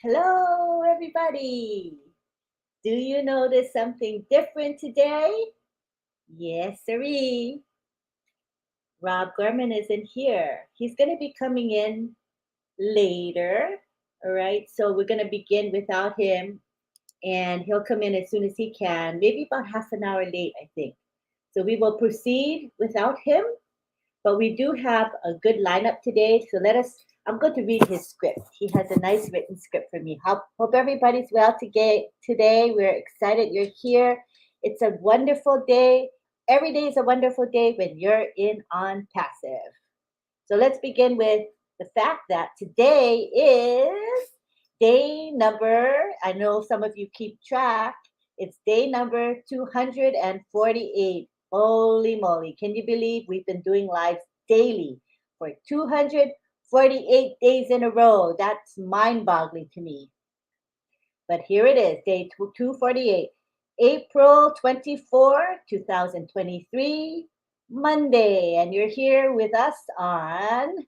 Hello, everybody. Do you notice something different today? Yes, sirree. Rob Gorman isn't here. He's going to be coming in later. All right. So we're going to begin without him, and he'll come in as soon as he can, maybe about half an hour late, I think. So we will proceed without him. But we do have a good lineup today. So I'm going to read his script. He has a nice written script for me. Hope everybody's well today. We're excited you're here. It's a wonderful day. Every day is a wonderful day when you're in on passive. So let's begin with the fact that today is day number, I know some of you keep track, it's day number 248. Holy moly, can you believe we've been doing lives daily for 248 days in a row? That's mind boggling to me. But here it is, day 248, April 24, 2023, Monday. And you're here with us on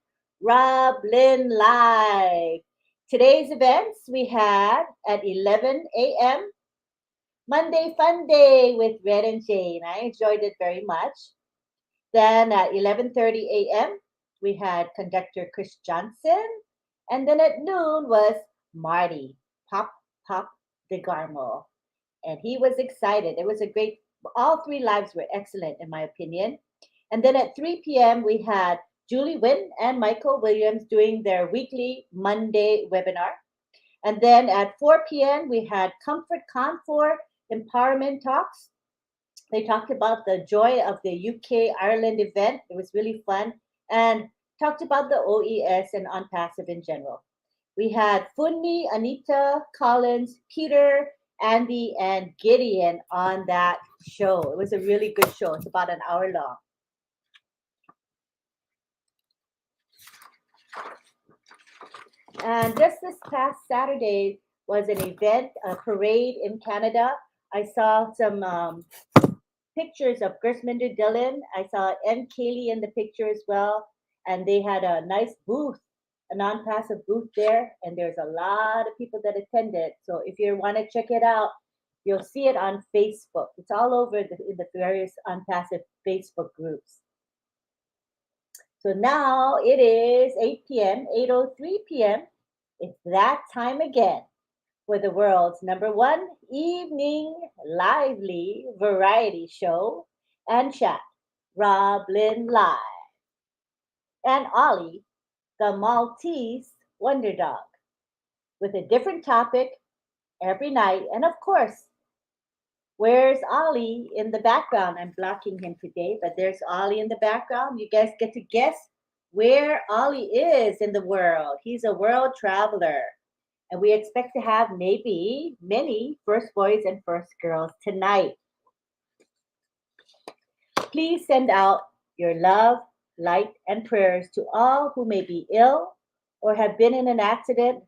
RobLynn Live. Today's events we had at 11 a.m. Monday Fun Day with Red and Jane. I enjoyed it very much. Then at 11:30 a.m. we had conductor Chris Johnson. And then at noon was Marty Pop DeGarmo. And he was excited. It was a great, all three lives were excellent in my opinion. And then at 3 p.m. we had Julie Wynn and Michael Williams doing their weekly Monday webinar. And then at 4 p.m. we had Comfort Comfort Empowerment Talks. They talked about the joy of the UK Ireland event. It was really fun. And talked about the OES and on passive in general. We had Funmi, Anita, Collins, Peter, Andy, and Gideon on that show. It was a really good show. It's about an hour long. And just this past Saturday was an event, a parade in Canada. I saw some pictures of Gersminder Dillon. I saw N. Kaylee in the picture as well. And they had a nice booth, a non-passive booth there. And there's a lot of people that attended. So if you want to check it out, you'll see it on Facebook. It's all over in the various unpassive Facebook groups. So now it is 8 p.m., 8:03 p.m. It's that time again for the world's number one evening lively variety show and chat, RobLynn Live and Ollie, the Maltese Wonder Dog, with a different topic every night. And of course, where's Ollie in the background? I'm blocking him today, but there's Ollie in the background. You guys get to guess where Ollie is in the world. He's a world traveler. And we expect to have maybe many first boys and first girls tonight. Please send out your love, light, and prayers to all who may be ill or have been in an accident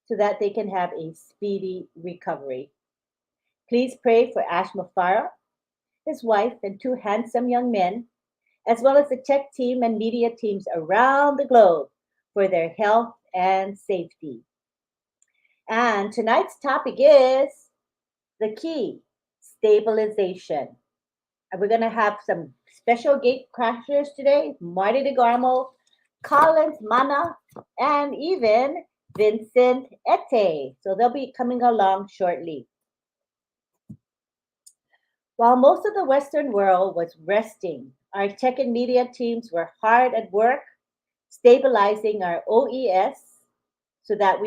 so that they can have a speedy recovery. Please pray for Ash Mufara, his wife, and two handsome young men, as well as the tech team and media teams around the globe for their health and safety. And tonight's topic is the key, stabilization. And we're going to have some special gate crashers today, Marty DeGarmo, Collins, Manna, and even Vincent Ete. So they'll be coming along shortly. While most of the Western world was resting, our tech and media teams were hard at work stabilizing our OES so that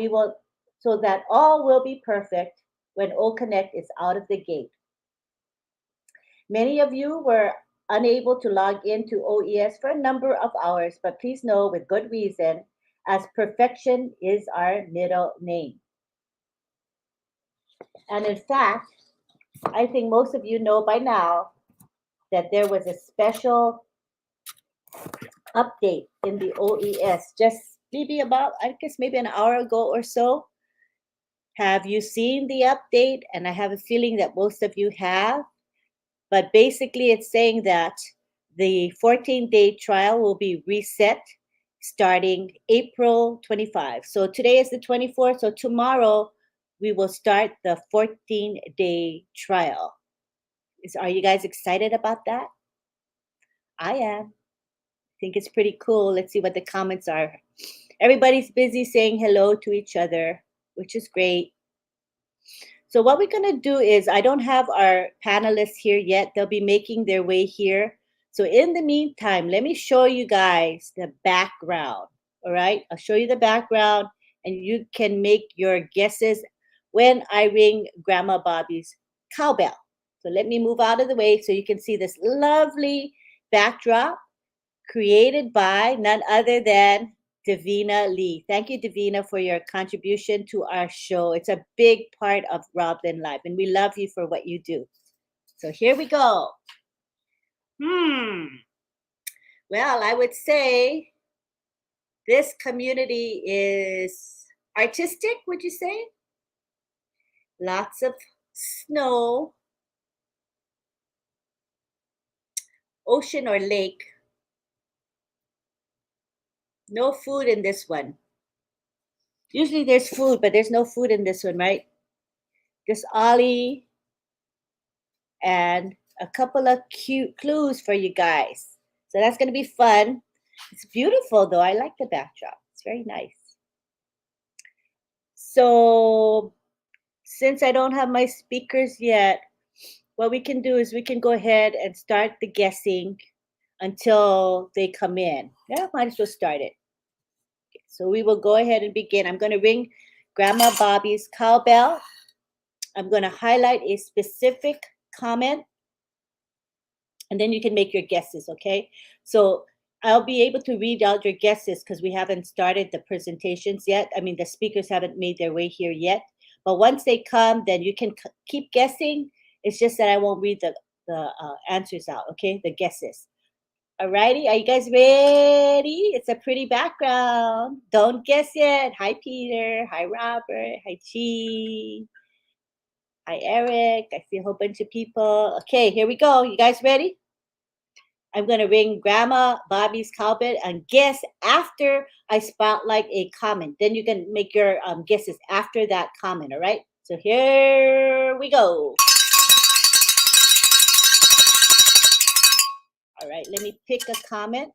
all will be perfect when OConnect is out of the gate. Many of you were unable to log into OES for a number of hours, but please know with good reason, as perfection is our middle name. And in fact, I think most of you know by now that there was a special update in the OES just maybe about, I guess maybe an hour ago or so. Have you seen the update? And I have a feeling that most of you have. But basically, it's saying that the 14-day trial will be reset starting April 25. So today is the 24th. So tomorrow we will start the 14-day trial. Are you guys excited about that? I am. I think it's pretty cool. Let's see what the comments are. Everybody's busy saying hello to each other, which is great. So what we're going to do is, I don't have our panelists here yet. They'll be making their way here. So in the meantime, let me show you guys the background. All right, I'll show you the background and you can make your guesses when I ring Grandma Bobby's cowbell. So let me move out of the way so you can see this lovely backdrop created by none other than Davina Lee. Thank you, Davina, for your contribution to our show. It's a big part of RobLynn Live, and we love you for what you do. So here we go. Well, I would say this community is artistic, would you say? Lots of snow, ocean or lake. No food in this one. Usually there's food, but there's no food in this one, right? Just Ollie and a couple of cute clues for you guys. So that's going to be fun. It's beautiful, though. I like the backdrop. It's very nice. So since I don't have my speakers yet, what we can do is we can go ahead and start the guessing until they come in. Yeah, might as well start it. Okay, so we will go ahead and begin. I'm going to ring Grandma Bobby's cowbell. I'm going to highlight a specific comment, and then you can make your guesses, okay? So I'll be able to read out your guesses because we haven't started the presentations yet. I mean, the speakers haven't made their way here yet. But once they come, then you can keep guessing. It's just that I won't read the answers out, okay? The guesses. Alrighty, are you guys ready? It's a pretty background. Don't guess yet. Hi, Peter. Hi, Robert. Hi, Chi. Hi, Eric. I see a whole bunch of people. Okay, here we go. You guys ready? I'm going to ring Grandma Bobby's cowbell and guess after I spotlight a comment. Then you can make your guesses after that comment, all right? So here we go. All right, let me pick a comment.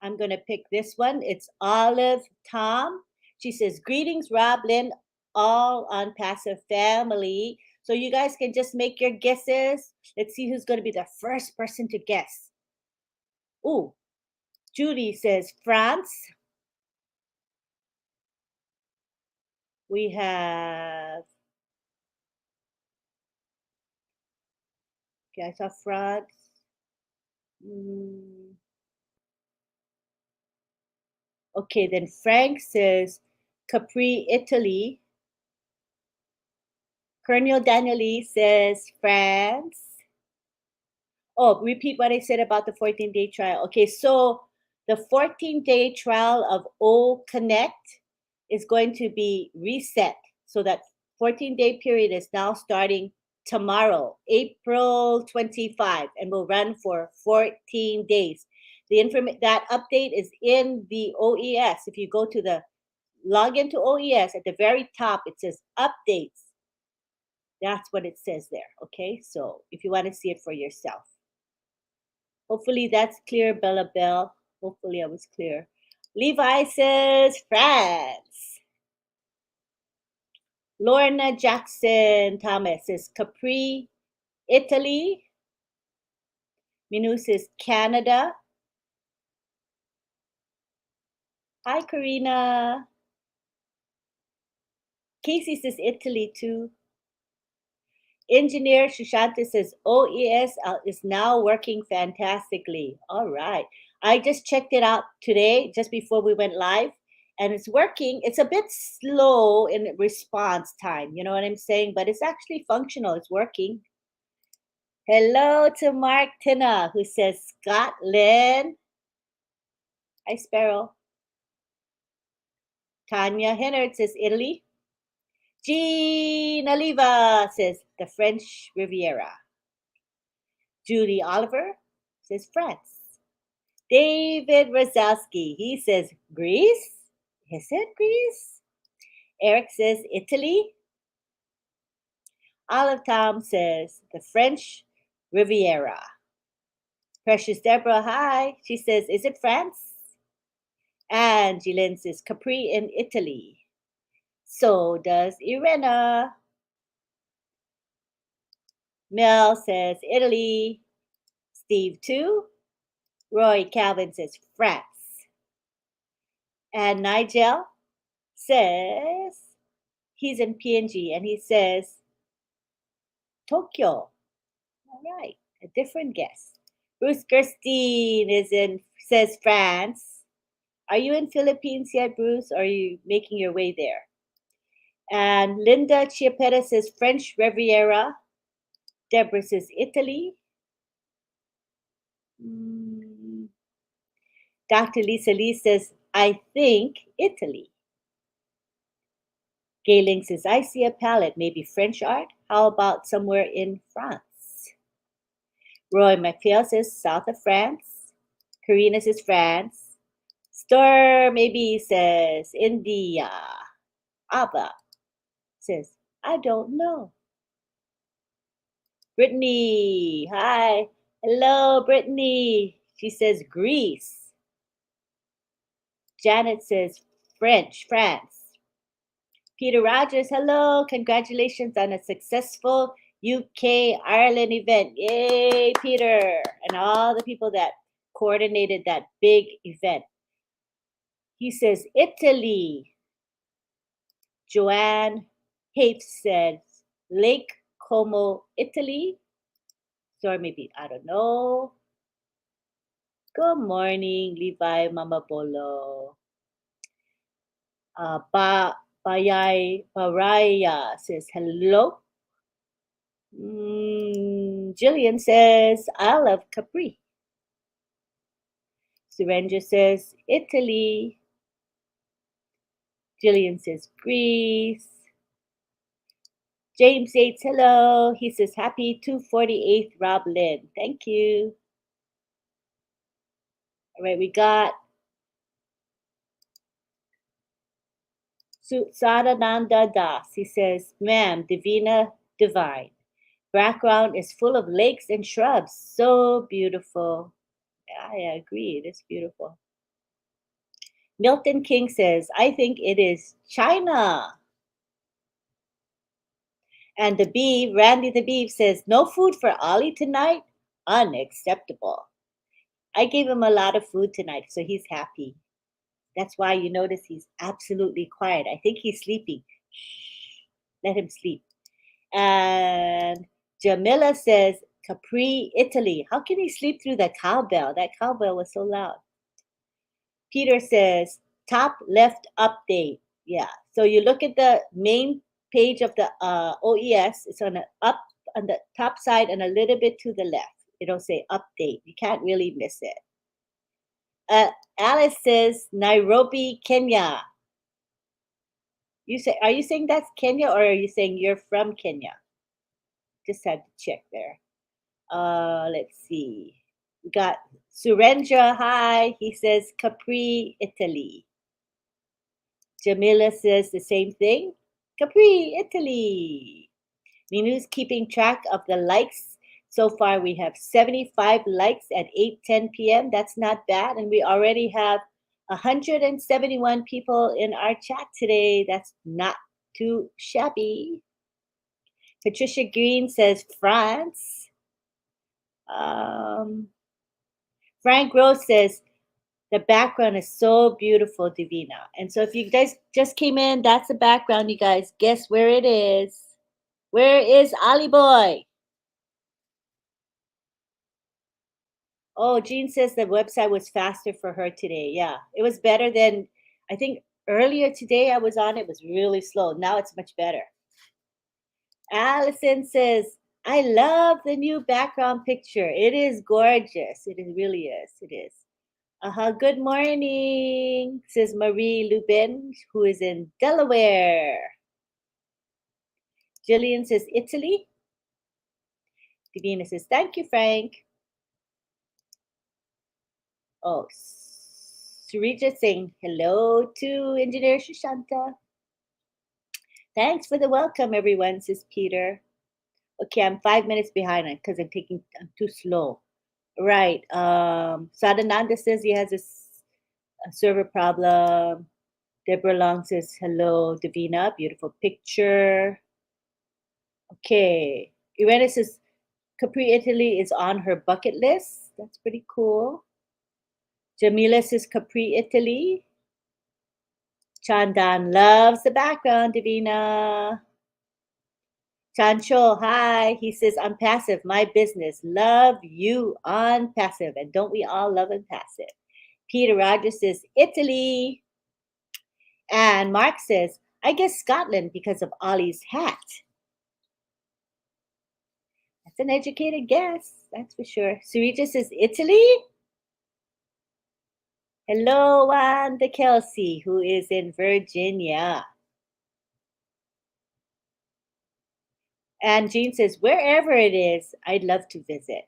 I'm going to pick this one. It's Olive Tom. She says, greetings, RobLynn, all on Passive Family. So you guys can just make your guesses. Let's see who's going to be the first person to guess. Ooh, Judy says France. We have, okay, I saw France. Okay, then Frank says Capri, Italy. Colonel Danieli says France. Oh, repeat what I said about the 14-day trial. Okay, so the 14-day trial of O Connect is going to be reset. So that 14-day period is now starting tomorrow, April 25, and will run for 14 days. That update is in the OES. If you go to the log into OES, at the very top, it says updates. That's what it says there, okay? So if you want to see it for yourself. Hopefully that's clear, Bella Bell. Hopefully I was clear. Levi says France. Lorna Jackson Thomas says Capri, Italy. Minu says Canada. Hi, Karina. Casey says Italy too. Engineer Shushanta says OES is now working fantastically. All right. I just checked it out today, just before we went live, and it's working. It's a bit slow in response time, you know what I'm saying? But it's actually functional. It's working. Hello to Mark Tina, who says Scotland. Hi, Sparrow. Tanya Hennard says Italy. Jean Oliva says the French Riviera. Judy Oliver says France. David Rosowski, he says Greece. Is it Greece? Eric says Italy. Olive Tom says the French Riviera. Precious Deborah, hi. She says, is it France? And Jillian says Capri in Italy. So does Irena. Mel says Italy. Steve too. Roy Calvin says France. And Nigel says he's in PNG and he says Tokyo. All right, a different guess. Bruce Gerstein says France. Are you in Philippines yet, Bruce, or are you making your way there? And Linda Chiapetta says French Riviera. Deborah says Italy. Dr. Lisa Lee says, I think Italy. Gayling says, I see a palette, maybe French art. How about somewhere in France? Roy McPhail says, south of France. Karina says, France. Star maybe says, India. Abba says, I don't know. Brittany, hi. Hello, Brittany. She says, Greece. Janet says, French, France. Peter Rogers, hello. Congratulations on a successful UK Ireland event. Yay, Peter. And all the people that coordinated that big event. He says, Italy. Joanne Hafe says, Lake Como, Italy. Or maybe, I don't know. Good morning, Levi Mama Bolo. Baraya says, hello. Jillian says, I love Capri. Surendra says, Italy. Jillian says, Greece. James Yates, hello. He says, happy 248th RobLynn. Thank you. All right, we got Sadananda Das. He says, ma'am, Divina Divine. Background is full of lakes and shrubs. So beautiful. I agree. It is beautiful. Milton King says, I think it is China. And the Beef, Randy the Beef says, no food for Ollie tonight? Unacceptable. I gave him a lot of food tonight, so he's happy. That's why you notice he's absolutely quiet. I think he's sleeping. Shh, let him sleep. And Jamila says, Capri, Italy. How can he sleep through the cowbell? That cowbell was so loud. Peter says, top left update. Yeah. So you look at the main page of the OES. It's on the top side and a little bit to the left. It'll say update. You can't really miss it. Alice says, Nairobi, Kenya. Are you saying that's Kenya or are you saying you're from Kenya? Just had to check there. Let's see. We got Surendra, hi. He says Capri, Italy. Jamila says the same thing. Capri, Italy. Minu's keeping track of the likes. So far, we have 75 likes at 8:10 p.m. That's not bad. And we already have 171 people in our chat today. That's not too shabby. Patricia Green says France. Frank Rose says, the background is so beautiful, Divina. And so if you guys just came in, that's the background, you guys. Guess where it is? Where is Ollie Boy? Oh, Jean says the website was faster for her today. Yeah, it was better than, I think earlier today I was on, it was really slow. Now it's much better. Allison says, I love the new background picture. It is gorgeous. It really is. It is. Good morning, says Marie Lubin, who is in Delaware. Jillian says Italy. Divina says, thank you, Frank. Oh, Surija saying hello to Engineer Shashanta. Thanks for the welcome, everyone, says Peter. Okay, I'm 5 minutes behind because I'm too slow. Right. Sadananda says he has a server problem. Deborah Long says hello, Davina. Beautiful picture. Okay. Irena says Capri, Italy is on her bucket list. That's pretty cool. Jamila says Capri, Italy. Chandan loves the background, Davina. Chancho, hi. He says, I'm passive. My business. Love you on passive. And don't we all love and passive? Peter Rogers says, Italy. And Mark says, I guess Scotland because of Ollie's hat. That's an educated guess. That's for sure. Surija says, Italy. Hello, Wanda Kelsey, who is in Virginia. And Jean says, wherever it is, I'd love to visit.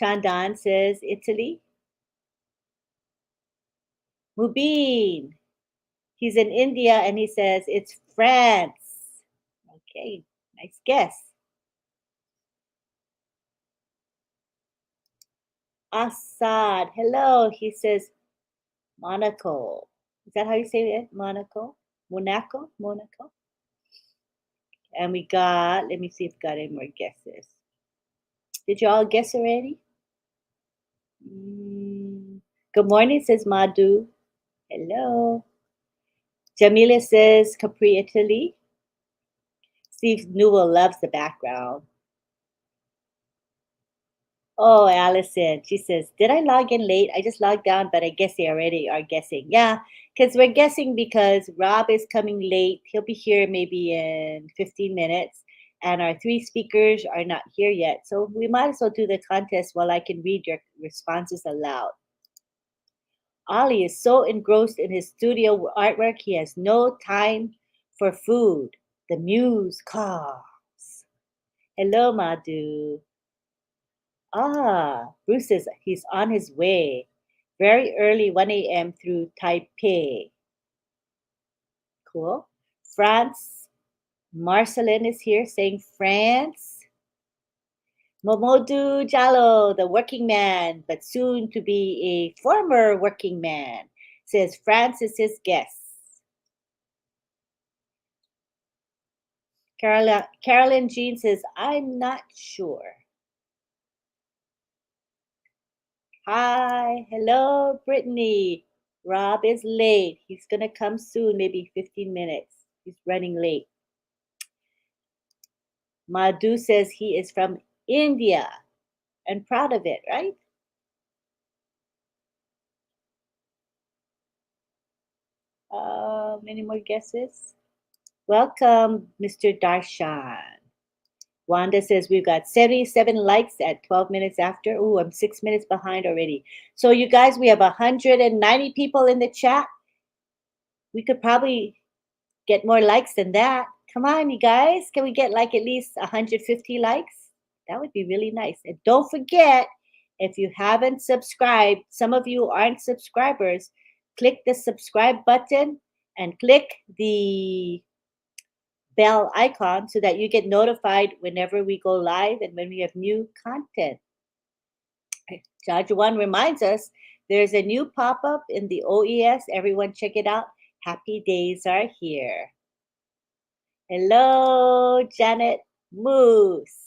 Chandan says, Italy. Mubin, he's in India and he says, it's France. Okay, nice guess. Assad, hello. He says, Monaco. Is that how you say it? Monaco? Monaco? Monaco? And we got, let me see if we got any more guesses. Did you all guess already? Good morning, says Madhu. Hello. Jamila says Capri, Italy. Steve Newell loves the background. Oh, Allison, she says, did I log in late? I just logged on, but I guess they already are guessing. Yeah, because we're guessing because Rob is coming late. He'll be here maybe in 15 minutes. And our 3 speakers are not here yet. So we might as well do the contest while I can read your responses aloud. Ollie is so engrossed in his studio artwork, he has no time for food. The muse calls. Hello, Madhu. Bruce says he's on his way. Very early, 1 a.m. through Taipei. Cool. France. Marceline is here saying France. Momodu Jalo, the working man, but soon to be a former working man, says France is his guess. Carolyn Jean says, I'm not sure. Hi, hello, Brittany. Rob is late. He's going to come soon, maybe 15 minutes. He's running late. Madhu says he is from India and proud of it, right? Any more guesses? Welcome, Mr. Darshan. Wanda says we've got 77 likes at 12 minutes after. Oh, I'm 6 minutes behind already. So you guys, we have 190 people in the chat. We could probably get more likes than that. Come on, you guys. Can we get like at least 150 likes? That would be really nice. And don't forget, if you haven't subscribed, some of you aren't subscribers, click the subscribe button and click the bell icon so that you get notified whenever we go live and when we have new content. Judge One reminds us there's a new pop-up in the OES. Everyone check it out. Happy days are here. Hello, Janet Moose.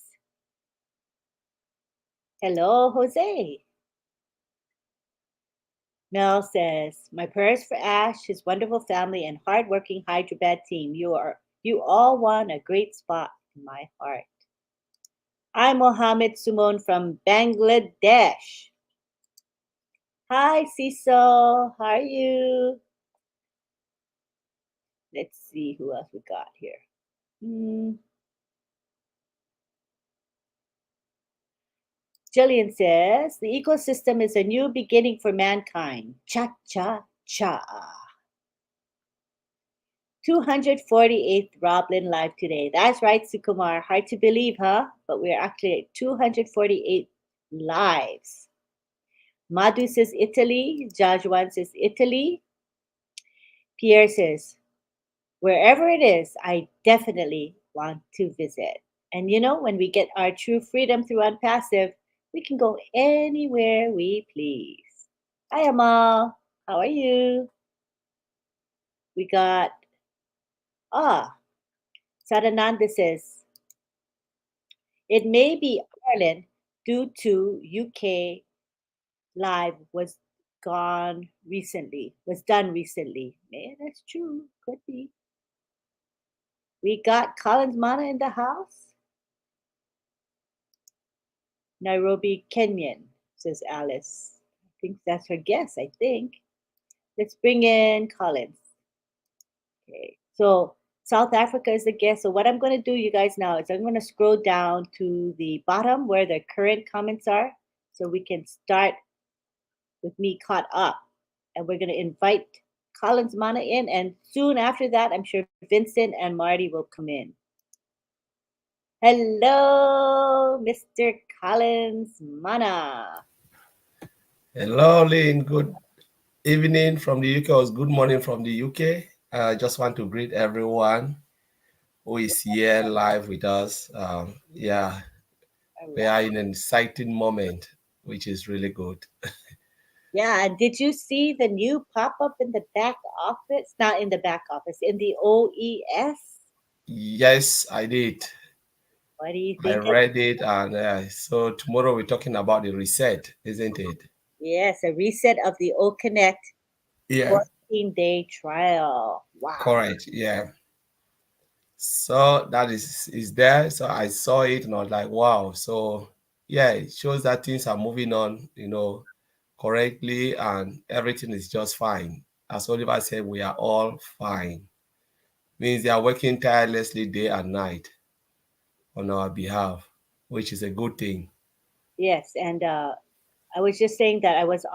Hello, Jose. Mel says, my prayers for Ash, his wonderful family, and hardworking Hyderabad team. You all won a great spot in my heart. I'm Mohammed Sumon from Bangladesh. Hi, Cecil. How are you? Let's see who else we got here. Jillian says, the ecosystem is a new beginning for mankind. Cha-cha-cha. 248th RobLynn Live today. That's right, Sukumar. Hard to believe, huh? But we're actually at 248 lives. Madhu says Italy. Jajuan says Italy. Pierre says, wherever it is, I definitely want to visit. And when we get our true freedom through Unpassive, we can go anywhere we please. Hi, Amal. How are you? We got, ah, Sadananda says, it may be Ireland due to UK live was done recently. Man, that's true. Could be. We got Collins Mana in the house. Nairobi, Kenyan, says Alice. I think that's her guess, I think. Let's bring in Collins. Okay. So South Africa is the guest. So what I'm going to do, you guys, now is I'm going to scroll down to the bottom where the current comments are so we can start with me caught up. And we're going to invite Collins Mana in. And soon after that, I'm sure Vincent and Marty will come in. Hello, Mr. Collins Mana. Hello, Lynn. Good evening from the UK, or good morning from the UK. I just want to greet everyone who is here live with us. We are in an exciting moment, which is really good. Yeah, and did you see the new pop up in the back office? Not in the back office, in the OES. Yes, I did. What do you I think? read it, and so tomorrow we're talking about the reset, isn't it? Yes, a reset of the O Connect Yeah, 14-day trial. Wow. correct. Yeah. So that is there. So I saw it and I was like, wow. So yeah, it shows that things are moving on, correctly, and everything is just fine. As Oliver said, we are all fine. Means they are working tirelessly day and night on our behalf, which is a good thing. Yes, and I was just saying that I was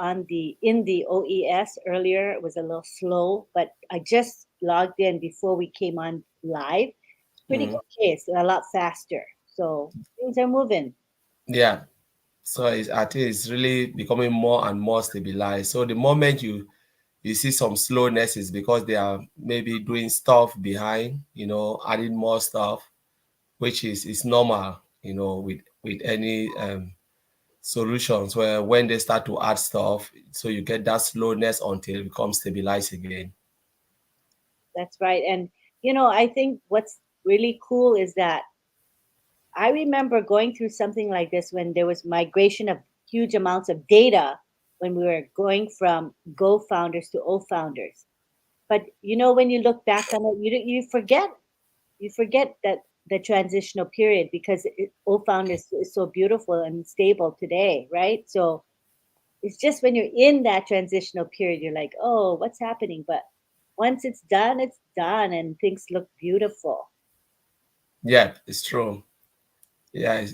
in the OES earlier. It was a little slow, but I just logged in before we came on live. It's pretty Mhm. okay. It's a lot faster. So things are moving. Yeah. So I think it's really becoming more and more stabilized. So the moment you see some slowness is because they are maybe doing stuff behind, adding more stuff, which is normal, with any solutions where when they start to add stuff, so you get that slowness until it becomes stabilized again. That's right. And I think what's really cool is that I remember going through something like this when there was migration of huge amounts of data when we were going from Go founders to O founders. But when you look back on it, you forget that the transitional period because O founders is so beautiful and stable today, right? So it's just when you're in that transitional period, you're like, oh, what's happening? But once it's done, and things look beautiful. Yeah, it's true. Yeah,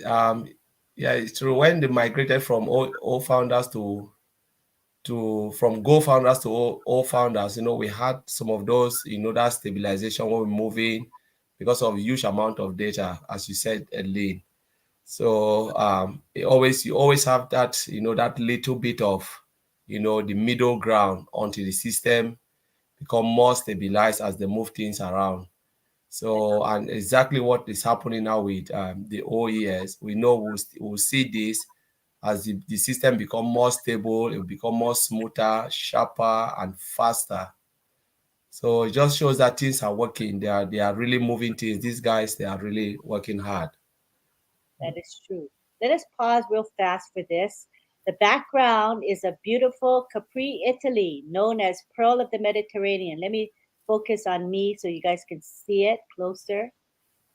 it's true. When they migrated from all founders to from Go founders to all founders, we had some of those, that stabilization when we're moving because of huge amount of data, as you said, Elaine. So you always have that, that little bit of, the middle ground until the system become more stabilized as they move things around. So, and exactly what is happening now with the OES, we know we'll see this as the system become more stable, it will become more smoother, sharper, and faster. So it just shows that things are working. They are really moving things. These guys, they are really working hard. That is true. Let us pause real fast for this. The background is a beautiful Capri, Italy, known as Pearl of the Mediterranean. Let me focus on me so you guys can see it closer.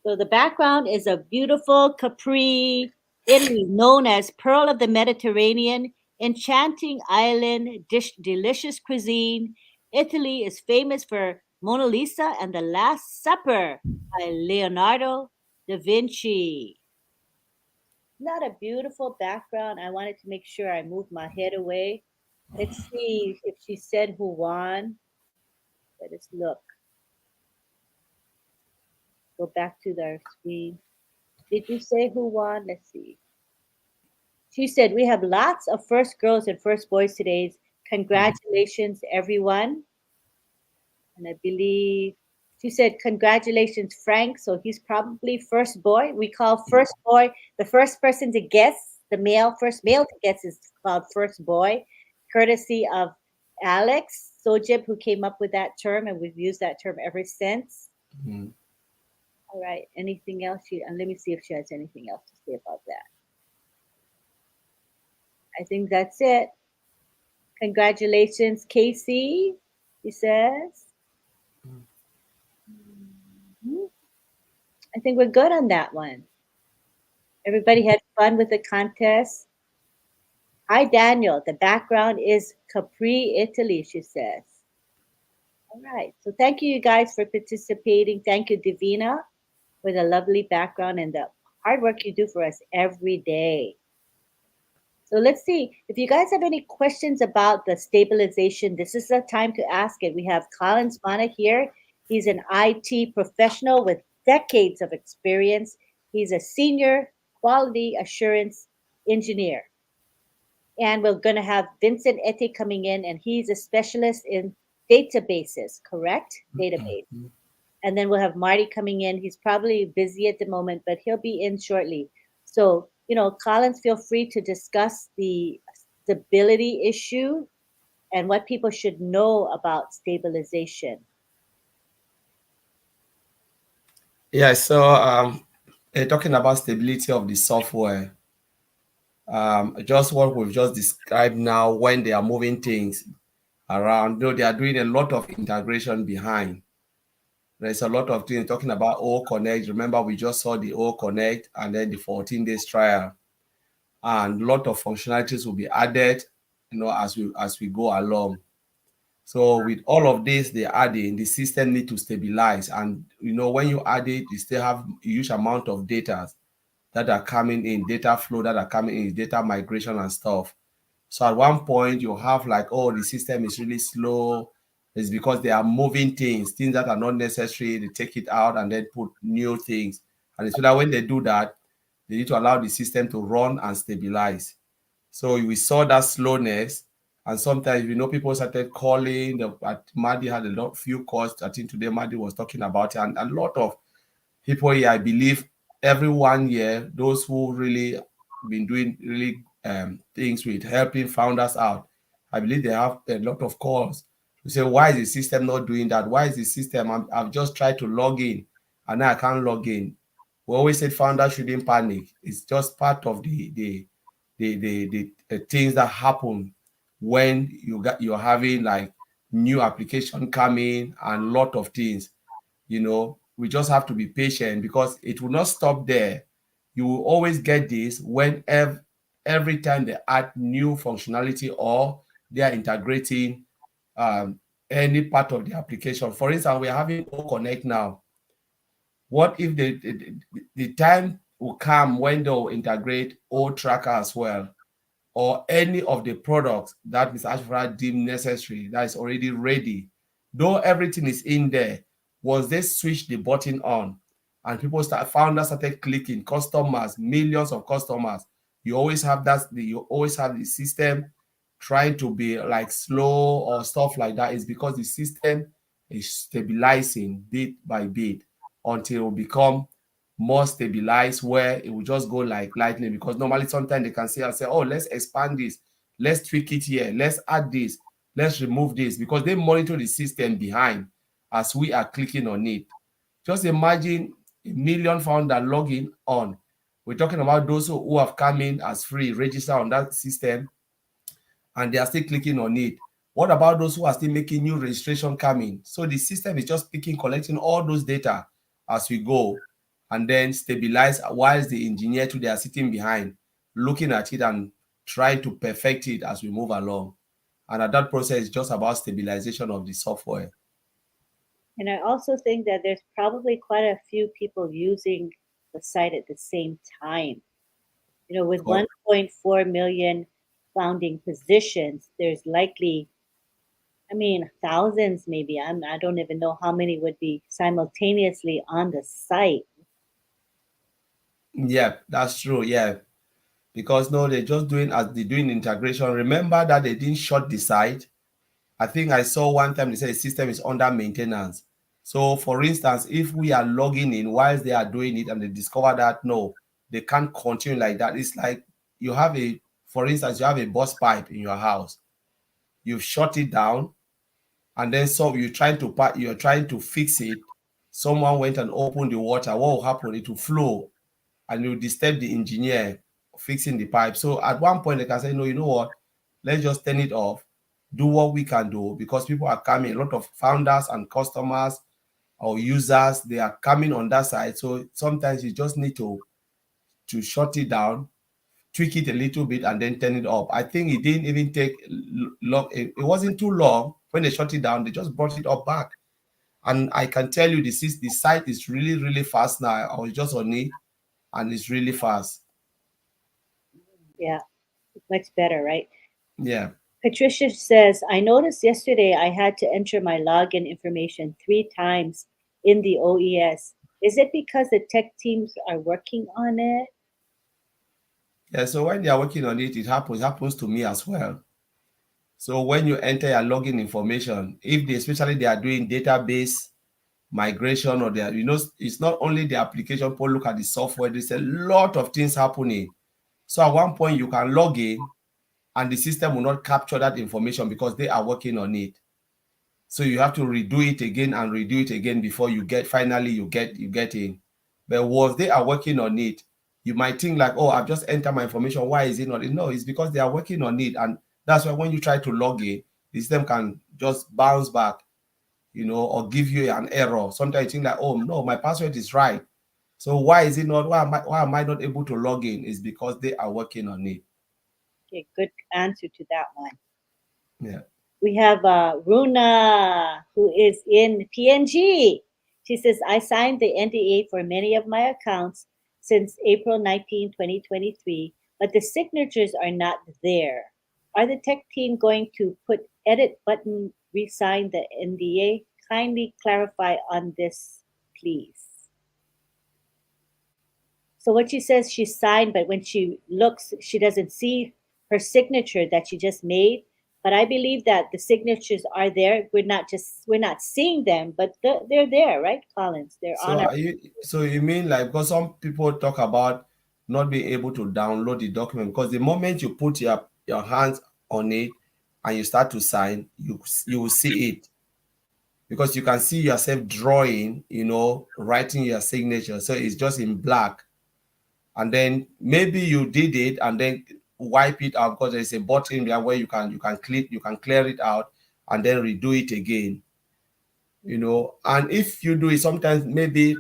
So the background is a beautiful Capri, Italy, known as Pearl of the Mediterranean, enchanting island, delicious cuisine. Italy is famous for Mona Lisa and The Last Supper by Leonardo da Vinci. Not a beautiful background. I wanted to make sure I moved my head away. Let's see if she said who won. Let us look. Go back to the screen. Did you say who won? Let's see. She said, we have lots of first girls and first boys today. Congratulations, everyone. And I believe she said, congratulations, Frank. So he's probably first boy. We call first boy the first person to guess, the first male to guess is called first boy, courtesy of Alex Sojib, who came up with that term, and we've used that term ever since. Mm. All right. Anything else? And let me see if she has anything else to say about that. I think that's it. Congratulations, Casey, he says. I think we're good on that one. Everybody had fun with the contest. Hi, Daniel. The background is Capri, Italy, she says. All right. So thank you guys for participating. Thank you, Divina, for the lovely background and the hard work you do for us every day. So let's see. If you guys have any questions about the stabilization, this is the time to ask it. We have Collins Manna here. He's an IT professional with decades of experience. He's a senior quality assurance engineer. And we're going to have Vincent Ete coming in, and he's a specialist in databases, correct? Database. And then we'll have Marty coming in. He's probably busy at the moment, but he'll be in shortly. So, Collins, feel free to discuss the stability issue and what people should know about stabilization. Yeah, so talking about stability of the software, just what we've just described now, when they are moving things around, though they are doing a lot of integration behind. There's a lot of things talking about O Connect. Remember, we just saw the O Connect and then the 14 days trial, and a lot of functionalities will be added, as we go along. So with all of this they add in, the system need to stabilize, and when you add it, you still have a huge amount of data that are coming in, data flow that are coming in, data migration and stuff. So at one point you have like, oh, the system is really slow. It's because they are moving things that are not necessary. They take it out and then put new things. And it's that when they do that, they need to allow the system to run and stabilize. So we saw that slowness. And sometimes, people started calling. Marty had few calls. I think today Marty was talking about it. And a lot of people here, I believe, every 1 year, those who really been doing really things with helping founders out, I believe they have a lot of calls to say, why is the system not doing that? Why is the system? I've just tried to log in and now I can't log in. We always said founders shouldn't panic. It's just part of the things that happen when you're having like new application coming and a lot of things. We just have to be patient because it will not stop there. You will always get this when every time they add new functionality or they are integrating any part of the application. For instance, we're having O Connect now. What if the time will come when they'll integrate O Tracker as well, or any of the products that Mr. Ashford deemed necessary that is already ready? Though everything is in there, once they switch the button on and founders started clicking, customers, millions of customers, you always have the system trying to be like slow or stuff like that. Is because the system is stabilizing bit by bit until it will become more stabilized, where it will just go like lightning. Because normally sometimes they can say, oh, let's expand this, let's tweak it here, let's add this, let's remove this, because they monitor the system behind as we are clicking on it. Just imagine a million founder logging on. We're talking about those who have come in as free, register on that system, and they are still clicking on it. What about those who are still making new registration coming? So the system is just collecting all those data as we go, and then stabilize, whilst the engineer they are sitting behind, looking at it and trying to perfect it as we move along. And at that process is just about stabilization of the software. And I also think that there's probably quite a few people using the site at the same time. With 1.4 million founding positions, there's likely, thousands maybe. I don't even know how many would be simultaneously on the site. Yeah, that's true. Yeah, because no, they're just doing as they're doing integration. Remember that they didn't shut the site. I think I saw one time they said the system is under maintenance. So, for instance, if we are logging in whilst they are doing it and they discover that no, they can't continue like that, it's like you have a, for instance, you have a burst pipe in your house, you've shut it down, and then so you're trying to fix it. Someone went and opened the water. What will happen? It will flow, and you disturb the engineer fixing the pipe. So at one point they can say, no, you know what? Let's just turn it off, do what we can do, because people are coming. A lot of founders and customers or users, they are coming on that side. So sometimes you just need to shut it down, tweak it a little bit, and then turn it up. I think it didn't even take long. It wasn't too long. When they shut it down, they just brought it up back. And I can tell you the site is really, really fast now. I was just on it, and it's really fast. Yeah, much better, right? Yeah. Patricia says, I noticed yesterday I had to enter my login information 3 times in the OES. Is it because the tech teams are working on it? Yeah, so when they are working on it, it happens to me as well. So when you enter your login information, if they, especially they are doing database migration, or they are, it's not only the application, people look at the software, there's a lot of things happening. So at one point you can log in and the system will not capture that information because they are working on it. So you have to redo it again and redo it again before you get in. But once they are working on it, you might think like, oh, I've just entered my information. Why is it not? No, it's because they are working on it. And that's why when you try to log in, the system can just bounce back, or give you an error. Sometimes you think like, oh no, my password is right. So why is it not? Why am I not able to log in? It's because they are working on it. Okay, good answer to that one. Yeah. We have Runa, who is in PNG. She says, I signed the NDA for many of my accounts since April 19, 2023, but the signatures are not there. Are the tech team going to put edit button, re-sign the NDA? Kindly clarify on this, please. So what she says, she signed, but when she looks, she doesn't see her signature that she just made. But I believe that the signatures are there. We're not seeing them, but they're there, right, Collins? They're on our. So you mean like, because some people talk about not being able to download the document, because the moment you put your hands on it and you start to sign, you will see it, because you can see yourself drawing, writing your signature. So it's just in black. And then maybe you did it and then wipe it out, because there's a button there where you can clear it out and then redo it again. And if you do it, sometimes maybe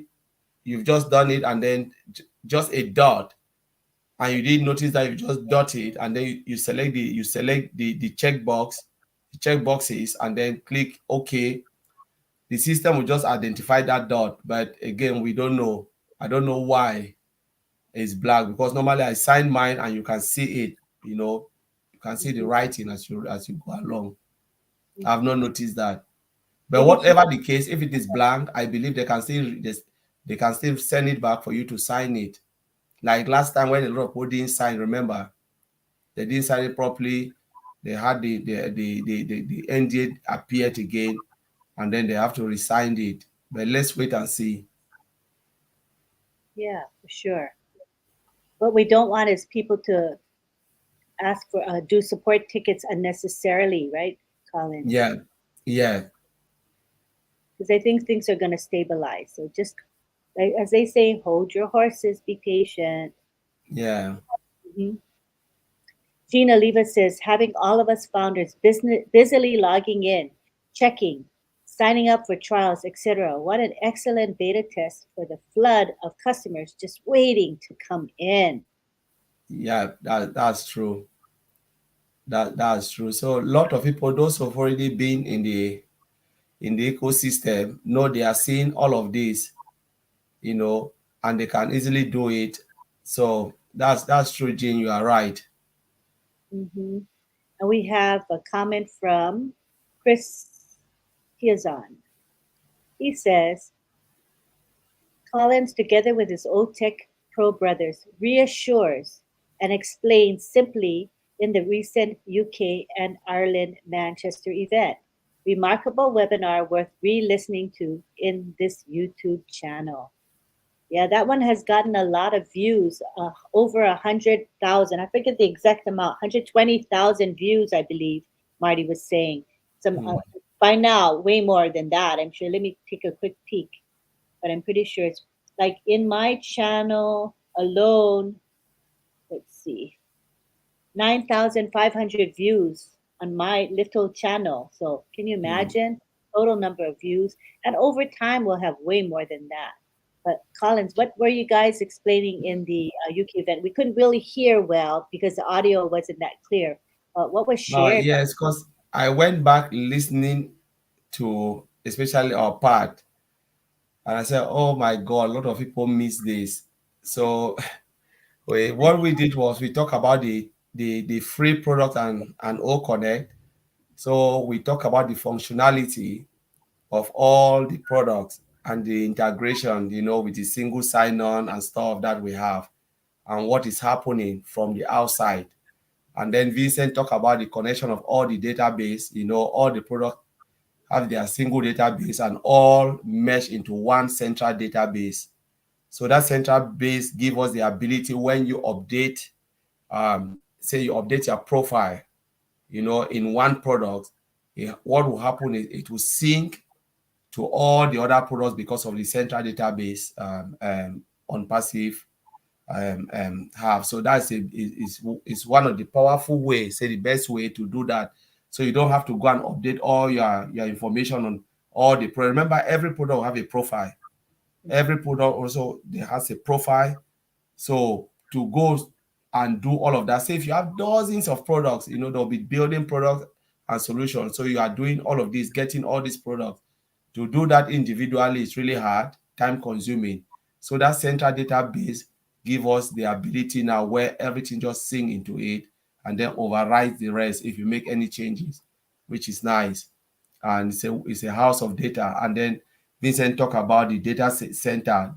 you've just done it and then just a dot, and you didn't notice that you just dot it, and then you select the check boxes, and then click OK. The system will just identify that dot, but again, we don't know. I don't know why it's black, because normally I sign mine and you can see it. You can see the writing as you go along. I've not noticed that. But whatever the case, if it is blank, I believe they can still send it back for you to sign it. Like last time when a lot of people didn't sign, remember, they didn't sign it properly. They had the NDA appeared again, and then they have to resign it. But let's wait and see. Yeah, for sure. What we don't want is people to ask for do support tickets unnecessarily, right, Collins? Yeah. Because I think things are going to stabilize. So just like as they say, hold your horses, be patient. Yeah. Mm-hmm. Gina Leva says, having all of us founders busily logging in, checking, signing up for trials, etc. What an excellent beta test for the flood of customers just waiting to come in. Yeah, that's true. That's true. So a lot of people, those who've already been in the ecosystem, know they are seeing all of this, and they can easily do it. So that's true, Jean. You are right. Mm-hmm. And we have a comment from Chris Piazon. He says, Collins, together with his old tech pro brothers, reassures and explained simply in the recent UK and Ireland Manchester event. Remarkable webinar worth re-listening to in this YouTube channel. Yeah, that one has gotten a lot of views, over 100,000. I forget the exact amount, 120,000 views, I believe Marty was saying. Some by now, way more than that. I'm sure. Let me take a quick peek, but I'm pretty sure it's like in my channel alone. Let's see, 9,500 views on my little channel. So can you imagine total number of views? And over time, we'll have way more than that. But Collins, what were you guys explaining in the UK event? We couldn't really hear well because the audio wasn't that clear. What was shared? Yes, because I went back listening to especially our part, and I said, "Oh my God, a lot of people miss this." So what we did was we talk about the free product and O Connect. So we talk about the functionality of all the products and the integration, with the single sign-on and stuff that we have, and what is happening from the outside. And then Vincent talk about the connection of all the database, all the products have their single database and all mesh into one central database. So that central base give us the ability when you update, say you update your profile, in one product, what will happen is it will sync to all the other products because of the central database on passive have. So that's is one of the powerful ways, say the best way to do that. So you don't have to go and update all your information on all the products. Remember, every product will have a profile. Every product also has a profile. So to go and do all of that, say if you have dozens of products, there'll be building products and solutions. So you are doing all of this, getting all these products. To do that individually is really hard, time consuming. So that central database give us the ability now where everything just sync into it and then override the rest if you make any changes, which is nice. And it's a house of data. And then Vincent talk about the data center,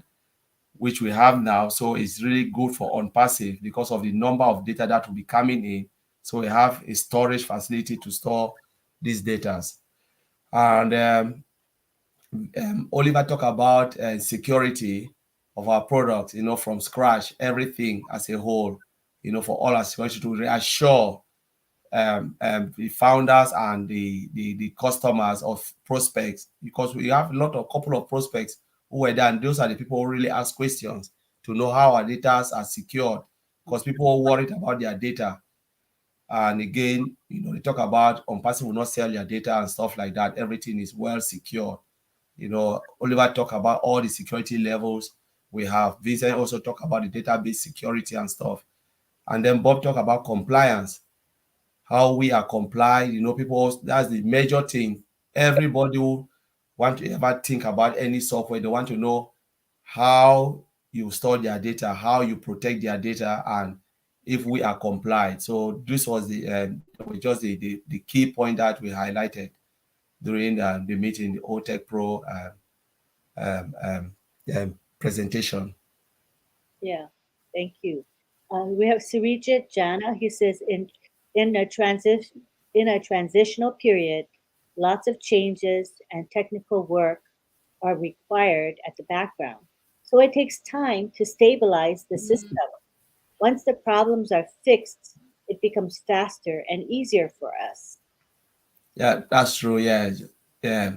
which we have now. So it's really good for on-passive because of the number of data that will be coming in. So we have a storage facility to store these data. And Oliver talk about security of our products, from scratch, everything as a whole, for all our security to reassure the founders and the customers of prospects, because we have a couple of prospects who were there, and those are the people who really ask questions to know how our data are secured, because people are worried about their data. And again, they talk about on-passive will not sell your data and stuff like that. Everything is well secured. Oliver talk about all the security levels we have. Vincent also talk about the database security and stuff. And then Bob talk about compliance, how we are complied. People, that's the major thing. Everybody who want to ever think about any software, they want to know how you store their data, how you protect their data, and if we are compliant. So this was just the key point that we highlighted during the meeting, the OTech Pro presentation. Yeah, thank you. We have Sirijit Jana. He says in a transitional period, lots of changes and technical work are required at the background. So it takes time to stabilize the system. Once the problems are fixed, it becomes faster and easier for us. Yeah, that's true. Yeah, yeah.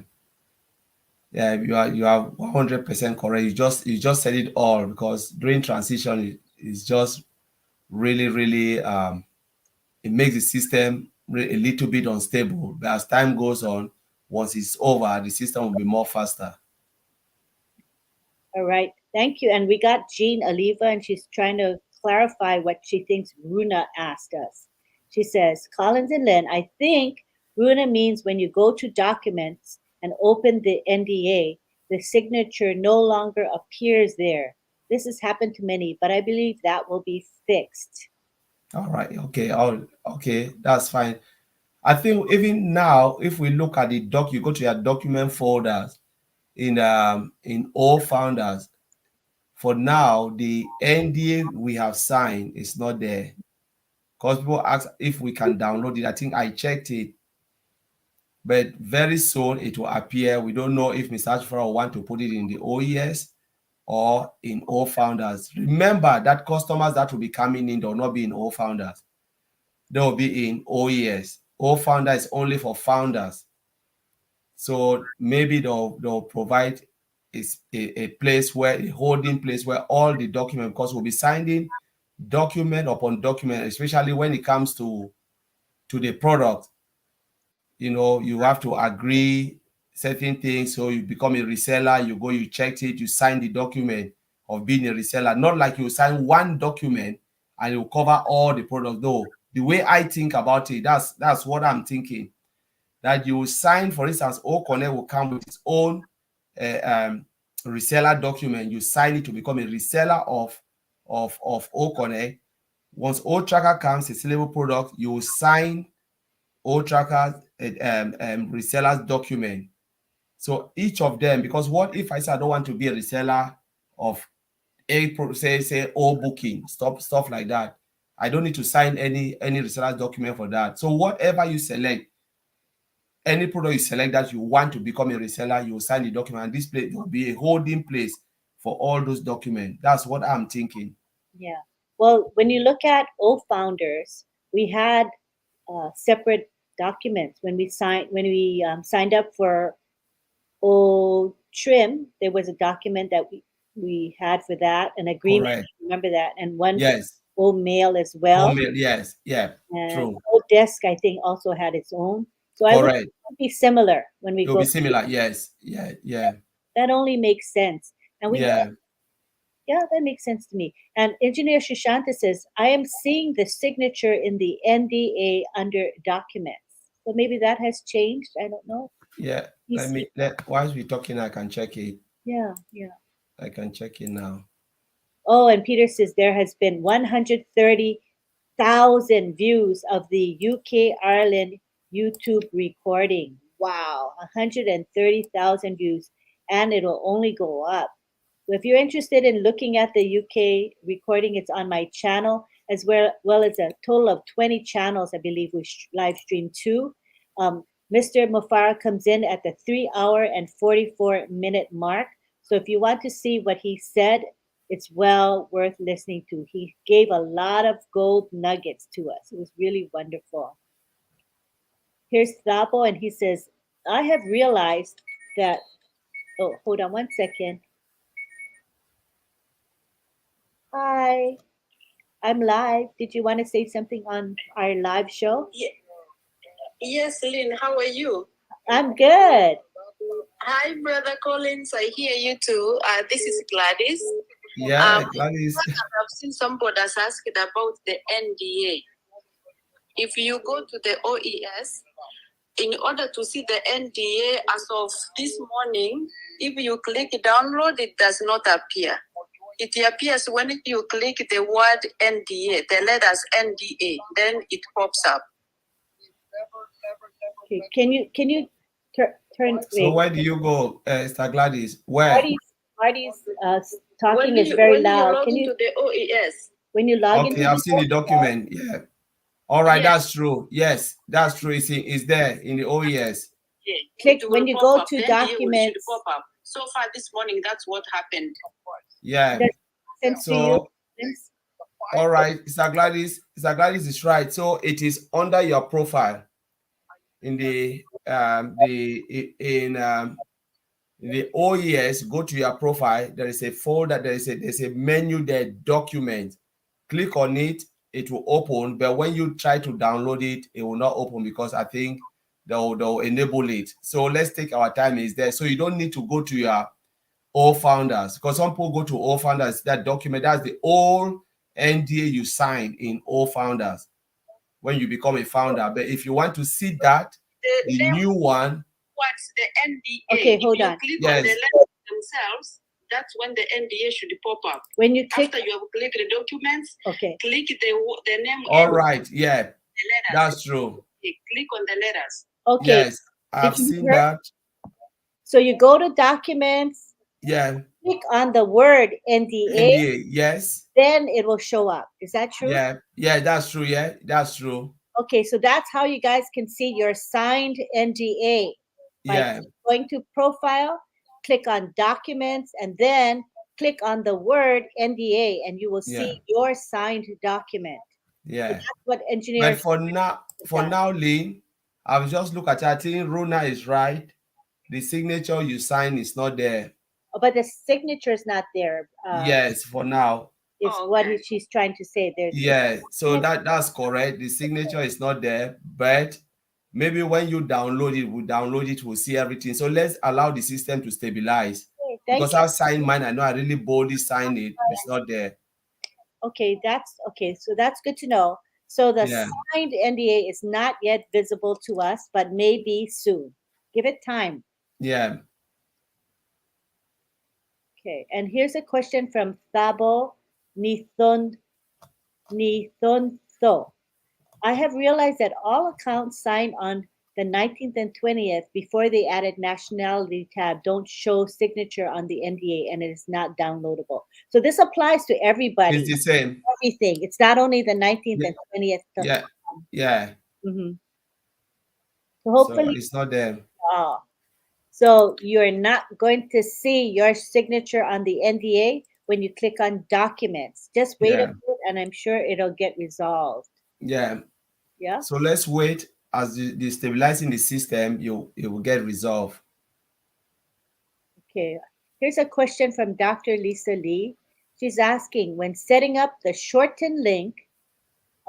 Yeah, you are 100% correct. You just said it all, because during transition is just really, really it makes the system a little bit unstable. But as time goes on, once it's over, the system will be more faster. All right, thank you. And we got Jean Oliva, and she's trying to clarify what she thinks Runa asked us. She says, Collins and Lynn, I think Runa means when you go to documents and open the NDA, the signature no longer appears there. This has happened to many, but I believe that will be fixed. All right. Okay. Okay. That's fine. I think even now, if we look at the you go to your document folders in all founders, for now, the NDA we have signed is not there. Because people ask if we can download it. I think I checked it, but very soon it will appear. We don't know if Mr. Ashford will want to put it in the OES or in all founders. Remember that customers that will be coming in, they will not be in all founders. They will be in OES. All founder is only for founders. So maybe they'll provide a place where, a holding place where all the documents, because we'll be signing document upon document, especially when it comes to the product. You know, you have to agree certain things. So you become a reseller, you go, you check it, you sign the document of being a reseller. Not like you sign one document and you cover all the products. No, the way I think about it, that's what I'm thinking. That you sign, for instance, Oconnect will come with its own reseller document. You sign it to become a reseller of Oconnect. Once O-Tracker comes, a sellable product, you will sign O-Tracker reseller's document. So each of them, because what if I say I don't want to be a reseller of say all booking, stuff like that? I don't need to sign any reseller's document for that. So whatever you select, any product you select that you want to become a reseller, you will sign the document, and this place will be a holding place for all those documents. That's what I'm thinking. Yeah. Well, when you look at all founders, we had separate documents when we signed up for O Trim. There was a document that we had for that, an agreement. Correct. Remember that, and one Yes. O Mail as well. Home, yes. Yeah. And True. O Desk, I think, also had its own. So I would Correct. be similar when we It'll go. be similar. Yes. Yeah. That only makes sense. And we Yeah. yeah, that makes sense to me. And Engineer Shushanta says, I am seeing the signature in the NDA under documents. So maybe that has changed. I don't know. Yeah. Whilst we're talking, I can check it. Yeah. I can check it now. Oh, and Peter says there has been 130,000 views of the UK Ireland YouTube recording. Wow, 130,000 views, and it'll only go up. So if you're interested in looking at the UK recording, it's on my channel, as well as a total of 20 channels, I believe we live stream to. Mr. Mufara comes in at the 3-hour and 44-minute mark. So if you want to see what he said, it's well worth listening to. He gave a lot of gold nuggets to us. It was really wonderful. Here's Thabo, and he says, I have realized that, oh, hold on one second. Hi, I'm live. Did you want to say something on our live show? Yeah. Yes, Lynn, how are you? I'm good. Hi, Brother Collins. I hear you too. This is Gladys. Yeah, Gladys. I've seen somebody has asked about the NDA. If you go to the OES, in order to see the NDA as of this morning, if you click download, it does not appear. It appears when you click the word NDA, the letters NDA, then it pops up. Okay, can you turn? So where do you go, Mr. Gladys? Where? Marty's talking is very loud. Can you log into the OES? When you log Okay, into I've seen the document. Yeah. All right, Yes. that's true. Yes, that's true. It's there in the OES. Yeah. Click when you go to documents. Pop up. So far this morning, that's what happened. Yeah. Sense to So, you? all right, Mr. Gladys is right. So it is under your profile in the OES. Go to your profile. There is a folder. There's a menu there. Document. Click on it. It will open. But when you try to download it, it will not open because I think they'll enable it. So let's take our time. Is there? So you don't need to go to your all founders, because some people go to all founders, that document, that's the old NDA you sign in all founders when you become a founder. But if you want to see that, the new one, what's the NDA? Okay, hold if on. You click Yes. on the letters themselves, that's when the NDA should pop up. When you click, After you have clicked the documents, okay, click the name. all right, yeah, the letters. that's true. Click on the letters. okay. Yes, I've Did you seen hear? that. So you go to documents. Yeah, click on the word NDA, NDA, yes. then it will show up. Is that true? Yeah, that's true. Yeah, that's true. Okay, so that's how you guys can see your signed NDA. By going to profile, click on documents, and then click on the word NDA, and you will see your signed document. Yeah. So that's what engineers. But for now, Lynn, I've just looked at it. I think Rona is right. The signature you sign is not there. Oh, but the signature is not there. Yes, for now. Is what she's trying to say. There's so that's correct. The signature is not there, but maybe when you download it, we'll see everything. So let's allow the system to stabilize. Because I've signed mine, I know I really boldly signed it. It's not there. Okay, so that's good to know. So the signed NDA is not yet visible to us, but maybe soon. Give it time. Yeah. Okay, and here's a question from Thabo Nithonso. I have realized that all accounts signed on the 19th and 20th before they added nationality tab don't show signature on the NDA, and it is not downloadable. So this applies to everybody. It's the same. Everything. It's not only the 19th and 20th. Yeah. Mm-hmm. So hopefully it's not there. So you're not going to see your signature on the NDA when you click on documents. Just wait a bit, and I'm sure it'll get resolved. Yeah. Yeah. So let's wait. As the stabilizing the system, it will get resolved. Okay. Here's a question from Dr. Lisa Lee. She's asking, when setting up the shortened link,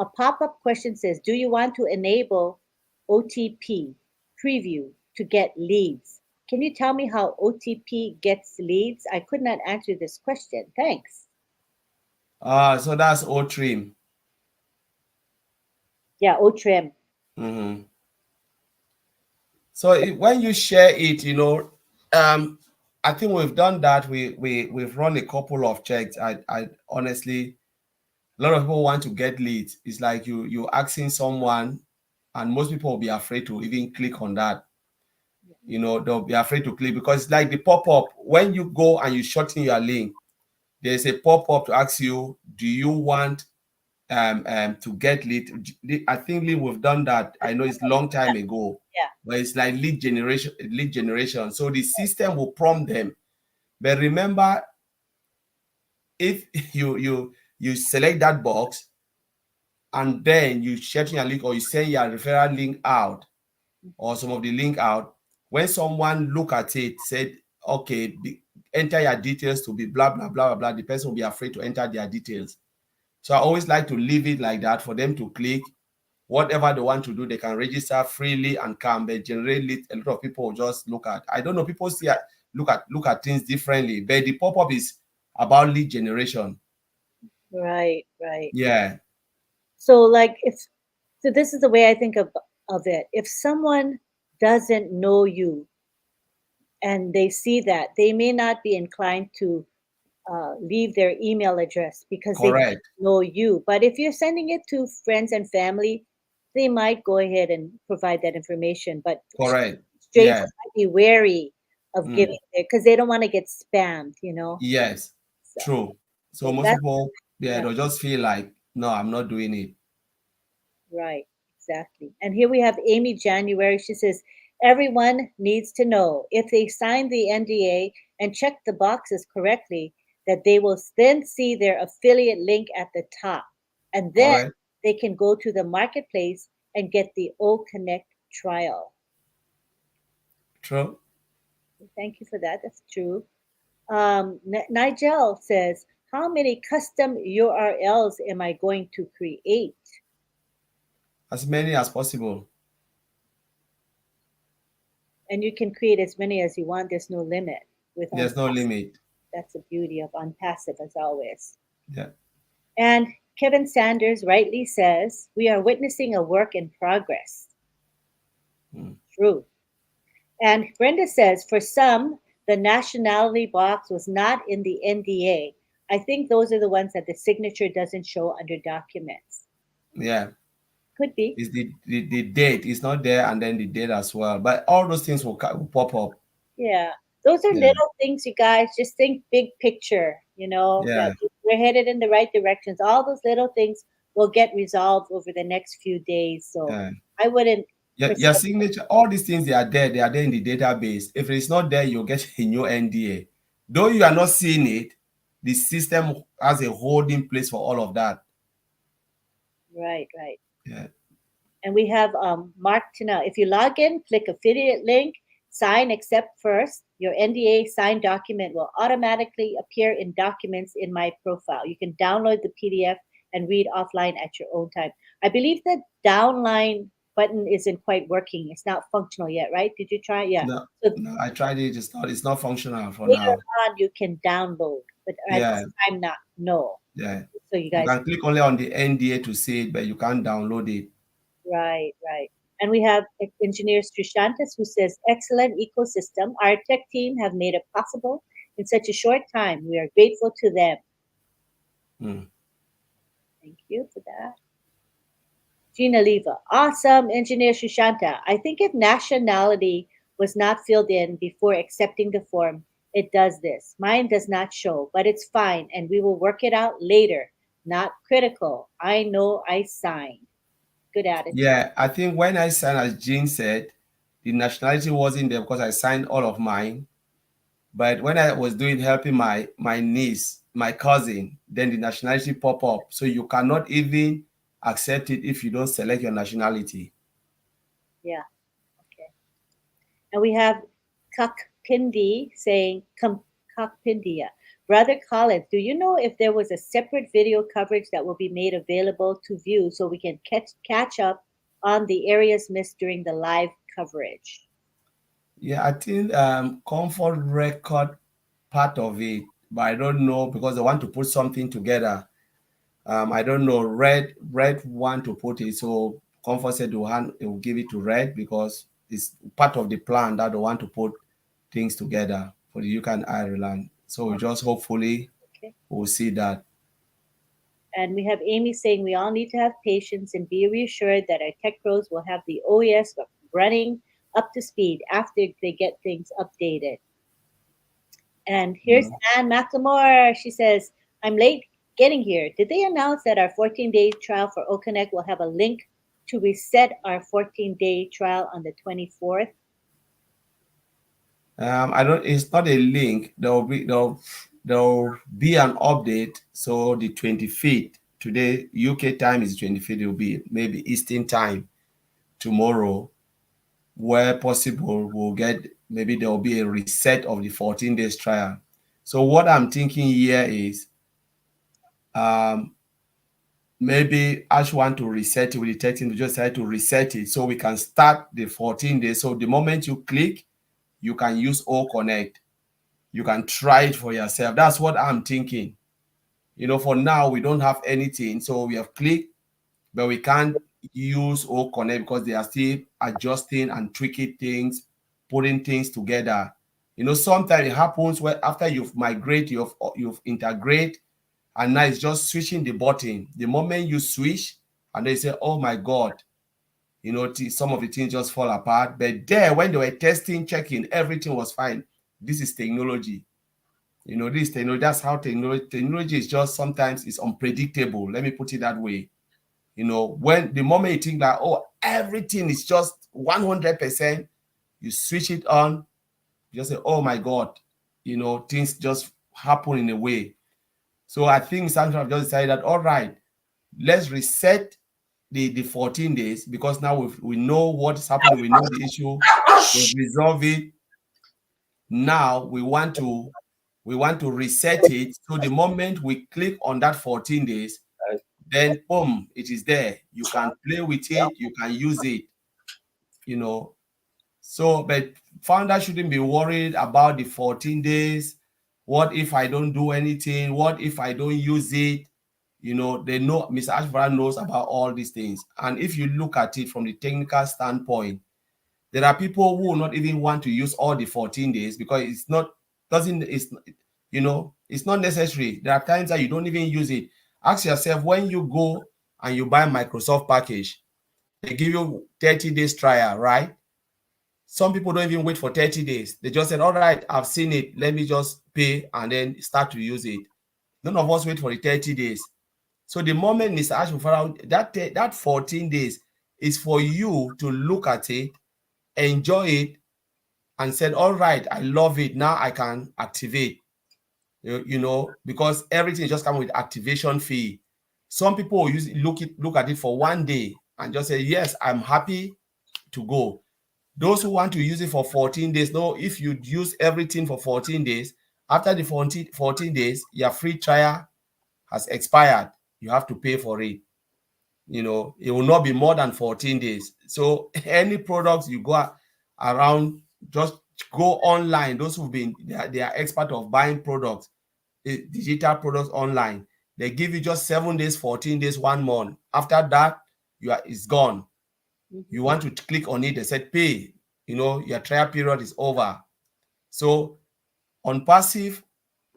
a pop-up question says, do you want to enable OTP preview to get leads? Can you tell me how OTP gets leads? I could not answer this question. Thanks. So that's OTRIM. Yeah, OTRIM. Mm-hmm. So when you share it, I think we've done that. We've run a couple of checks. I honestly, a lot of people want to get leads. It's like you asking someone, and most people will be afraid to even click on that. They'll be afraid to click because it's like the pop-up when you go and you shorten your link. There's a pop-up to ask you, do you want to get lead? I think we've done that. I know it's a long time ago. Yeah. But it's like lead generation. So the system will prompt them. But remember, if you select that box and then you share your link or you send your referral link out or some of the link out, when someone look at it, said, okay, enter your details to be blah, blah, blah, blah, blah, the person will be afraid to enter their details. So I always like to leave it like that for them to click. Whatever they want to do, they can register freely and come. They generate leads. A lot of people just look at. I don't know. People look at things differently. But the pop-up is about lead generation. Right. Yeah. So this is the way I think of it. If someone doesn't know you and they see that, they may not be inclined to leave their email address because they don't know you. But if you're sending it to friends and family, they might go ahead and provide that information. But might be wary of giving it because they don't want to get spammed, Yes, true. So most people, they'll just feel like, no, I'm not doing it. Right, exactly. And here we have Amy January. She says, everyone needs to know if they sign the NDA and check the boxes correctly, that they will then see their affiliate link at the top. And then they can go to the marketplace and get the O Connect trial. True. Thank you for that. That's true. Nigel says, how many custom URLs am I going to create? As many as possible. And you can create as many as you want. There's no limit. There's no limit. That's the beauty of Unpassive, as always. Yeah. And Kevin Sanders rightly says, we are witnessing a work in progress. True. And Brenda says, for some, the nationality box was not in the NDA. I think those are the ones that the signature doesn't show under documents. Yeah. Could be. It's the date is not there, and then the date as well. But all those things will pop up. Yeah. those are Yeah. little things, you guys. Just think big picture, Yeah. that we're headed in the right directions. All those little things will get resolved over the next few days. So Yeah. I wouldn't. Your signature, all these things, they are there. They are there in the database. If it's not there, you'll get a new NDA. Though you are not seeing it, the system has a holding place for all of that. Right. Yeah. And we have Mark Tina. If you log in, click affiliate link, sign accept first. Your NDA signed document will automatically appear in documents in my profile. You can download the PDF and read offline at your own time. I believe the downline button isn't quite working. It's not functional yet, right? Did you try it? Yeah. No, So no, I tried it. It's not functional for later now. on, you can download, but at Yeah. this time, not. No. Yeah. So you You guys. can click only on the NDA to see it, but you can't download it. Right. And we have engineer Trishantas who says, excellent ecosystem. Our tech team have made it possible in such a short time. We are grateful to them. Mm. Thank you for that. Gina Leva, awesome, engineer Shushanta. I think if nationality was not filled in before accepting the form, it does this. Mine does not show, but it's fine, and we will work it out later. Not critical. I know I signed. Good attitude. Yeah, I think when I signed, as Jean said, the nationality wasn't there because I signed all of mine. But when I was helping my niece, my cousin, then the nationality pop up. So you cannot even accept it if you don't select your nationality. Yeah. Okay. And we have Kakpindi saying, Kakpindia. Brother Collins, do you know if there was a separate video coverage that will be made available to view so we can catch up on the areas missed during the live coverage? Yeah, I think comfort record part of it, but I don't know because they want to put something together. I don't know. Red want to put it, so comfort said it will give it to Red because it's part of the plan that they want to put things together for the UK and Ireland. So we just hopefully we'll see that. And we have Amy saying we all need to have patience and be reassured that our tech pros will have the OES running up to speed after they get things updated. And here's Anne McLemore. She says, I'm late getting here. Did they announce that our 14-day trial for OConnect will have a link to reset our 14-day trial on the 24th? I don't. It's not a link. There'll be an update. So the 25th today, UK time is 25th. It will be maybe Eastern time tomorrow, where possible, we'll get maybe there will be a reset of the 14 days trial. So what I'm thinking here is maybe Ash want to reset it with the testing to just try to reset it so we can start the 14 days. So the moment you click, you can use OConnect. You can try it for yourself. That's what I'm thinking. For now, we don't have anything. So we have clicked, but we can't use OConnect because they are still adjusting and tweaking things, putting things together. Sometimes it happens where after you've migrated, you've integrate, and now it's just switching the button. The moment you switch, and they say, oh my God, some of the things just fall apart. But there, when they were testing, checking, everything was fine. This is technology. This technology, that's how technology is just sometimes it's unpredictable. Let me put it that way. When the moment you think that, oh, everything is just 100%, you switch it on, you just say, oh my God, things just happen in a way. So I think Sandra have just decided that, all right, let's reset the 14 days because now we know what's happening, we know the issue, we've resolved it. Now we want to reset it. So the moment we click on that 14 days, then boom, it is there. You can play with it, you can use it, So, but founders shouldn't be worried about the 14 days. What if I don't do anything? What if I don't use it? They know, Mr. Ashburn knows about all these things. And if you look at it from the technical standpoint, there are people who will not even want to use all the 14 days because it's not necessary. There are times that you don't even use it. Ask yourself, when you go and you buy Microsoft package, they give you 30 days trial, right? some people don't even wait for 30 days. They just said, all right, I've seen it. Let me just pay and then start to use it. None of us wait for the 30 days. So the moment Mr. Ashby found out that 14 days is for you to look at it, enjoy it, and said, all right, I love it. Now I can activate. You know, because everything just comes with activation fee. Some people will look at it for 1 day and just say, yes, I'm happy to go. Those who want to use it for 14 days, no, if you use everything for 14 days, after the 14 days, your free trial has expired. You have to pay for it. You know, it will not be more than 14 days. So any products you go around, just go online. Those who've been, they are expert of buying products, digital products online. They give you just 7 days, 14 days, 1 month. After that, it's gone. You want to click on it, they said pay. You know, your trial period is over. So on passive,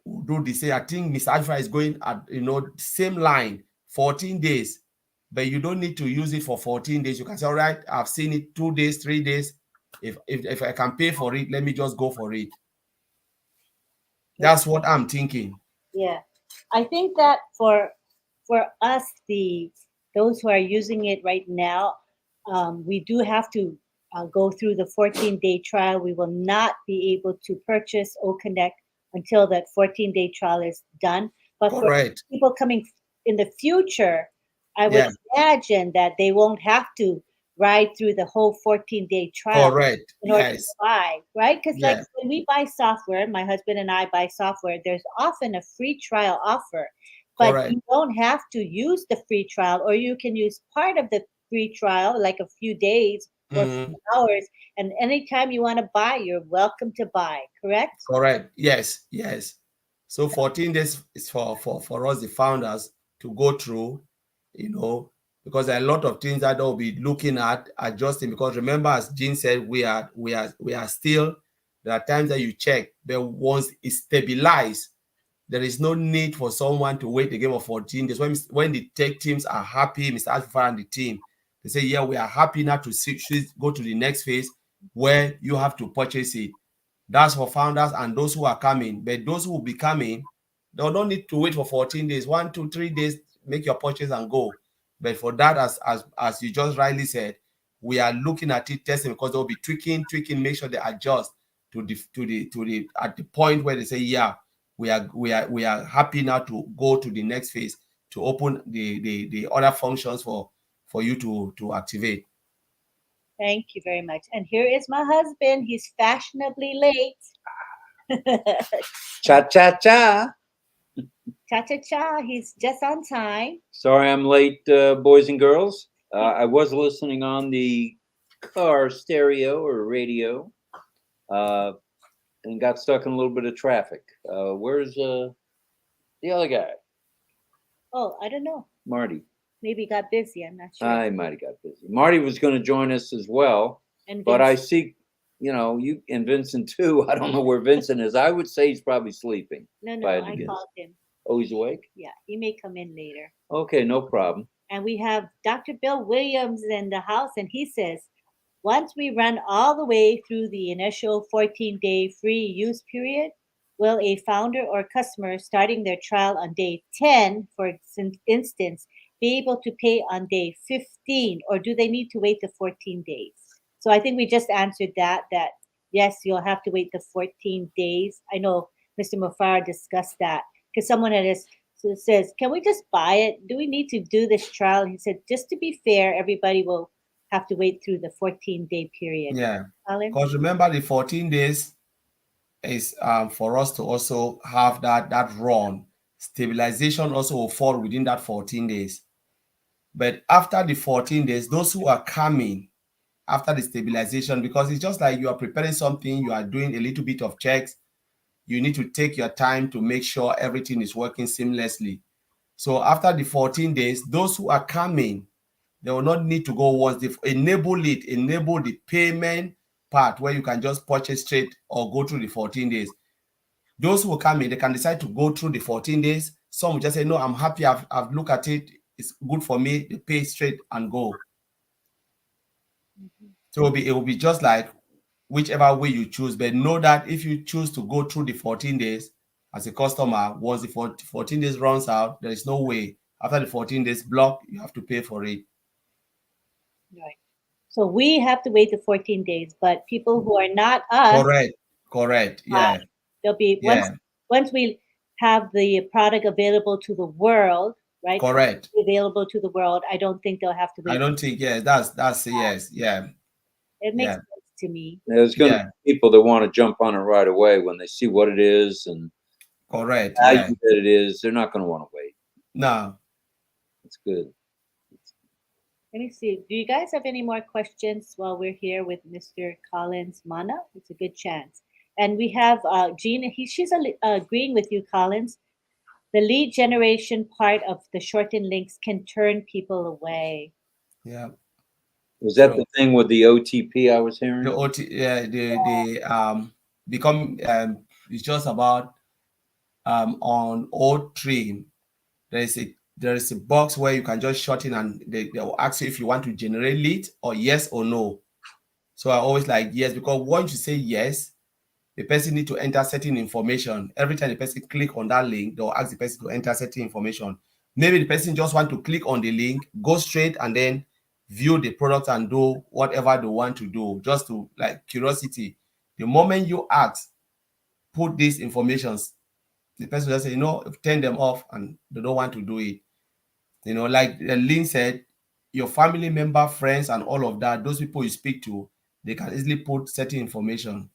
we'll do the same. I think Miss Alpha is going at, you know, same line, 14 days. But you don't need to use it for 14 days. You can say, all right, I've seen it 2 days, 3 days. If I can pay for it, let me just go for it. That's what I'm thinking. Yeah, I think that for us, those who are using it right now, we do have to go through the 14-day trial. We will not be able to purchase OConnect until that 14-day trial is done. But Correct. For people coming in the future, I would imagine that they won't have to ride through the whole 14-day trial. Correct. In order to buy, right? Because like when we buy software, my husband and I buy software, there's often a free trial offer. But Correct. you don't have to use the free trial, or you can use part of the free trial, like a few days or few hours. And anytime you want to buy, you're welcome to buy, correct? Correct. Yes, yes. So 14 days is for us, the founders, to go through, you know, because there are a lot of things that they'll be looking at, adjusting. Because remember, as Jean said, we are still, there are times that you check, but once it's stabilized, there is no need for someone to wait a game of 14 days. When the tech teams are happy, Mr. Alpha and the team, they say, yeah, we are happy now to go to the next phase where you have to purchase it. That's for founders and those who are coming. But those who will be coming, they don't need to wait for 14 days, 1, 2, 3 days, make your purchase and go. But for that, as you just rightly said, we are looking at it, testing, because they'll be tweaking, make sure they adjust to the at the point where they say, yeah, we are happy now to go to the next phase, to open the other functions for you to activate. Thank you very much. And here is my husband. He's fashionably late. Cha-cha-cha. Cha-cha-cha. He's just on time. Sorry I'm late, boys and girls. I was listening on the car stereo or radio and got stuck in a little bit of traffic. Where's the other guy? Oh, I don't know. Marty. Maybe he got busy. I'm not sure. I might have got busy. Marty was going to join us as well. And but I see, you know, you and Vincent too. I don't know where Vincent is. I would say he's probably sleeping. No, I called him. Oh, he's awake? Yeah, he may come in later. Okay, no problem. And we have Dr. Bill Williams in the house, and he says, once we run all the way through the initial 14-day free use period, will a founder or customer starting their trial on day 10, for instance, be able to pay on day 15, or do they need to wait the 14 days? So I think we just answered that yes, you'll have to wait the 14 days. I know Mr. Mufara discussed that, because someone says, can we just buy it? Do we need to do this trial? And he said, just to be fair, everybody will have to wait through the 14-day period. Yeah, because remember, the 14 days is for us to also have that run. Stabilization also will fall within that 14 days. But after the 14 days, those who are coming after the stabilization, because it's just like you are preparing something, you are doing a little bit of checks, you need to take your time to make sure everything is working seamlessly. So after the 14 days, those who are coming, they will not need to go once. They enable the payment part where you can just purchase straight or go through the 14 days. Those who come in, they can decide to go through the 14 days. Some will just say, no, I'm happy. I've looked at it. It's good for me. They pay straight and go. So it will be just like whichever way you choose. But know that if you choose to go through the 14 days as a customer, once the 14 days runs out, there is no way. After the 14 days block, you have to pay for it. Right. So we have to wait the 14 days, but people who are not us, Correct. Yeah. they'll be once we have the product available to the world, right? Correct. Available to the world, I don't think they'll have to wait. I don't think, that's yes. Yeah. It makes sense to me. There's going to be people that want to jump on it right away when they see what it is and correct. how that it is. They're not going to want to wait. No. That's good. Let me see. Do you guys have any more questions while we're here with Mr. Collins Manna? It's a good chance. And we have Jean. She's agreeing with you, Collins. The lead generation part of the shortened links can turn people away. Yeah. Was that the thing with the OTP I was hearing? The become it's just about on O3. There is a box where you can just shorten and they will ask you if you want to generate lead or yes or no. So I always like yes, because once you say yes, the person need to enter certain information. Every time the person click on that link, they'll ask the person to enter certain information. Maybe the person just want to click on the link, go straight and then view the product and do whatever they want to do, just to like curiosity. The moment you ask, put these informations, the person just say, turn them off and they don't want to do it. Like Lynn said, your family member, friends, and all of that, those people you speak to, they can easily put certain information.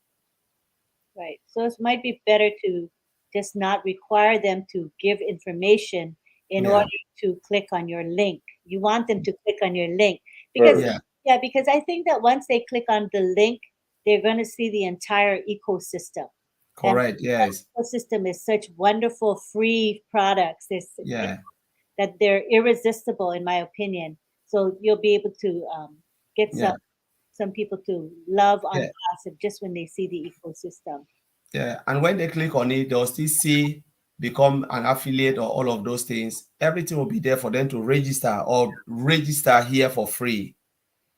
Right. So it might be better to just not require them to give information in order to click on your link. You want them to click on your link because because I think that once they click on the link, they're going to see the entire ecosystem. Correct. Yes. The ecosystem is such wonderful free products. That they're irresistible, in my opinion. So you'll be able to get some people to love on passive just when they see the ecosystem. Yeah, and when they click on it, they'll still see become an affiliate or all of those things. Everything will be there for them to register or register here for free,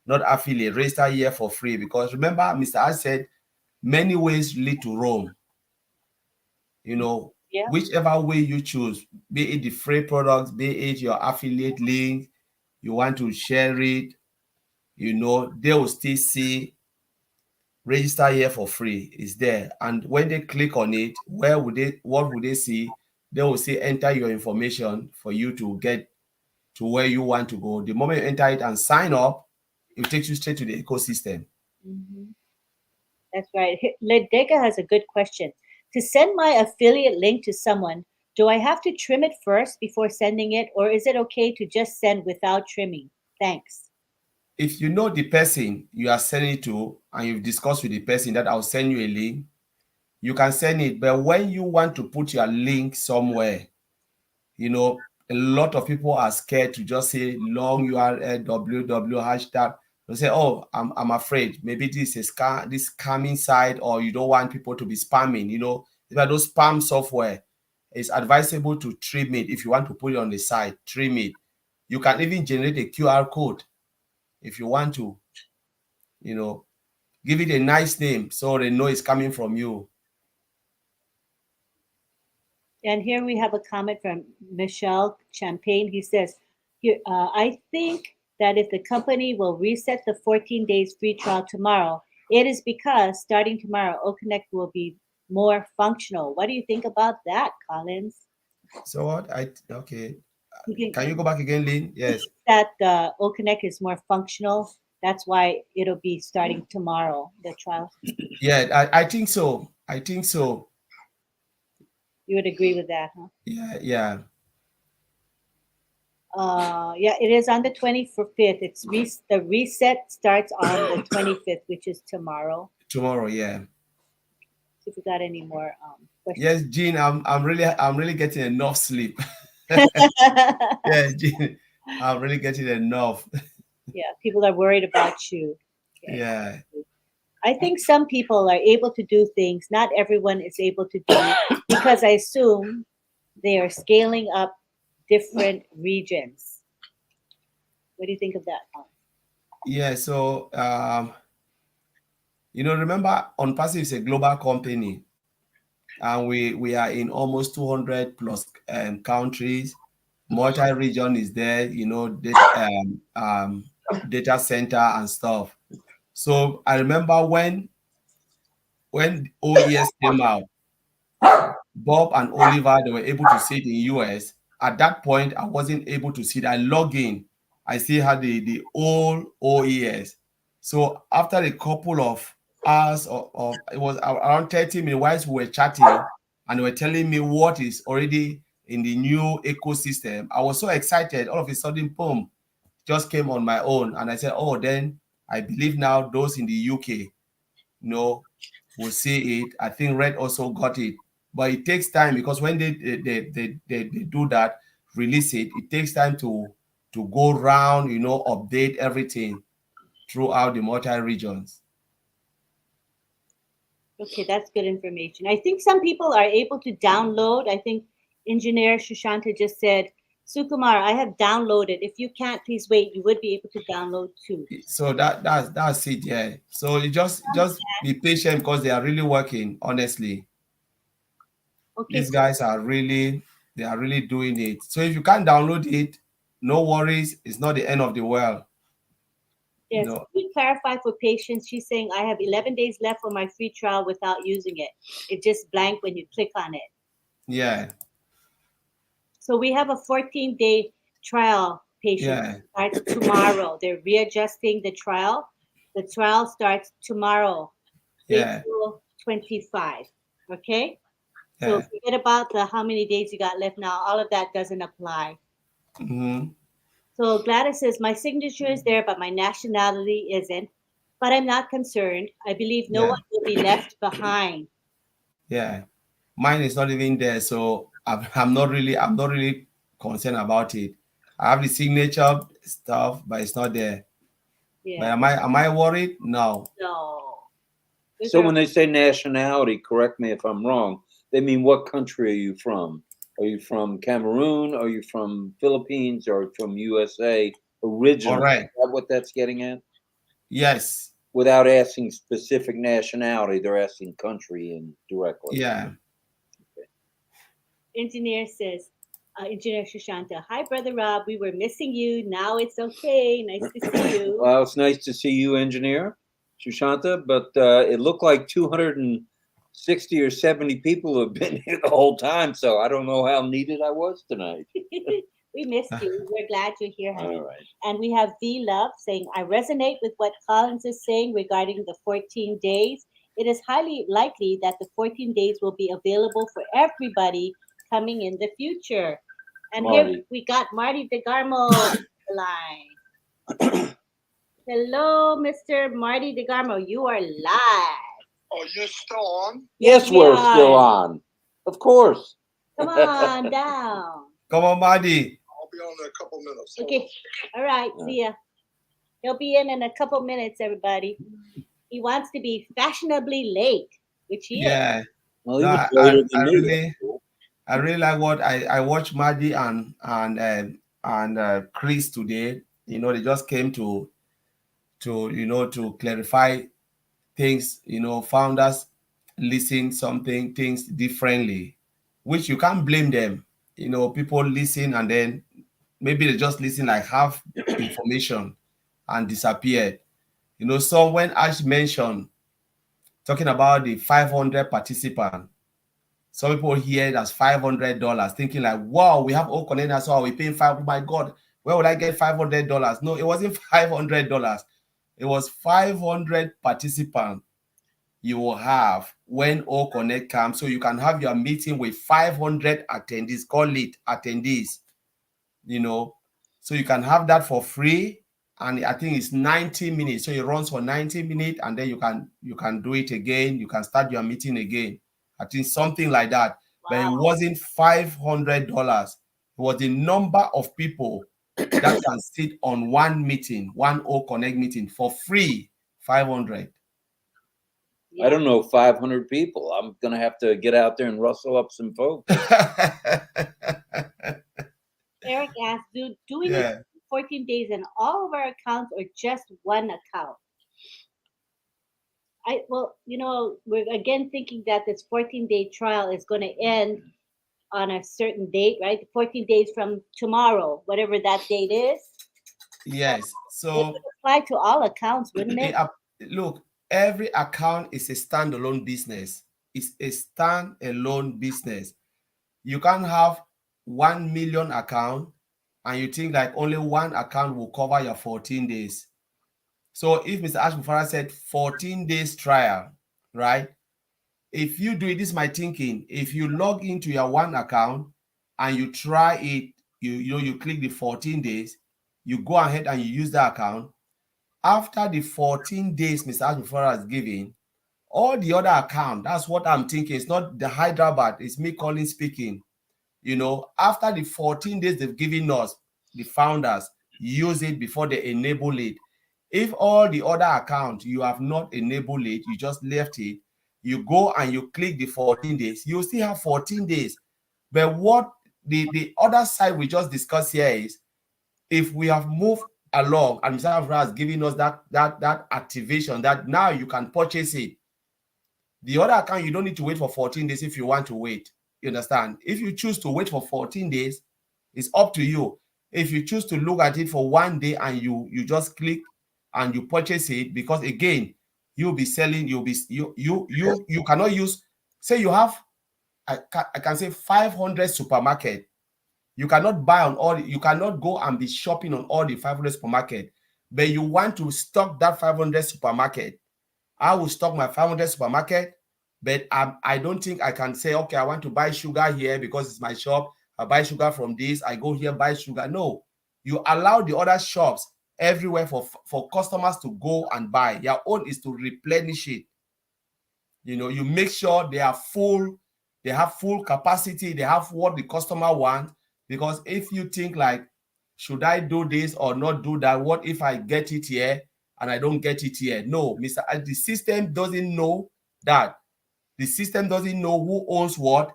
not affiliate, register here for free. Because remember, Mr. I said, many ways lead to Rome. Whichever way you choose, be it the free products, be it your affiliate link, you want to share it, they will still see register here for free is there. And when they click on it, what would they see? They will say enter your information for you to get to where you want to go. The moment you enter it and sign up, it takes you straight to the ecosystem. Mm-hmm. That's right. Ledeka has a good question. To send my affiliate link to someone, do I have to trim it first before sending it, or is it okay to just send without trimming? Thanks. If you know the person you are sending it to and you've discussed with the person that I'll send you a link, you can send it. But when you want to put your link somewhere, a lot of people are scared to just say long URL, www hashtag. They say, oh, I'm afraid maybe this is this scamming site, or you don't want people to be spamming. Those spam software, it's advisable to trim it. If you want to put it on the site, trim it. You can even generate a QR code if you want to, give it a nice name so they know it's coming from you. And here we have a comment from Michelle Champagne. He says, I think that if the company will reset the 14 days free trial tomorrow, it is because starting tomorrow, OConnect will be more functional. What do you think about that, Collins? So what? Okay. Can you go back again, Lynn? Yes. That OConnect is more functional. That's why it'll be starting tomorrow, the trial. Yeah, I think so. You would agree with that, huh? Yeah. Yeah, it is on the 25th. It's the reset starts on the 25th, which is tomorrow. Tomorrow, yeah. See if we got any more questions. Yes, Jean, I'm really getting enough sleep. Yeah, Jean, I'm really getting enough. Yeah, people are worried about you. Okay. Yeah. I think some people are able to do things not everyone is able to do, because I assume they are scaling up different regions. What do you think of that, Tom? Yeah, so remember On Passive is a global company, and we are in almost 200 plus countries. Multi-region is there, data center and stuff. So I remember when OES came out, Bob and Oliver, they were able to see it in US. At that point, I wasn't able to see it. I log in. I still had the old OES. So after a couple of hours of it was around 30 minutes whilst we were chatting, and they were telling me what is already in the new ecosystem. I was so excited. All of a sudden, boom, just came on my own. And I said, oh, then I believe now those in the UK, will see it. I think Red also got it, but it takes time because when they do that, release it, it takes time to go round, update everything throughout the multi regions. Okay, that's good information. I think some people are able to download. I think Engineer Shushanta just said, Sukumar, I have downloaded. If you can't, please wait. You would be able to download too. So that's it, yeah. So you just be patient because they are really working, honestly. Okay, These guys are really doing it. So if you can't download it, no worries. It's not the end of the world. yes, can we clarify for patients? She's saying I have 11 days left for my free trial without using it. It just blank when you click on it. Yeah. So we have a 14-day trial, patient. Yeah. Starts tomorrow. They're readjusting the trial. The trial starts tomorrow, April 25. Okay? So forget about the how many days you got left now. All of that doesn't apply. Mm-hmm. So Gladys says, my signature is there, but my nationality isn't. But I'm not concerned. I believe no one will be left behind. Yeah. Mine is not even there. So I'm not really concerned about it. I have the signature stuff, but it's not there. Yeah. But am I worried? No. No. So when they say nationality, correct me if I'm wrong, they mean what country are you from? Are you from Cameroon? Are you from Philippines? Or from USA originally? All right. Is that what that's getting at? Yes. Without asking specific nationality, they're asking country and directly. Yeah. Okay. Engineer says, Engineer Shushanta, hi, Brother Rob. We were missing you. Now it's okay. Nice to see you. Well, it's nice to see you, Engineer Shushanta, but it looked like 260 or 70 people have been here the whole time, so I don't know how needed I was tonight. We missed you. We're glad you're here, honey. All right. And we have V Love saying, I resonate with what Collins is saying regarding the 14 days. It is highly likely that the 14 days will be available for everybody coming in the future. And Marty. here we got Marty DeGarmo on the line. Hello, Mr. Marty DeGarmo. You are live. Oh, you're still on? Yes, we're still on. Of course. Come on down. Come on, Marty. I'll be on in a couple minutes. Okay. All right. See ya. He'll be in a couple minutes, everybody. He wants to be fashionably late, which he is. Well, No, he was later than me. I really like what I watched Marty and Chris today. They just came to clarify things. Founders listen things differently, which you can't blame them. People listen and then maybe they just listen like half information and disappeared. So when Ash mentioned talking about the 500 participants, some people hear it as $500, thinking like, wow, we have all connected, so we paying $500. My God, where would I get $500? No, it wasn't $500. It was 500 participants you will have when All Connect comes. So you can have your meeting with 500 attendees, call it attendees, so you can have that for free. And I think it's 90 minutes. So it runs for 90 minutes and then you can do it again. You can start your meeting again. I think something like that. Wow. But it wasn't $500. It was the number of people that can sit on one meeting, one All Connect meeting for free, 500. I don't know 500 people. I'm going to have to get out there and rustle up some folks. Eric asked, do we need 14 days in all of our accounts or just one account? we're again thinking that this 14-day trial is going to end on a certain date, right? 14 days from tomorrow, whatever that date is. Yes. It So would apply to all accounts, wouldn't it? look, every account is a standalone business. It's a standalone business. You can't have 1 million account and you think like only one account will cover your 14 days. So if Mr. Ashbufara said 14 days trial, right? If you do it, this is my thinking. If you log into your one account and you try it, you click the 14 days, you go ahead and you use the account. After the 14 days Mr. Ashbufara has given, all the other account, that's what I'm thinking. It's not the Hyderabad, it's me calling speaking. After the 14 days they've given us, the founders use it before they enable it. If all the other accounts you have not enabled it, you just left it, you go and you click the 14 days, you still have 14 days. But what the other side we just discussed here is, if we have moved along and Mr. Afra has given us that activation that now you can purchase it, the other account, you don't need to wait for 14 days if you want to wait. You understand? If you choose to wait for 14 days, it's up to you. If you choose to look at it for 1 day and you just click and you purchase it, because again, you'll be selling, you cannot use, say you have, I can say 500 supermarket. You cannot buy on all, you cannot go and be shopping on all the 500 supermarket, but you want to stock that 500 supermarket. I will stock my 500 supermarket, but I don't think I can say, okay, I want to buy sugar here because it's my shop. I buy sugar from this. I go here, buy sugar. No, you allow the other shops everywhere for customers to go and buy. Your own is to replenish it. You make sure they are full, they have full capacity, they have what the customer wants. Because if you think like, should I do this or not do that? What if I get it here and I don't get it here? No, the system doesn't know that. The system doesn't know who owns what.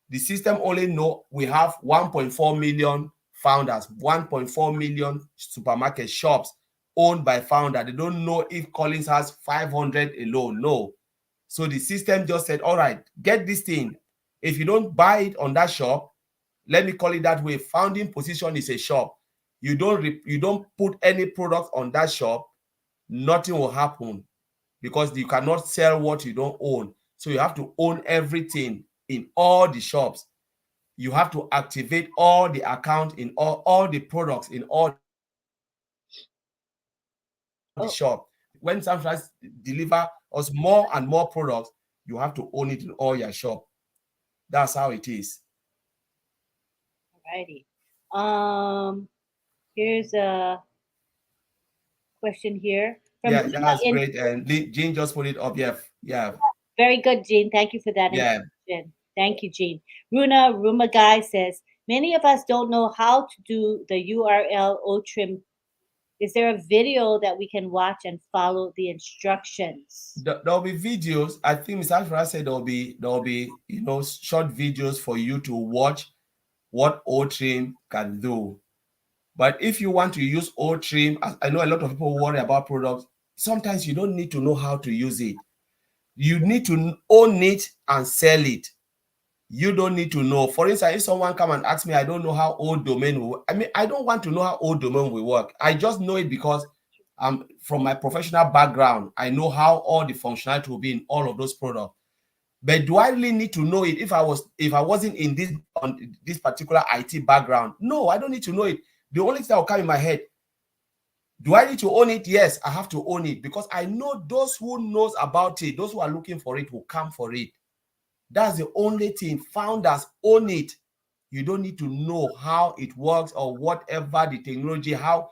The system only know we have 1.4 million founders, 1.4 million supermarket shops owned by founder. They don't know if Collins has 500 alone. No. So the system just said, all right, get this thing. If you don't buy it on that shop, let me call it that way, founding position is a shop. You don't put any product on that shop, nothing will happen, because you cannot sell what you don't own. So you have to own everything in all the shops. You have to activate all the account in all the products in all the shop. When Samsung deliver us more and more products, you have to own it in all your shop. That's how it is. Alrighty. Here's a question here. Yeah, that's great. And Jean just put it up. Yeah. Very good, Jean. Thank you for that information. Thank you, Jean. Ruma Guy says, many of us don't know how to do the URL OTRIM. Is there a video that we can watch and follow the instructions? There'll be videos. I think Mr. Alfred said there'll be short videos for you to watch what OTRIM can do. But if you want to use OTRIM, I know a lot of people worry about products. Sometimes you don't need to know how to use it. You need to own it and sell it. You don't need to know. For instance, if someone come and ask me, I don't know how old domain will work. I mean, I don't want to know how old domain will work. I just know it because from my professional background, I know how all the functionality will be in all of those products. But do I really need to know it if I wasn't in this particular IT background? No, I don't need to know it. The only thing that will come in my head, do I need to own it? Yes, I have to own it, because I know those who knows about it, those who are looking for it will come for it. That's the only thing. Founders own it. You don't need to know how it works or whatever the technology, how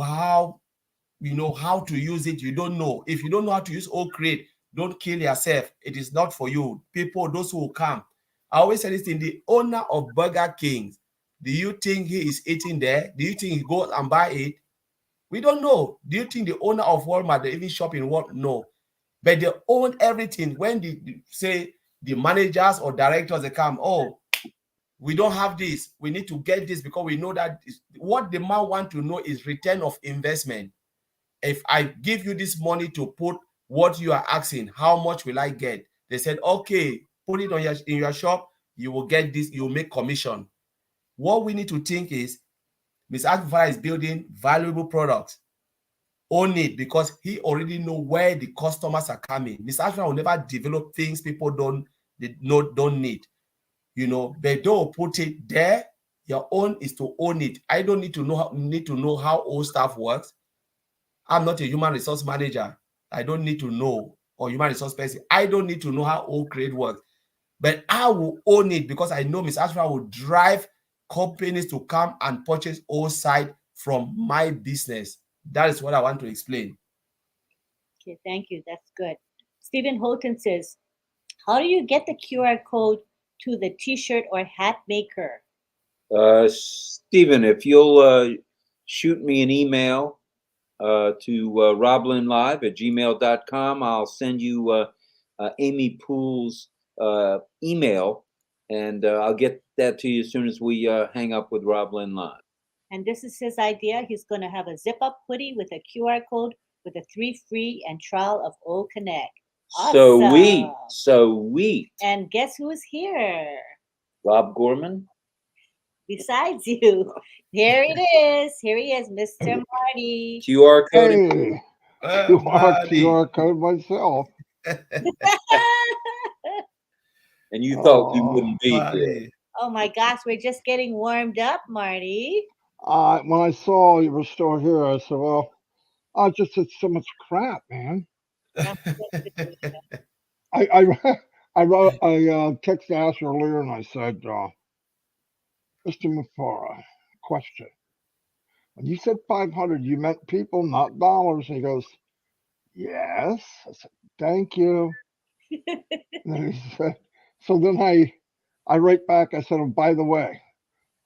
how to use it. You don't know. If you don't know how to use OCreate, don't kill yourself. It is not for you. People, those who will come. I always say this thing, the owner of Burger King, do you think he is eating there? Do you think he goes and buy it? We don't know. Do you think the owner of Walmart, they even shop in Walmart? No. But they own everything. When say the managers or directors, they come, oh, we don't have this. We need to get this because we know that what the man want to know is return of investment. If I give you this money to put what you are asking. How much will I get? They said, okay, put it on in your shop. You will get this. You will make commission. What we need to think is, Mr. Akifara is building valuable products. Own it, because he already know where the customers are coming. Mr. Akifara will never develop things people don't need. You know, but don't put it there. Your own is to own it. I don't need to know how old staff works. I'm not a human resource manager. I don't need to know, or human resource person. I don't need to know how old grade works. But I will own it, because I know Ms. Ashra will drive companies to come and purchase all side from my business. That is what I want to explain. Okay, thank you. That's good. Stephen Houghton says, how do you get the QR code to the t-shirt or hat maker? Stephen, if you'll shoot me an email to RobLynNLive@gmail.com, I'll send you Amy Poole's email, and I'll get that to you as soon as we hang up with RobLynn Live. And this is his idea. He's going to have a zip-up hoodie with a QR code with a 3 free and trial of O Connect. Awesome. So we. And guess who's here? Rob Gorman. Besides you. Here it is. Here he is, Mr. Marty. QR code. Hey, QR code myself. And you thought you wouldn't be here. Oh my gosh, we're just getting warmed up, Marty. When I saw you were still here, I said, well, I just said so much crap, man. I texted Ash earlier and I said, Mr. Mufara, question. When you said 500, you meant people, not dollars. And he goes, yes. I said, thank you. And then he said, so then I write back, I said, oh, by the way,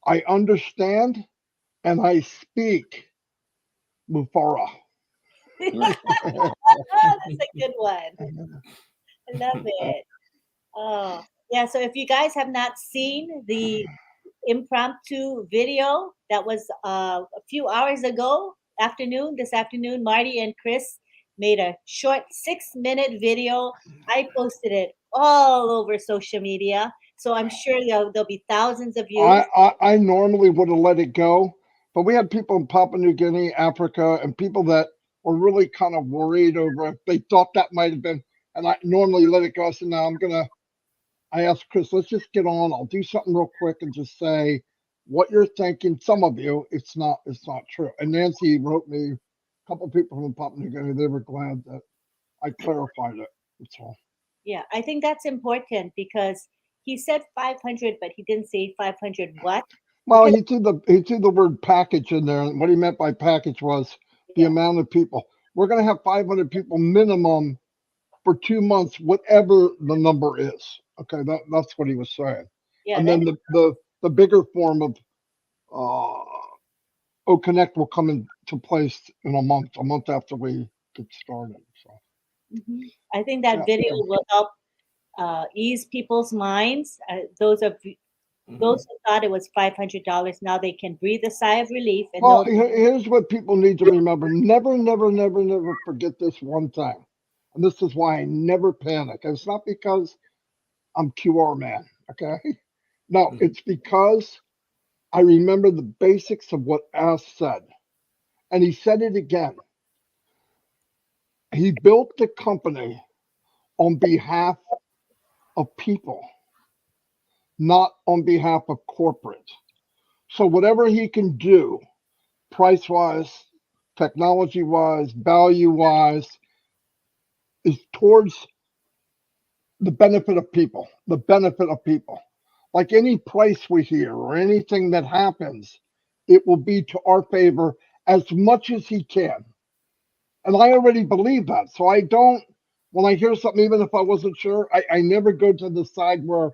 I understand and I speak Mufara. That's a good one. I love it. Oh, yeah. So if you guys have not seen the impromptu video that was a few hours ago, this afternoon, Marty and Chris made a short 6-minute video. I posted it all over social media. So I'm sure there'll be thousands of views. I normally would have let it go, but we had people in Papua New Guinea, Africa, and people that were really kind of worried over if they thought that might have been, and I normally let it go. I said, now I asked Chris, let's just get on. I'll do something real quick and just say what you're thinking. Some of you, it's not true. And Nancy wrote me, a couple of people from Papua New Guinea, they were glad that I clarified it. That's all. Yeah, I think that's important because he said 500, but he didn't say 500 what? Well, he threw the word package in there, and what he meant by package was the amount of people. We're going to have 500 people minimum for 2 months, whatever the number is. Okay, that's what he was saying. Yeah, and then the bigger form of O Connect will come into place in a month after we get started. So I think that video will help ease people's minds. Those who thought it was $500, now they can breathe a sigh of relief. And well, here's what people need to remember: never forget this one thing. And this is why I never panic. And it's not because I'm QR man, okay? No, it's because I remember the basics of what Ash said. And he said it again. He built the company on behalf of people, not on behalf of corporate. So whatever he can do, price-wise, technology-wise, value-wise, is towards the benefit of people, Like any price we hear or anything that happens, it will be to our favor as much as he can. And I already believe that. So I don't, when I hear something, even if I wasn't sure, I never go to the side where,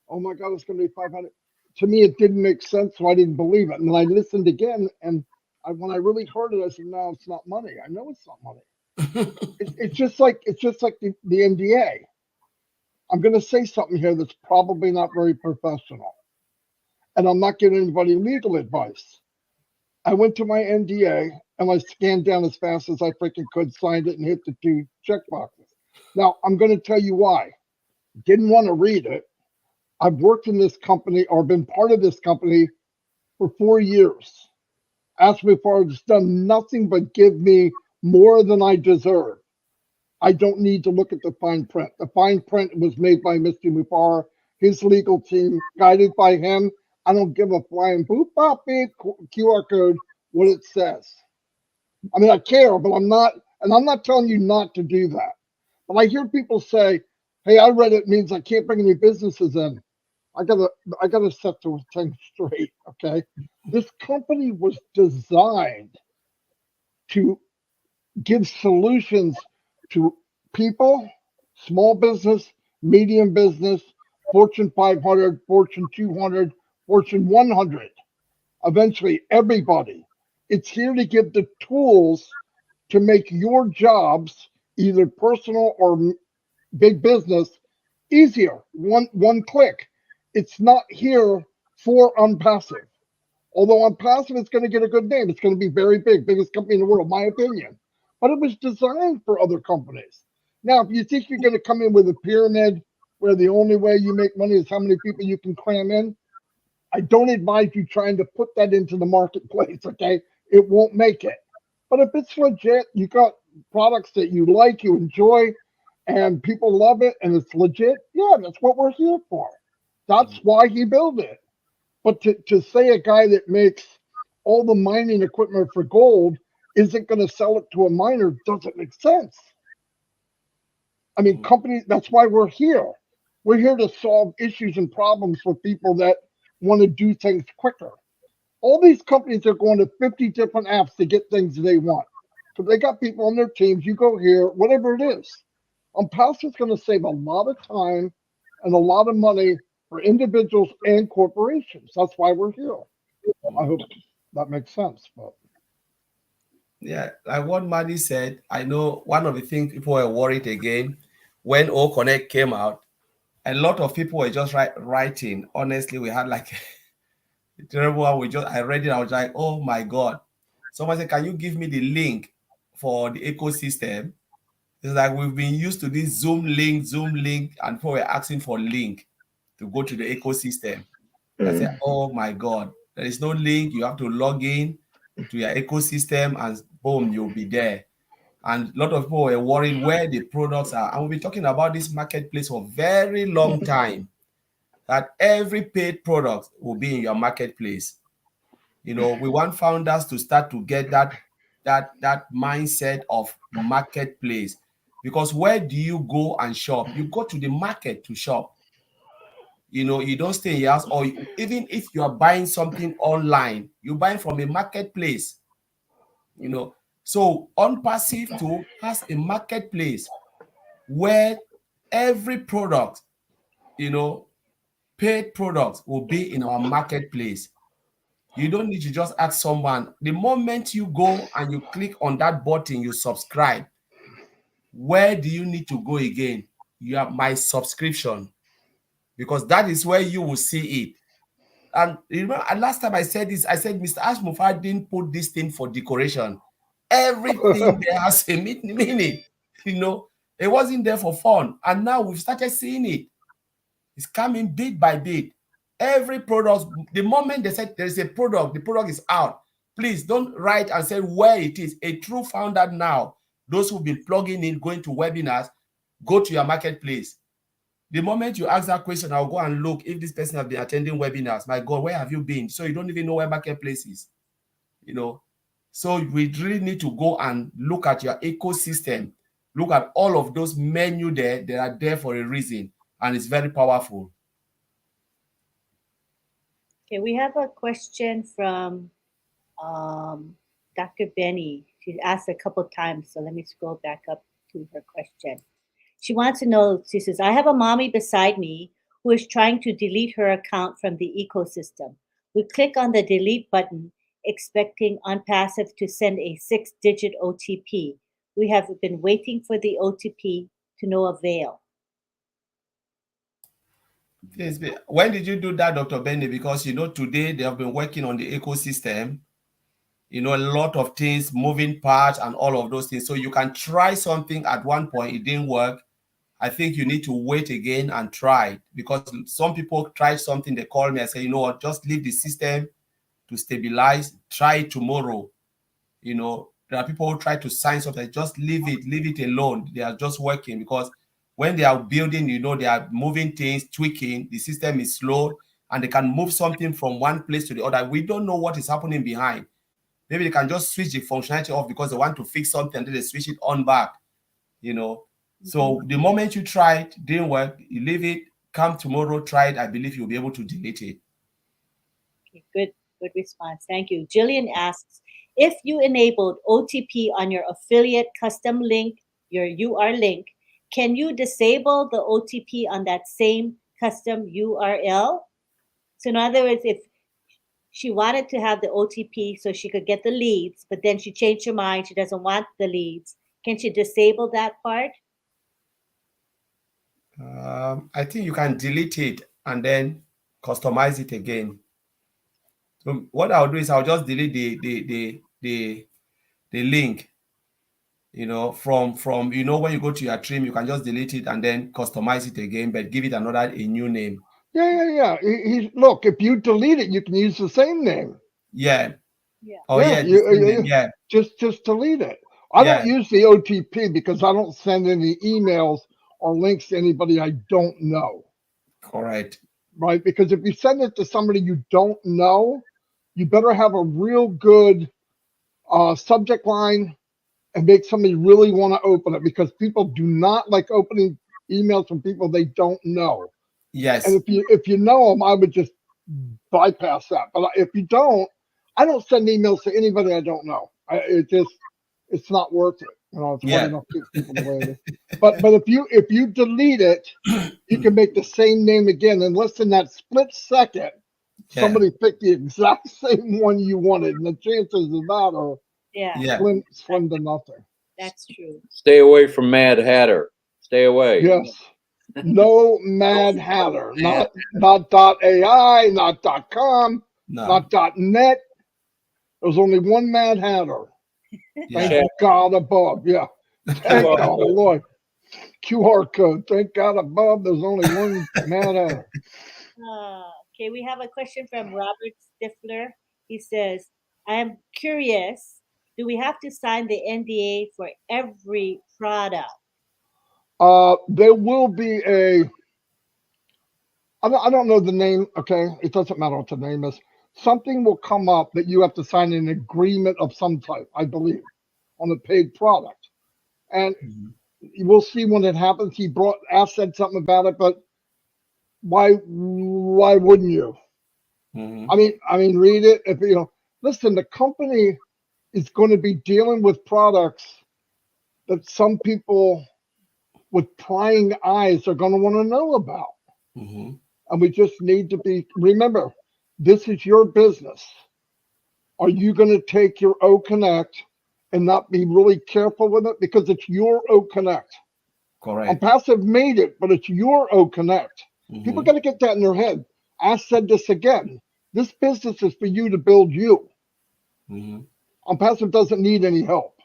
oh my God, it's going to be 500. To me, it didn't make sense, so I didn't believe it. And then I listened again, and when I really heard it, I said, no, it's not money. I know it's not money. It's just like the NDA. I'm going to say something here that's probably not very professional, and I'm not giving anybody legal advice. I went to my NDA and I scanned down as fast as I freaking could, signed it, and hit the 2 check boxes. Now, I'm going to tell you why. Didn't want to read it. I've worked in this company or been part of this company for 4 years. Asked me for it's done nothing but give me more than I deserve. I don't need to look at the fine print. The fine print was made by Mr. Mufar, his legal team, guided by him. I don't give a flying boop bop beep QR code what it says. I mean, I care, but I'm not, and I'm not telling you not to do that. But I hear people say, "Hey, I read it means I can't bring any businesses in." I gotta set the thing straight. Okay, this company was designed to give solutions to people, small business, medium business, Fortune 500, Fortune 200, Fortune 100, eventually everybody. It's here to give the tools to make your jobs, either personal or big business, easier. One click. It's not here for unpassive. Although Unpassive is going to get a good name. It's going to be very big, biggest company in the world, my opinion. But it was designed for other companies. Now, if you think you're going to come in with a pyramid where the only way you make money is how many people you can cram in, I don't advise you trying to put that into the marketplace, okay? It won't make it. But if it's legit, you got products that you like, you enjoy, and people love it, and it's legit, yeah, that's what we're here for. That's why he built it. But to say a guy that makes all the mining equipment for gold isn't going to sell it to a miner doesn't make sense. I mean, companies, that's why we're here. We're here to solve issues and problems for people that want to do things quicker. All these companies are going to 50 different apps to get things they want. So they got people on their teams. You go here, whatever it is. Unpassive is going to save a lot of time and a lot of money for individuals and corporations. That's why we're here. I hope that makes sense. But Yeah, like what Maddie said, I know one of the things people were worried again when O Connect came out, a lot of people were just writing. Honestly, we had like a terrible one. I read it, I was like, oh my God. Someone said, can you give me the link for the ecosystem? It's like we've been used to this Zoom link, and people were asking for link to go to the ecosystem. I said, oh my God, there is no link. You have to log in to your ecosystem and boom, you'll be there. And a lot of people were worried where the products are. And we'll be talking about this marketplace for a very long time, that every paid product will be in your marketplace. You know, we want founders to start to get that mindset of marketplace. Because where do you go and shop? You go to the market to shop. You know, you don't stay in your house, or even if you are buying something online, you buy from a marketplace. You know, so Unpassive too has a marketplace where every product, you know, paid products will be in our marketplace. You don't need to just ask someone. The moment you go and you click on that button, you subscribe. Where do you need to go again? You have my subscription, because that is where you will see it. And remember, last time I said this, I said Mr. Ashmufar didn't put this thing for decoration. Everything there has a meaning. You know, it wasn't there for fun. And now we've started seeing it. It's coming bit by bit. Every product, the moment they said there's a product, the product is out. Please don't write and say where it is. A true founder now, those who've been plugging in, going to webinars, go to your marketplace. The moment you ask that question, I'll go and look if this person has been attending webinars. My God, where have you been? So you don't even know where marketplace is. You know, so we really need to go and look at your ecosystem. Look at all of those menus there. They are there for a reason, and it's very powerful. Okay, we have a question from Dr. Benny. She's asked a couple times, so let me scroll back up to her question. She wants to know, she says, I have a mommy beside me who is trying to delete her account from the ecosystem. We click on the delete button, expecting Unpassive to send a 6-digit OTP. We have been waiting for the OTP to no avail. Yes, when did you do that, Dr. Benny? Because, you know, today they have been working on the ecosystem. a lot of things, moving parts and all of those things. So you can try something at one point, it didn't work. I think you need to wait again and try it, because some people try something, they call me and say, you know what, just leave the system to stabilize, try it tomorrow. There are people who try to sign something, just leave it alone. They are just working, because when they are building, they are moving things, tweaking, the system is slow, and they can move something from one place to the other. We don't know what is happening behind. Maybe they can just switch the functionality off because they want to fix something, and then they switch it on back, So the moment you try it, didn't work, you leave it, come tomorrow, try it. I believe you'll be able to delete it. Okay, good response. Thank you. Jillian asks, if you enabled OTP on your affiliate custom link, your UR link, can you disable the OTP on that same custom URL? So in other words, if she wanted to have the OTP so she could get the leads, but then she changed her mind, she doesn't want the leads, can she disable that part? I think you can delete it and then customize it again. So what I'll do is I'll just delete the link. From when you go to your trim, you can just delete it and then customize it again, but give it a new name. Yeah. Look, if you delete it, you can use the same name. Yeah. Yeah. Oh yeah. Yeah. Just delete it. I don't use the OTP because I don't send any emails or links to anybody I don't know. Correct. Right? Because if you send it to somebody you don't know, you better have a real good subject line and make somebody really want to open it, because people do not like opening emails from people they don't know. Yes. And if you know them, I would just bypass that. But if you don't, I don't send emails to anybody I don't know. It's not worth it. It's hard enough to keep people the way it is. But if you delete it, you can make the same name again. And less than that split second, somebody picked the exact same one you wanted, and the chances of that are slim to nothing. That's true. Stay away from Mad Hatter. Stay away. Yes. No Mad Hatter. Not .ai, not .com, not .net. There's only one Mad Hatter. Thank God above. Yeah. Thank God, Lord. QR code. Thank God above. There's only one Mad Hatter. Okay, we have a question from Robert Stifler. He says, I am curious, do we have to sign the NDA for every product? There will be I don't know the name, okay? It doesn't matter what the name is. Something will come up that you have to sign an agreement of some type, I believe, on a paid product. And we'll see when it happens. Said something about it, but why wouldn't you? I mean, read it. If listen, the company is going to be dealing with products that some people with prying eyes are going to want to know about. And we just need to remember, this is your business. Are you going to take your O Connect and not be really careful with it? Because it's your O Connect. Correct. Passive made it, but it's your O Connect. People got to get that in their head. I said this again. This business is for you to build you. Passive doesn't need any help.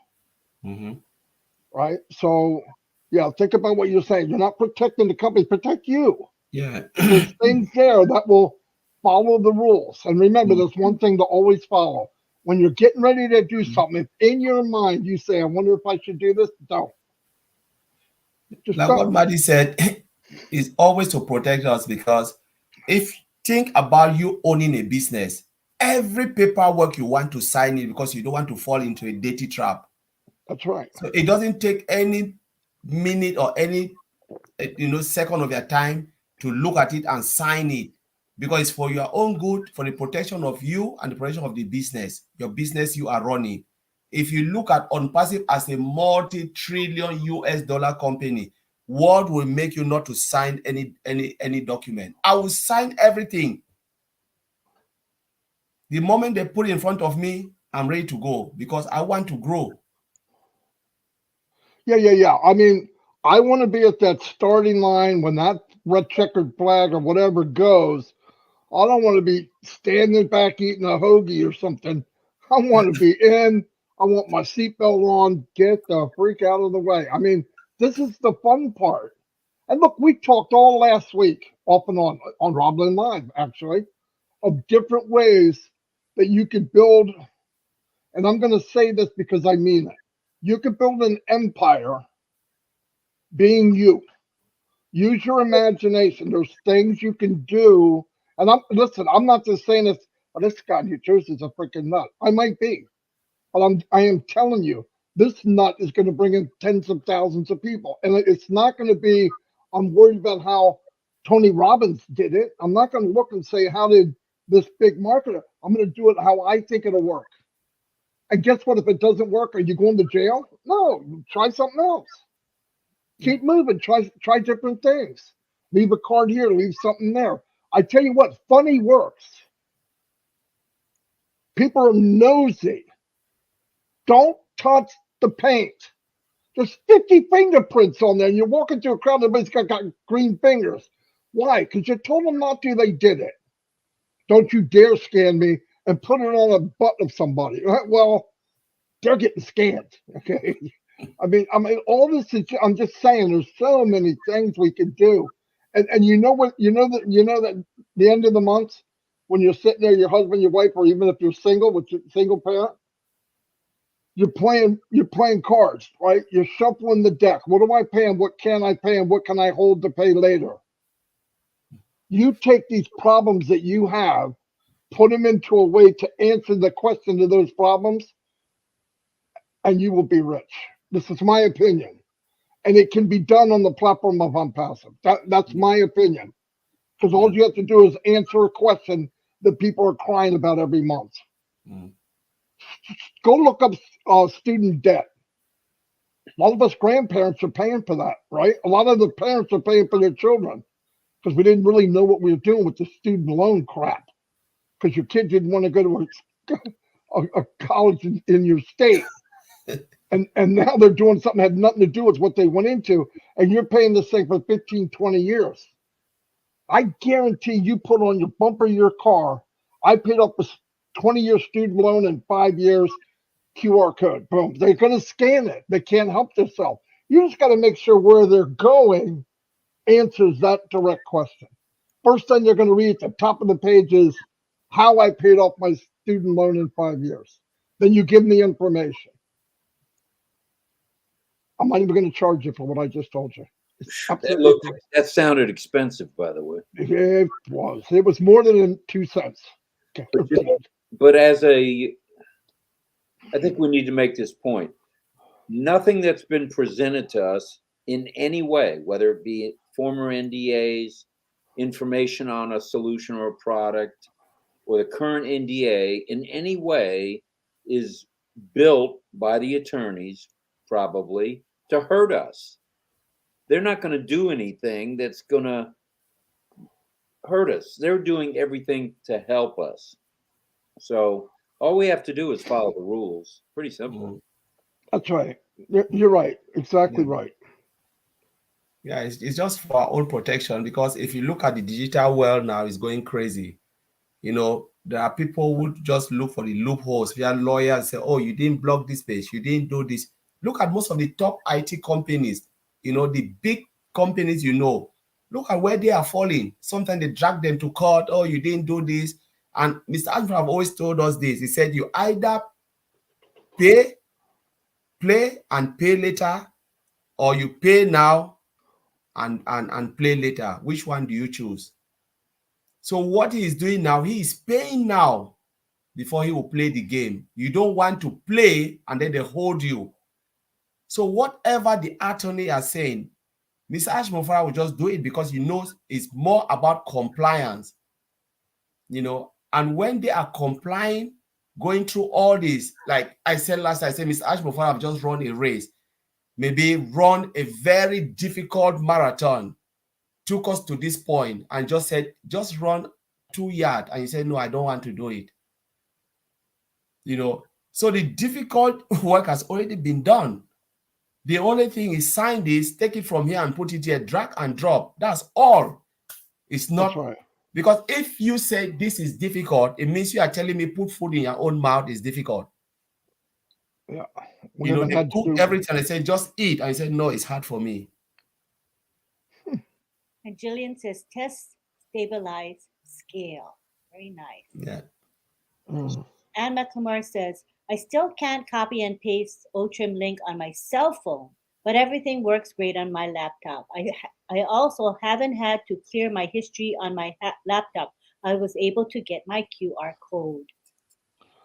Right? So, think about what you're saying. You're not protecting the company. Protect you. Yeah. There's things there that will follow the rules. And remember, there's one thing to always follow. When you're getting ready to do something, if in your mind you say, I wonder if I should do this, don't. Just like don't. what Marty said, is always to protect us, because if think about you owning a business, every paperwork you want to sign it because you don't want to fall into a dirty trap. That's right. So it doesn't take any minute or any second of your time to look at it and sign it, because it's for your own good, for the protection of you and the protection of the business, your business you are running. If you look at OnPassive as a multi-trillion US dollar company, what will make you not to sign any document? I will sign everything. The moment they put it in front of me, I'm ready to go, because I want to grow. Yeah. I mean, I want to be at that starting line when that red checkered flag or whatever goes. I don't want to be standing back eating a hoagie or something I want to be in. I want my seatbelt on. Get the freak out of the way. I mean, this is the fun part. And look, we talked all last week, off and on RobLynn Live, actually, of different ways that you could build. And I'm going to say this because I mean it. You could build an empire being you. Use your imagination. There's things you can do. And I'm not just saying this, oh, this guy in New Jersey is a freaking nut. I might be. But I am telling you, this nut is going to bring in tens of thousands of people. And it's not going to be, I'm worried about how Tony Robbins did it. I'm not going to look and say, how did this big marketer? I'm going to do it how I think it'll work. And guess what? If it doesn't work, are you going to jail? No, try something else. Keep moving. Try different things. Leave a card here, leave something there. I tell you what, funny works. People are nosy. Don't touch the paint. There's 50 fingerprints on there, and you're walking through a crowd, everybody's got green fingers. Why? Because you told them not to, they did it. Don't you dare scan me and put it on a butt of somebody. Well, they're getting scanned, okay? I mean, all this is, I'm just saying, there's so many things we can do. And you know what, you know that the end of the month, when you're sitting there, your husband, your wife, or even if you're single, with your single parent, you're playing cards, right? You're shuffling the deck. What do I pay and what can I pay and what can I hold to pay later? You take these problems that you have, put them into a way to answer the question to those problems, and you will be rich. This is my opinion. And it can be done on the platform of Unpassive. That's my opinion. Because all you have to do is answer a question that people are crying about every month. Mm. Go look up student debt. A lot of us grandparents are paying for that, right? A lot of the parents are paying for their children because we didn't really know what we were doing with the student loan crap. Because your kid didn't want to go to a college in your state. And now they're doing something that had nothing to do with what they went into. And you're paying this thing for 15, 20 years. I guarantee you put on your bumper of your car, I paid off a 20-year student loan in 5 years, QR code, boom. They're going to scan it. They can't help themselves. You just got to make sure where they're going answers that direct question. First thing they're going to read at the top of the page is how I paid off my student loan in 5 years. Then you give them the information. I'm not even going to charge you for what I just told you. That sounded expensive, by the way. It was. It was more than 2 cents. Okay. But I think we need to make this point. Nothing that's been presented to us in any way, whether it be former NDAs, information on a solution or a product, or the current NDA, in any way is built by the attorneys, probably, to hurt us. They're not going to do anything that's going to hurt us. They're doing everything to help us. So all we have to do is follow the rules. Pretty simple. That's right. You're right. Exactly right. Yeah, it's just for our own protection, because if you look at the digital world now, it's going crazy. You know, there are people who just look for the loopholes. We are lawyers say, oh, you didn't block this page, you didn't do this. Look at most of the top IT companies, you know, the big companies, you know, look at where they are falling. Sometimes they drag them to court. Oh, you didn't do this. And Mr. Ashford have always told us this. He said, you either play and pay later, or you pay now and play later. Which one do you choose? So what he is doing now, he is paying now before he will play the game. You don't want to play and then they hold you. So whatever the attorney are saying, Mr. Ashmofara will just do it because he knows it's more about compliance, you know. And when they are complying, going through all this, like I said last time, I said, Mr. Ashmofara have just run a race, maybe run a very difficult marathon, took us to this point and just said, just run 2 yards. And he said, no, I don't want to do it. You know, so the difficult work has already been done. The only thing is sign this, take it from here and put it here, drag and drop. That's all. It's not Because if you say this is difficult, it means you are telling me put food in your own mouth is difficult. Yeah. You know, We're they gonna head cook to everything. They say just eat, and you say no, it's hard for me. And Jillian says test, stabilize, scale. Very nice. Yeah. Anne McLemore says, I still can't copy and paste Otrim link on my cell phone, but everything works great on my laptop. I also haven't had to clear my history on my laptop. I was able to get my QR code.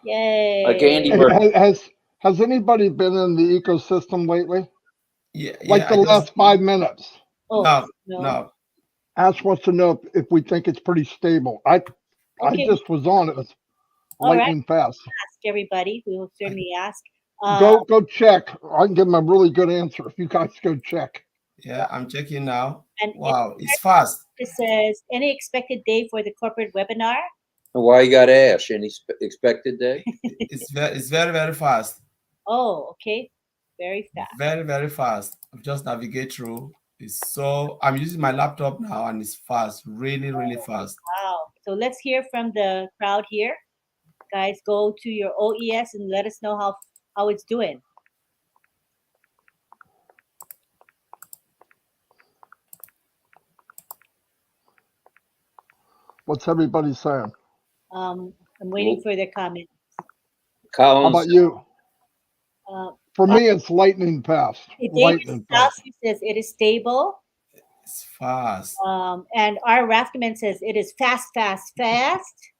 Yay. Like Andy Hey, Murphy. has anybody been in the ecosystem lately? Yeah. Like the I last just 5 minutes. Oh, no. Ash wants to know if we think it's pretty stable. I Okay. just was on it. It's All right. lightning fast. Ask everybody. We will certainly ask. Go check. I can give them a really good answer if you guys go check. Yeah, I'm checking now. And Wow, it's fast. It says, any expected day for the corporate webinar? Why you got Ash? Any expected day? It's very, very fast. Oh, okay. Very fast. Very, very fast. I've just navigate through. I'm using my laptop now and it's fast, really, really fast. Wow. So let's hear from the crowd here. Guys, go to your OES and let us know how it's doing. What's everybody saying? I'm waiting for their comment. How about you? For me, it's lightning fast. Lightning fast. Says it is stable. It's fast. And our Rafterman says it is fast, fast, fast.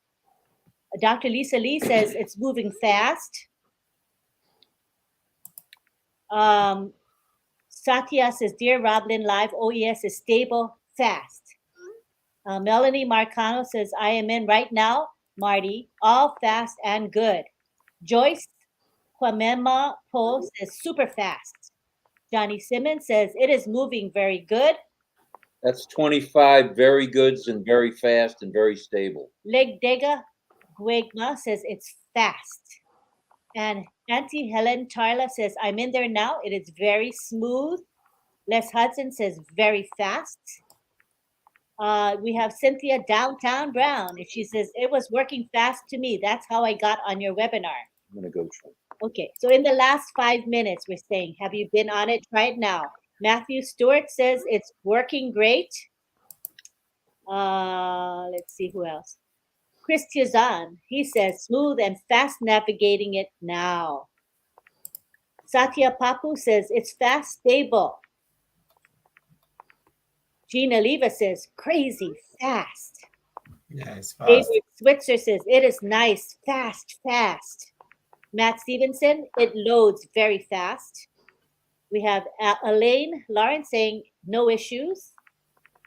Dr. Lisa Lee says it's moving fast. Satya says, dear RobLynn Live, OES is stable, fast. Melanie Marcano says, I am in right now, Marty, all fast and good. Joyce Kwamema Po says, super fast. Johnny Simmons says, it is moving very good. That's 25 very goods and very fast and very stable. Legdega Guegma says, it's fast. And Auntie Helen Tarla says, I'm in there now. It is very smooth. Les Hudson says, very fast. We have Cynthia Downtown Brown. And she says, it was working fast to me. That's how I got on your webinar. I'm going to go try. Okay, so in the last 5 minutes, we're saying, have you been on it? Try it now. Matthew Stewart says it's working great. Let's see who else. Chris Tiazan, he says, smooth and fast navigating it now. Satya Papu says, it's fast, stable. Gina Leva says, crazy, fast. Yeah, it's fast. David Switzer says, it is nice, fast, fast. Matt Stevenson, it loads very fast. We have Elaine Lawrence saying, no issues.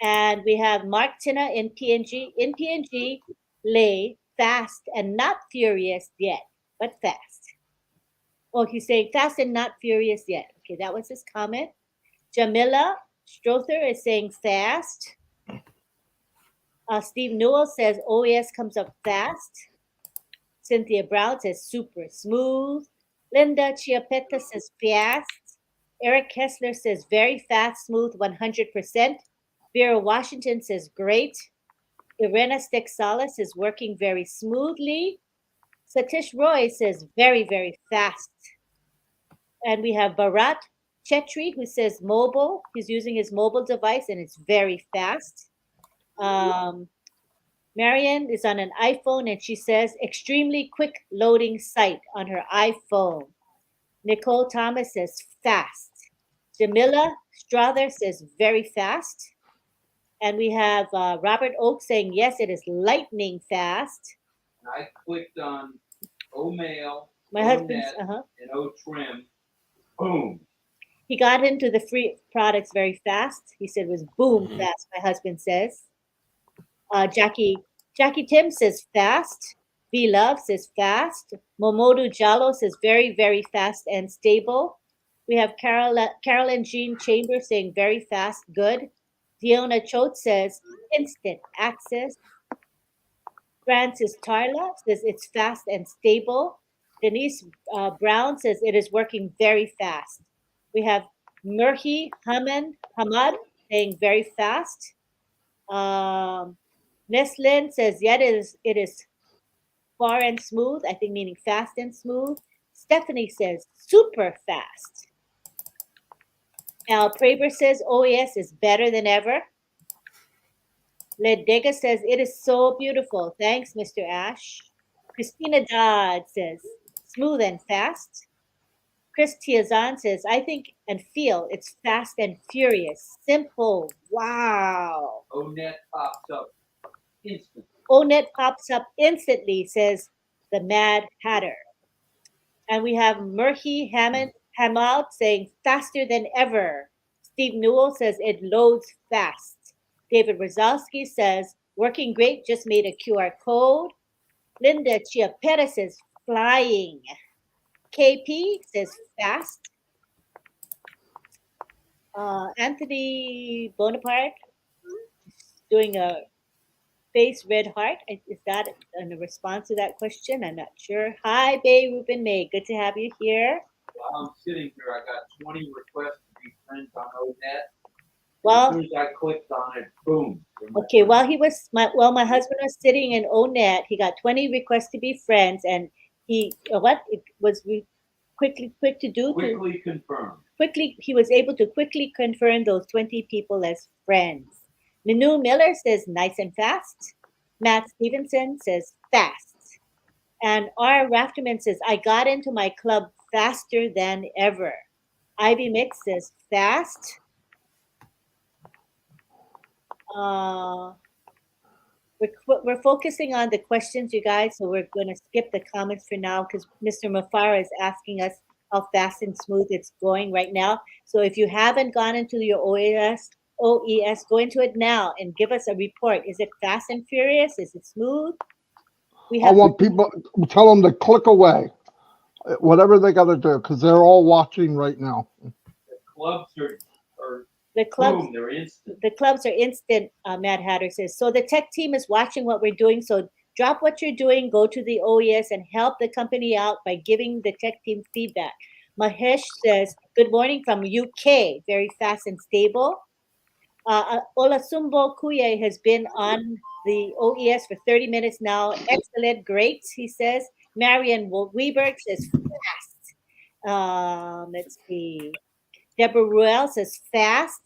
And we have Mark Tina in PNG. In PNG, lay fast and not furious yet, but fast. Oh, he's saying fast and not furious yet. Okay, that was his comment. Jamila Strother is saying fast. Steve Newell says OES comes up fast. Cynthia Brown says super smooth. Linda Chiapetta says fast. Eric Kessler says very fast, smooth, 100%. Vera Washington says great. Irena Stexala says working very smoothly. Satish Roy says very, very fast. And we have Bharat Chetri who says mobile. He's using his mobile device and it's very fast. Marianne is on an iPhone and she says extremely quick loading site on her iPhone. Nicole Thomas says fast. Jamila Strother says very fast. And we have Robert Oak saying, yes, it is lightning fast. I clicked on O-Mail, My husband's, and O-Trim. Boom. He got into the free products very fast. He said it was boom fast, my husband says. Jackie Tim says fast. V Love says fast. Momodu Jalo says very, very fast and stable. We have Carolyn Jean Chambers saying very fast, good. Fiona Choate says instant access. Francis Tarla says it's fast and stable. Denise Brown says it is working very fast. We have Murhi Hamad saying very fast. Neslin says, yet it is far and smooth, I think meaning fast and smooth. Stephanie says, super fast. Al Praber says, OES is better than ever. Ledega says, it is so beautiful. Thanks, Mr. Ash. Christina Dodd says, smooth and fast. Chris Tiazan says, I think and feel it's fast and furious. Simple. Wow. ONET pops up instantly. ONET pops up instantly, says the Mad Hatter. And we have Murhi Hamad saying, faster than ever. Steve Newell says, it loads fast. David Rozalski says, working great, just made a QR code. Linda Chiapetta says, flying. KP says, fast. Anthony Bonaparte doing a face red heart. Is that a response to that question? I'm not sure. Hi, Bay Ruben May. Good to have you here. While I'm sitting here, I got 20 requests to be friends on ONET. Well, as soon as I clicked on it, boom. Okay, while my husband was sitting in ONET, he got 20 requests to be friends, and he quick to do Quickly confirmed. he was able to quickly confirm those 20 people as friends. Minu Miller says nice and fast. Matt Stevenson says fast. And R. Rafterman says, I got into my club faster than ever. Ivy Mix says fast. We're focusing on the questions, you guys, so we're going to skip the comments for now because Mr. Mafara is asking us how fast and smooth it's going right now. So if you haven't gone into your OES, go into it now and give us a report. Is it fast and furious? Is it smooth? I want people, tell them to click away, whatever they got to do, because they're all watching right now. The clubs are boom, they're instant. The clubs are instant, Mad Hatter says. So the tech team is watching what we're doing. So drop what you're doing, go to the OES and help the company out by giving the tech team feedback. Mahesh says, good morning from UK, very fast and stable. Olasumbo Kuye has been on the OES for 30 minutes now. Excellent, great, he says. Marian Weberg says fast. Let's see. Deborah Ruel says fast.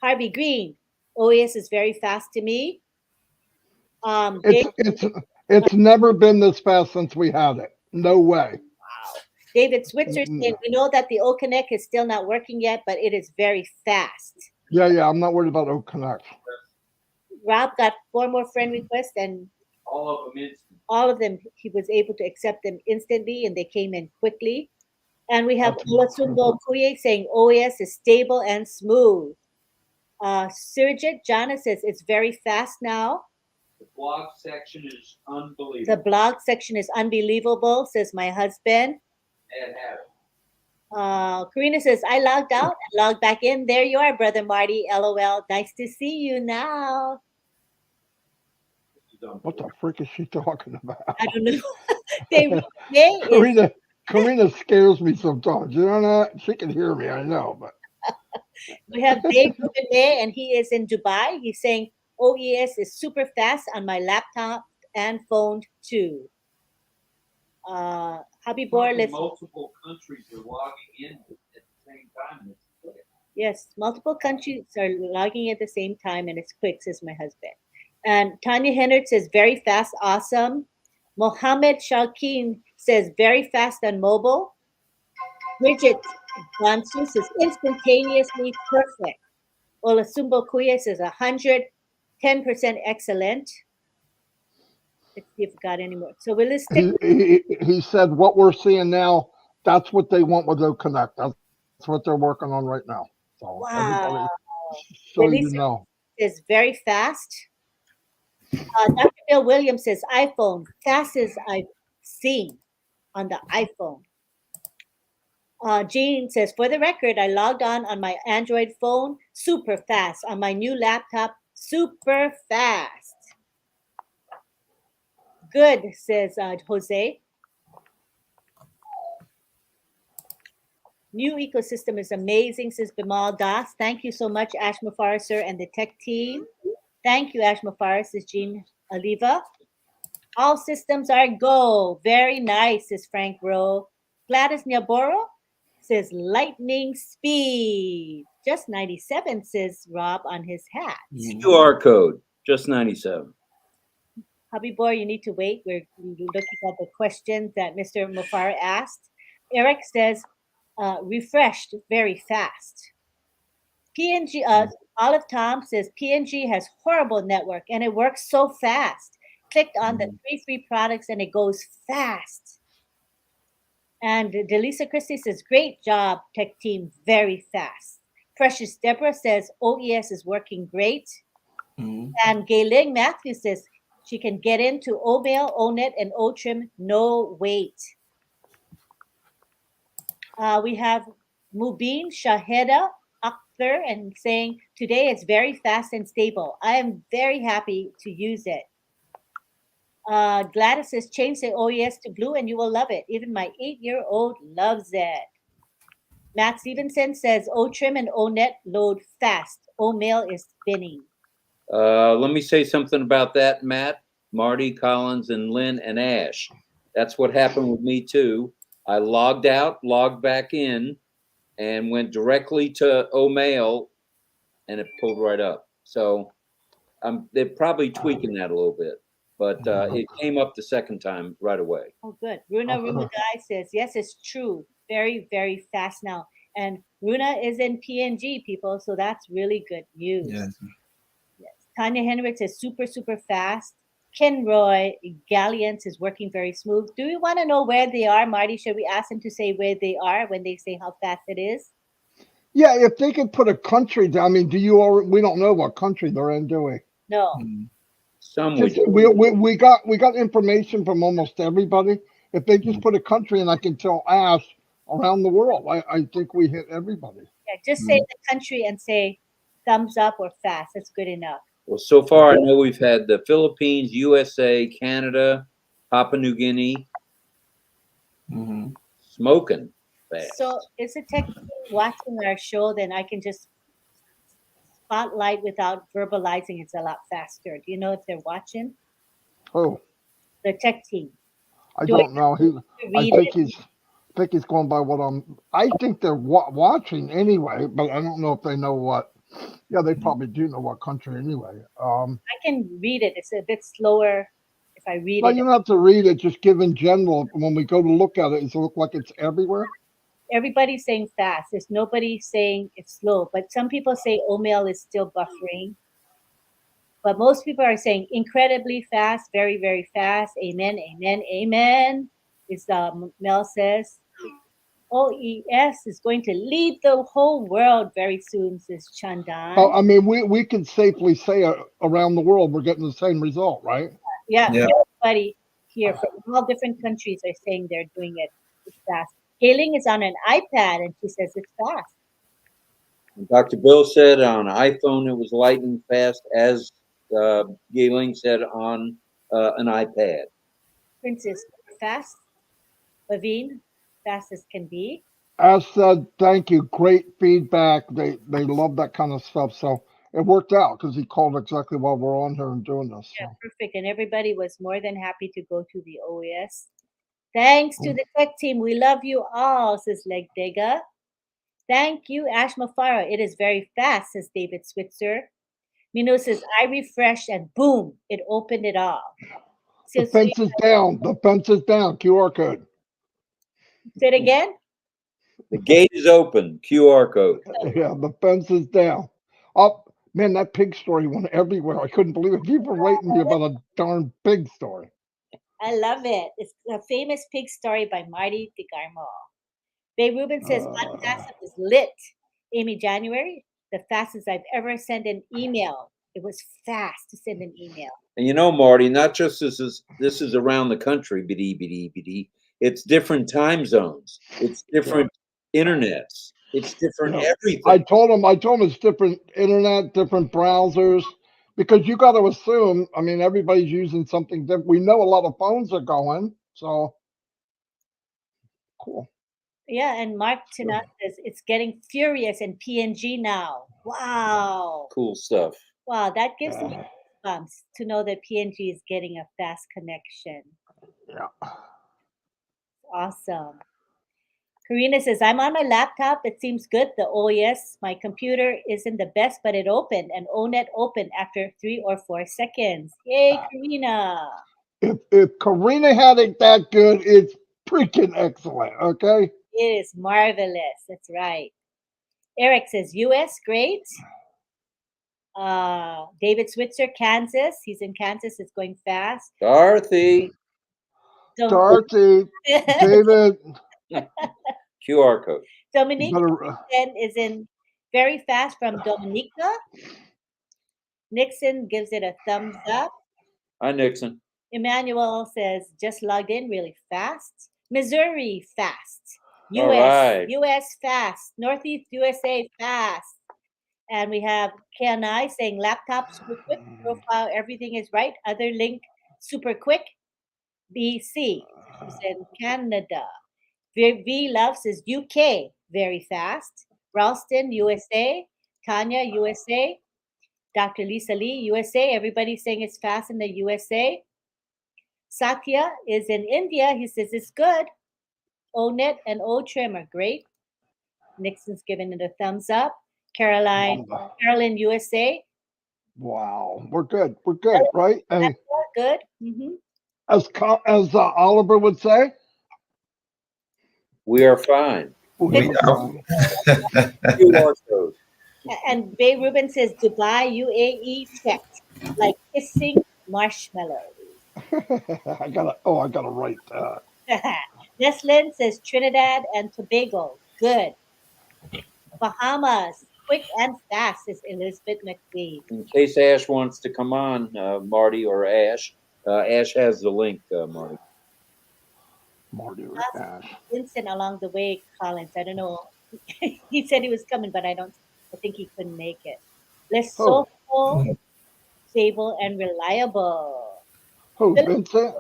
Harvey Green, OES is very fast to me. It's never been this fast since we had it. No way. Wow. David Switzer saying, we know that the O-Connect is still not working yet, but it is very fast. Yeah, I'm not worried about O-Connect. Rob got 4 more friend requests, and all of them instant. All of them, he was able to accept them instantly, and they came in quickly. And we have Olasumbo Kuye saying OES is stable and smooth. Surjit Jana says it's very fast now. The blog section is unbelievable. The blog section is unbelievable, says my husband. And have it. Karina says, I logged out and logged back in. There you are, Brother Marty. LOL. Nice to see you now. What the frick is she talking about? I don't know. Karina scares me sometimes. You know that? She can hear me, I know. But we have Dave Rubin, and he is in Dubai. He's saying OES is super fast on my laptop and phone too. Habibor, multiple countries are logging in at the same time. Yes, multiple countries are logging at the same time, and it's quick, says my husband. And Tanya Hennard says, very fast, awesome. Mohammed Shalkeen says, very fast on mobile. Bridget Bansu says, instantaneously perfect. Olasumbo Kuya says, 110% excellent. Let's see if we got any more. So we'll stick. He said what we're seeing now, that's what they want with O-Connect. That's what they're working on right now. So wow. So you know. Is very fast. Dr. Bill Williams says iPhone, fastest I've seen on the iPhone. Jean says, for the record, I logged on my Android phone, super fast. On my new laptop, super fast. Good, says Jose. New ecosystem is amazing, says Bimal Das. Thank you so much, Ash Mufar, sir, and the tech team. Thank you, Ashmafar, says Jean Oliva. All systems are go. Very nice, says Frank Rowe. Gladys Nyaboro says lightning speed. Just 97, says Rob on his hat. QR code, just 97. Hubby boy, you need to wait. We're looking at the questions that Mr. Mufar asked. Eric says, refreshed very fast. PNG, Olive Tom says, PNG has horrible network and it works so fast. Clicked on the 3 products and it goes fast. And Delisa Christie says, great job, tech team, very fast. Precious Deborah says, OES is working great. And Gayling Matthews says, she can get into O-Mail, O-Net, and O-Trim, no wait. We have Mubin Shaheda Akhtar and saying, today it's very fast and stable. I am very happy to use it. Gladys says, change the OES to blue and you will love it. Even my 8-year-old loves it. Matt Stevenson says, O-Trim and O-Net load fast. O-Mail is spinning. Let me say something about that, Matt, Marty, Collins, and Lynn, and Ash. That's what happened with me too. I logged out, logged back in, and went directly to O-Mail, and it pulled right up. So they're probably tweaking that a little bit, but it came up the second time right away. Oh, good. Runa Rumadai says, yes, it's true. Very, very fast now. And Runa is in PNG, people, so that's really good news. Yes. Yes. Tanya Henrik says, super, super fast. Ken Roy Galliant is working very smooth. Do we want to know where they are, Marty? Should we ask them to say where they are when they say how fast it is? Yeah, if they could put a country down. I mean, we don't know what country they're in, do we? No. Some we got information from almost everybody. If they just put a country and I can tell Ash around the world, I think we hit everybody. Yeah, just say the country and say thumbs up or fast. That's good enough. Well, so far I know we've had the Philippines, USA, Canada, Papua New Guinea, smoking fast. So is a tech watching our show, then I can just spotlight without verbalizing. It's a lot faster. Do you know if they're watching? Oh, the tech team. I don't know. I think he's going by what I think they're watching anyway, but I don't know if they know what. Yeah, they probably do know what country anyway. I can read it. It's a bit slower if I read no, it. you don't have to read it. Just give in general. When we go to look at it, does it look like it's everywhere? Everybody's saying fast. There's nobody saying it's slow. But some people say O-Mail is still buffering. But most people are saying incredibly fast, very, very fast. Amen, amen, amen. Is Mel says. OES is going to lead the whole world very soon, says Chandan. Oh, I mean, we can safely say around the world we're getting the same result, right? Yeah. Everybody here from all different countries are saying they're doing it fast. Hailing is on an iPad, and she says it's fast. Dr. Bill said on iPhone it was lightning fast, as Gayling said on an iPad. Princess, fast. Levine, fast as can be. As said, thank you. Great feedback. They love that kind of stuff. So it worked out because he called exactly while we're on here and doing this. Yeah, perfect. And everybody was more than happy to go to the OES. Thanks to the tech team. We love you all, says Legdega. Thank you, Ash Mafara. It is very fast, says David Switzer. Mino says, I refreshed and boom, it opened it all. The fence is down. The fence is down. QR code. Say it again. The gate is open. QR code. Yeah, the fence is down. Oh, man, that pig story went everywhere. I couldn't believe it. People were writing me about a darn pig story. I love it. It's a famous pig story by Marty DeGarmo. Bay Rubin says, one facet is lit. Amy January, the fastest I've ever sent an email. It was fast to send an email. And you know, Marty, not just this is around the country, BD. It's different time zones. It's different internets. It's different everything. I told him it's different internet, different browsers, because you got to assume, I mean, everybody's using something different. We know a lot of phones are going, so cool. Yeah, and Mark Tanat says it's getting furious in PNG now. Wow. Cool stuff. Wow, that gives me bumps to know that PNG is getting a fast connection. Yeah. Awesome. Karina says, I'm on my laptop. It seems good. The OS, my computer isn't the best, but it opened and ONET opened after 3 or 4 seconds. Yay, Karina. If Karina had it that good, it's freaking excellent. Okay. It is marvelous. That's right. Eric says, US, great. David Switzer, Kansas. He's in Kansas. It's going fast. Dorothy, Dorothy, David, QR code. Dominique better, is in very fast from Dominica. Nixon gives it a thumbs up. Hi, Nixon. Emmanuel says, just logged in really fast. Missouri, fast. All US, right. US, fast. Northeast USA, fast. And we have KNI saying, laptop super quick. Profile, everything is right. Other link, super quick. BC, who's in Canada. V Loves is UK, very fast. Ralston, USA. Tanya, USA. Dr. Lisa Lee, USA. Everybody's saying it's fast in the USA. Satya is in India. He says it's good. ONET and O-Trim are great. Nixon's giving it a thumbs up. Carolyn, USA. wow, we're good. We're good, right? And Good. Mm-hmm. as Oliver would say, We are fine. we are fine. QR code. And Bay Rubin says Dubai, UAE checked. Like kissing marshmallows. I gotta write that. Neslin says Trinidad and Tobago. Good. Bahamas, quick and fast is Elizabeth McBee. In case Ash wants to come on, Marty or Ash, Ash has the link, Marty. Marty or Ash. Vincent along the way, Collins. I don't know. He said he was coming, but I think he couldn't make it. Lesotho, stable and reliable. Who, Vincent?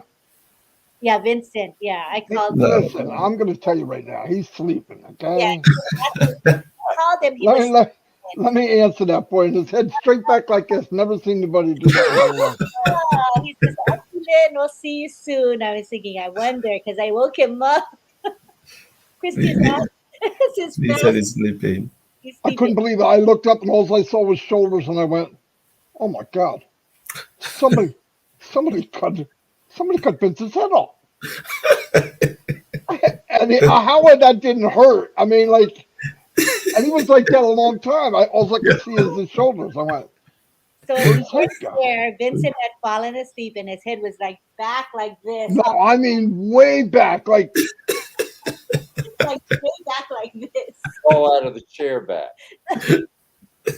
Yeah, Vincent. Yeah, I called him. Listen, I'm going to tell you right now, he's sleeping, okay? I called him. He was Let me answer that for you. His head straight back like this. Never seen anybody do that. he says, "Lynn, we'll see you soon." I was thinking, I wonder, because I woke him up. Christy's out. He said he's sleeping. I couldn't believe it. I looked up and all I saw was shoulders, and I went, "Oh my God! Somebody cut Vince's head off." And how that didn't hurt? I mean, like, and he was like that a long time. All I could see is his shoulders. I went. So in the first there, Vincent had fallen asleep, and his head was like back like this. No, I mean way back, like like way back like this. Fall out of the chair back.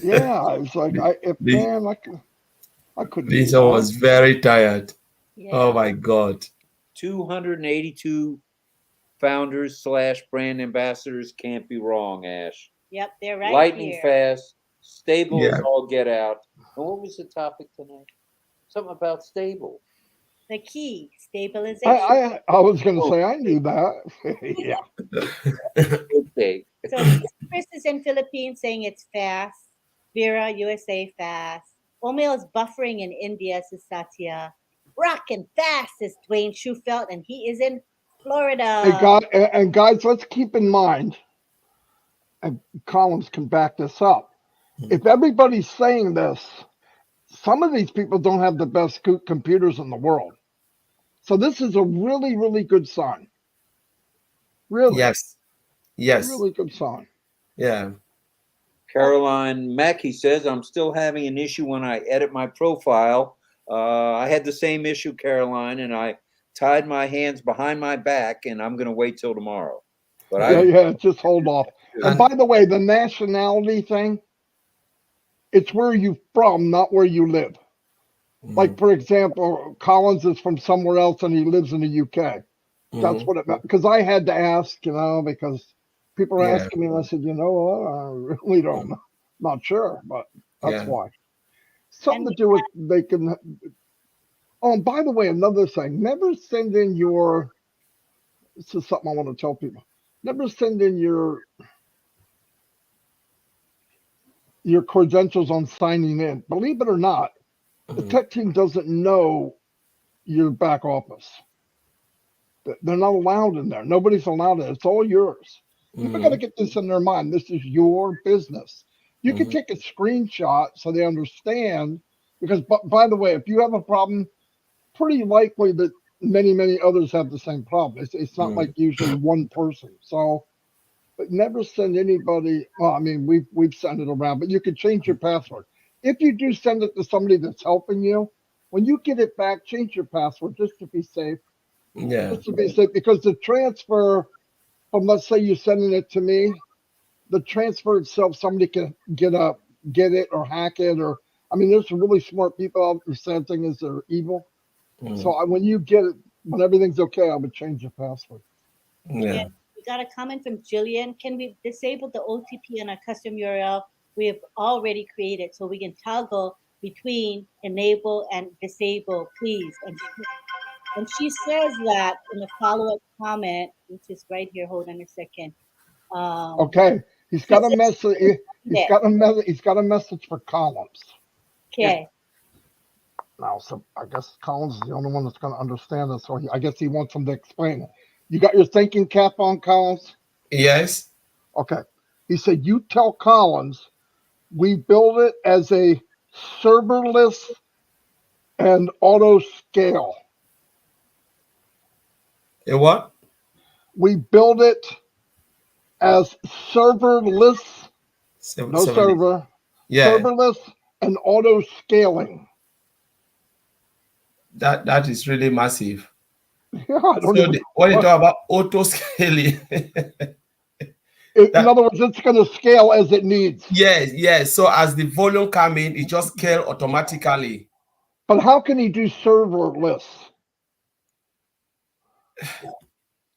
Yeah, I was like, I couldn't. Lisa was very tired. Yeah. Oh my God. 282 founders / brand ambassadors can't be wrong, Ash. Yep, they're right Lightning here. fast, stable as all get out. And what was the topic tonight? Something about stable. The key, stabilization. I was going to say I knew that. Yeah. Okay. So Chris is in Philippines saying it's fast. Vera, USA, fast. Omil is buffering in India, says Satya. Rockin' fast is Dwayne Schufelt, and he is in Florida. And guys, let's keep in mind, and Collins can back this up. If everybody's saying this, some of these people don't have the best computers in the world. So this is a really, really good sign. Really? Yes. Really good sign. Yeah. Caroline Mackey says, I'm still having an issue when I edit my profile. I had the same issue, Caroline, and I tied my hands behind my back, and I'm going to wait till tomorrow. But just hold off. And by the way, the nationality thing, it's where you're from, not where you live. Like, for example, Collins is from somewhere else and he lives in the UK. That's what it meant. Because I had to ask, because people are asking me, and I said, I really don't know. Not sure, but that's why. Something to do with they can. Oh, and by the way, another thing, never send in your, this is something I want to tell people. Never send in your your credentials on signing in. Believe it or not, the tech team doesn't know your back office. They're not allowed in there. Nobody's allowed it. It's all yours. People got to get this in their mind. This is your business. You can take a screenshot so they understand. Because, by the way, if you have a problem, pretty likely that many others have the same problem. It's not like usually one person. So, but never send anybody. Well, I mean, we've sent it around, but you can change your password. If you do send it to somebody that's helping you, when you get it back, change your password just to be safe. Yeah. Just to be safe, because the transfer from, let's say you're sending it to me, the transfer itself, somebody can get it or hack it, or I mean, there's some really smart people out there. The sad thing is they're evil. So when you get it, when everything's okay, I would change your password. Yeah. We got a comment from Jillian. Can we disable the OTP on our custom URL we have already created so we can toggle between enable and disable, please? And she says that in a follow-up comment, which is right here. Hold on a second. Okay, he's got a message. He's got a message for Collins. Okay. Now, so I guess Collins is the only one that's going to understand this. So I guess he wants him to explain it. You got your thinking cap on, Collins? Yes. Okay. He said, you tell Collins we build it as a serverless and auto scale. A what? We build it as serverless, no server, yeah, serverless and auto scaling. That is really massive. Yeah, I don't So when you talk about auto scaling, in other words, it's going to scale as it needs. Yes. So as the volume come in, it just scale automatically. But how can he do serverless?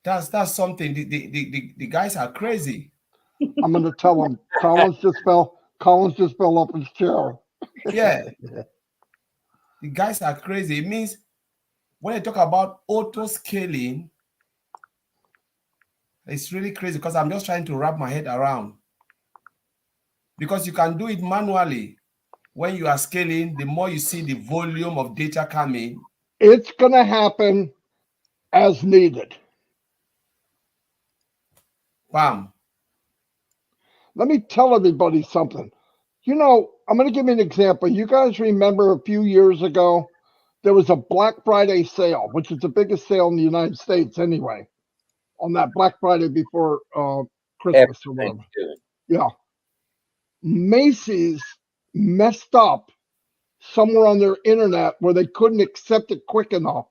That's something. The guys are crazy. I'm going to tell him. Collins just fell off his chair. Yeah. The guys are crazy. It means when I talk about auto scaling, it's really crazy because I'm just trying to wrap my head around. Because you can do it manually. When you are scaling, the more you see the volume of data coming, it's going to happen as needed. Bam. Let me tell everybody something. You know, I'm going to give you an example. You guys remember a few years ago, there was a Black Friday sale, which is the biggest sale in the United States anyway, on that Black Friday before Christmas or whatever. Yeah. Macy's messed up somewhere on their internet where they couldn't accept it quick enough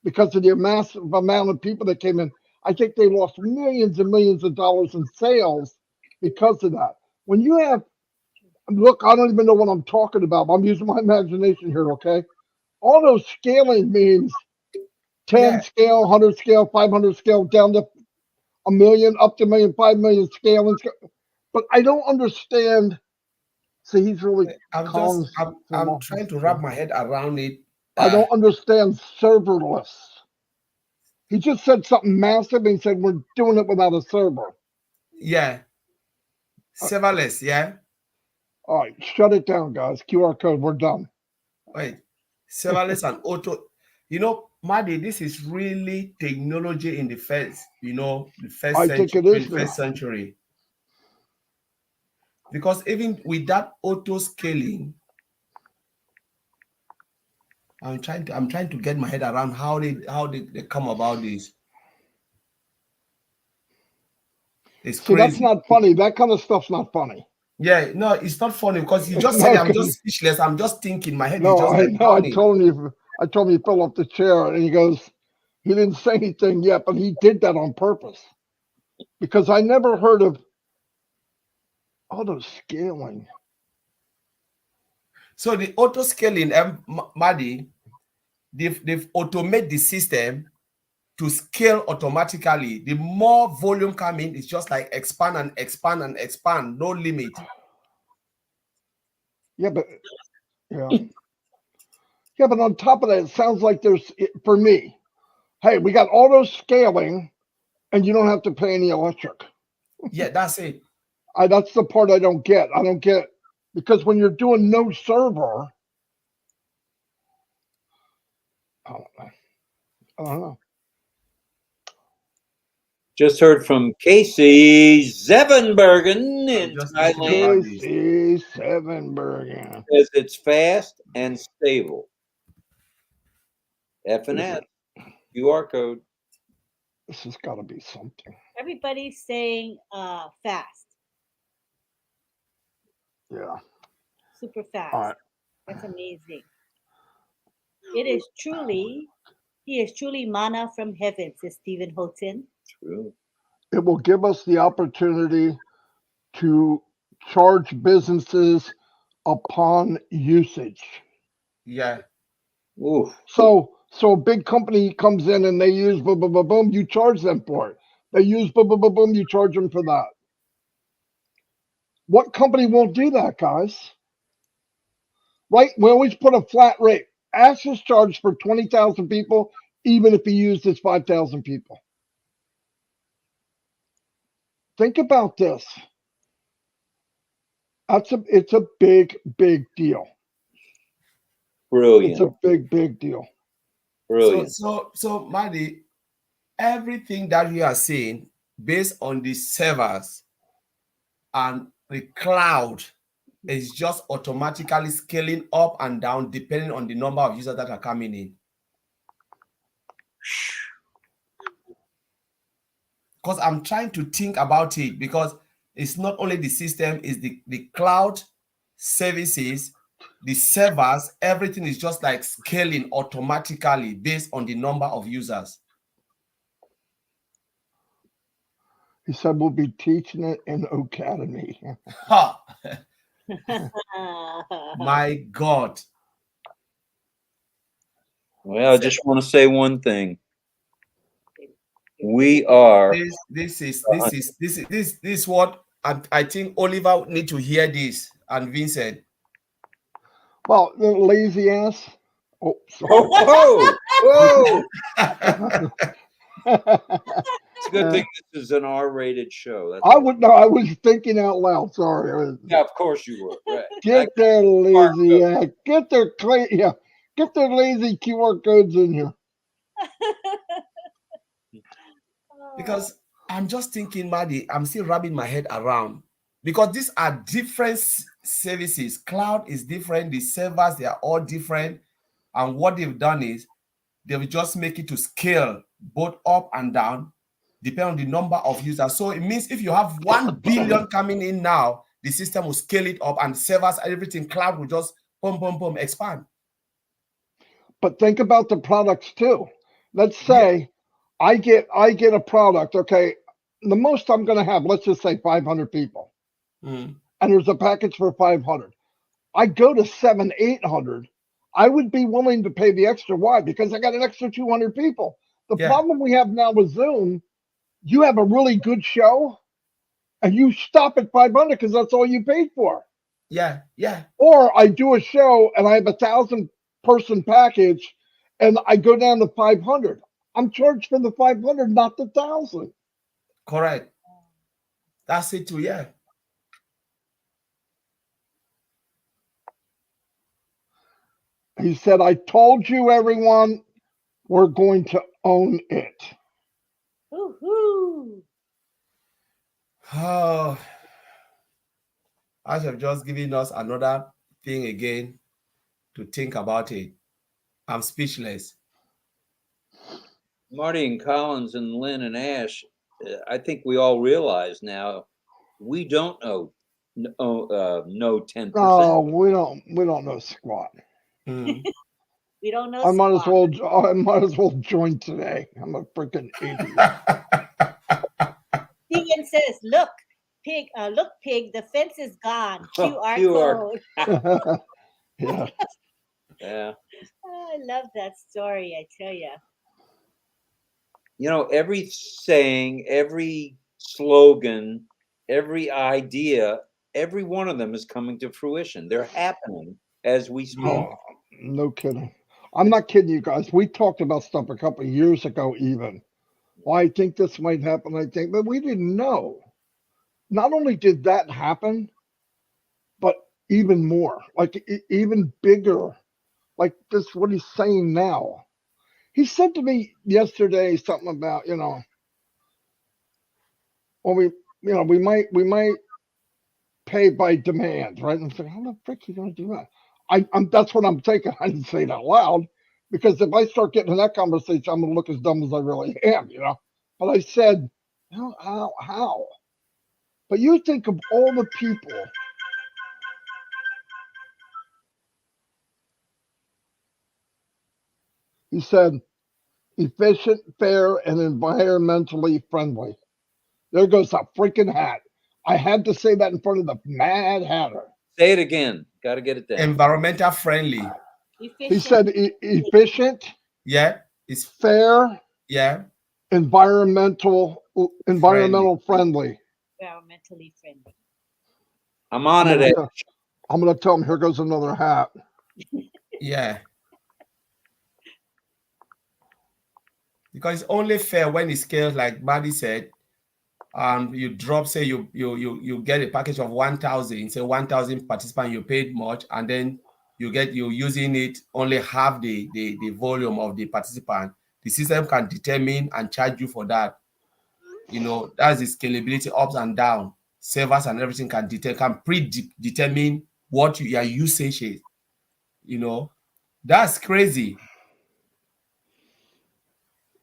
because of the massive amount of people that came in. I think they lost millions and millions of dollars in sales because of that. When you have, look, I don't even know what I'm talking about, but I'm using my imagination here, okay? All those scaling means 10 scale, 100 scale, 500 scale, down to a million, up to 1 million, 5 million scale. But I don't understand. So he's really. I'm trying to wrap my head around it. I don't understand serverless. He just said something massive and he said we're doing it without a server. Yeah. Serverless, yeah. All right, shut it down, guys. QR code, we're done. Wait. Serverless and auto. You know, Marty, this is really technology in the first, the first I century, think it is 21st century. Because even with that auto scaling, I'm trying to get my head around how they come about this. It's crazy. That's not funny. That kind of stuff's not funny. Yeah, no, it's not funny because you just said I'm just speechless. I'm just thinking. My head is just I told him he fell off the chair, and he goes, he didn't say anything yet, but he did that on purpose because I never heard of auto scaling. So the auto scaling, Maddie, they've automated the system to scale automatically. The more volume coming, it's just like expand and expand and expand, no limit. Yeah, but on top of that, it sounds like for me, hey, we got auto scaling, and you don't have to pay any electric. Yeah, that's it. That's the part I don't get. I don't get Because when you're doing no server, I don't know. Just heard from Casey Zevenbergen in Just Thailand. thinking about this. Casey Sevenberg. Says it's fast and stable. F&S, QR code. This has got to be something. Everybody's saying fast, Yeah. super fast. All right. That's amazing. It is truly, he is truly manna from heaven, says Stephen Houghton. True. It will give us the opportunity to charge businesses upon usage. Yeah. Ooh. So a big company comes in and they use boom, boom, boom, boom, you charge them for it. They use boom, boom, boom, boom, you charge them for that. What company won't do that, guys? Right? We always put a flat rate. Ash is charged for 20,000 people, even if he used his 5,000 people. Think about this. It's a big, big deal. Brilliant. It's a big, big deal. Brilliant. So Marty, everything that you are saying based on the servers and the cloud is just automatically scaling up and down depending on the number of users that are coming in. Because I'm trying to think about it, because it's not only the system, it's the cloud services, the servers, everything is just like scaling automatically based on the number of users. He said we'll be teaching it in Academy. Ha! My God. Well, I just want to say one thing. We are. This is what I think Oliver need to hear this, and Vincent. Well, the lazy ass. Oh, sorry. Whoa! It's a good thing this is an R-rated show. That's I would know. I was thinking out loud. Sorry. Yeah, of course you would. Right. Get their lazy ass. Get their Get their lazy QR codes in here. Because I'm just thinking, Maddie, I'm still wrapping my head around, because these are different services. Cloud is different. The servers, they are all different. And what they've done is they've just make it to scale both up and down, depending on the number of users. So it means if you have 1 billion coming in now, the system will scale it up, and servers, everything, cloud will just boom, boom, boom, expand. But think about the products too. Let's say I get a product, okay, the most I'm going to have, let's just say 500 people. And there's a package for 500. I go to 700, 800. I would be willing to pay the extra. Why? Because I got an extra 200 people. The problem we have now with Zoom, you have a really good show and you stop at 500 because that's all you paid for. Yeah. Or I do a show and I have 1,000-person package and I go down to 500. I'm charged for the 500, not the 1,000. Correct. That's it too, yeah. He said, I told you, everyone, we're going to own it. Woo-hoo. Oh, I have just given us another thing again to think about it. I'm speechless. Marty and Collins and Lynn and Ash, I think we all realize now we don't know 10%. No, we don't know squat. We don't know. I might as well join today. I'm a freaking idiot. Deegan says, "Look, pig. The fence is gone. QR code." Yeah. Yeah. I love that story. I tell you. You know, every saying, every slogan, every idea, every one of them is coming to fruition. They're happening as we speak. Oh, no kidding. I'm not kidding you guys. We talked about stuff a couple of years ago even. Well, I think this might happen, but we didn't know. Not only did that happen, but even more, like even bigger, like this. What he's saying now. He said to me yesterday something about, well, we might pay by demand, right? And I'm saying, how the frick are you going to do that? I'm that's what I'm thinking. I didn't say it out loud because if I start getting in that conversation, I'm going to look as dumb as I really am, But I said, how? But you think of all the people. He said, efficient, fair, and environmentally friendly. There goes that freaking hat. I had to say that in front of the Mad Hatter. Say it again. Got to get it down. Environmental friendly. He said efficient. Yeah. It's fair. Yeah. Environmental friendly. Environmentally friendly. I'm on it. I'm going to tell him, here goes another hat. Yeah. Because it's only fair when it scales, like Buddy said, you drop, say you get a package of 1,000, say 1,000 participants, you paid much, and then you're using it only half the volume of the participant. The system can determine and charge you for that. That's the scalability ups and down. Servers and everything can predetermine what your usage is. That's crazy.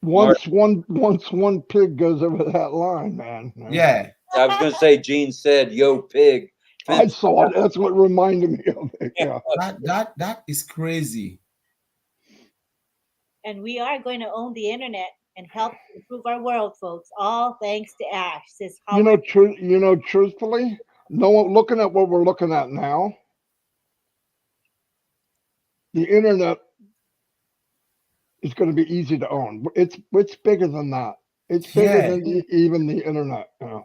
Once one pig goes over that line, man. Yeah. I was going to say, Gene said, "Yo, pig." I saw it. That's what reminded me of it. Yeah. That is crazy. And we are going to own the internet and help improve our world, folks. All thanks to Ash. Says truthfully, looking at what we're looking at now, the internet is going to be easy to own. It's bigger than that. It's bigger than even the internet. Yeah.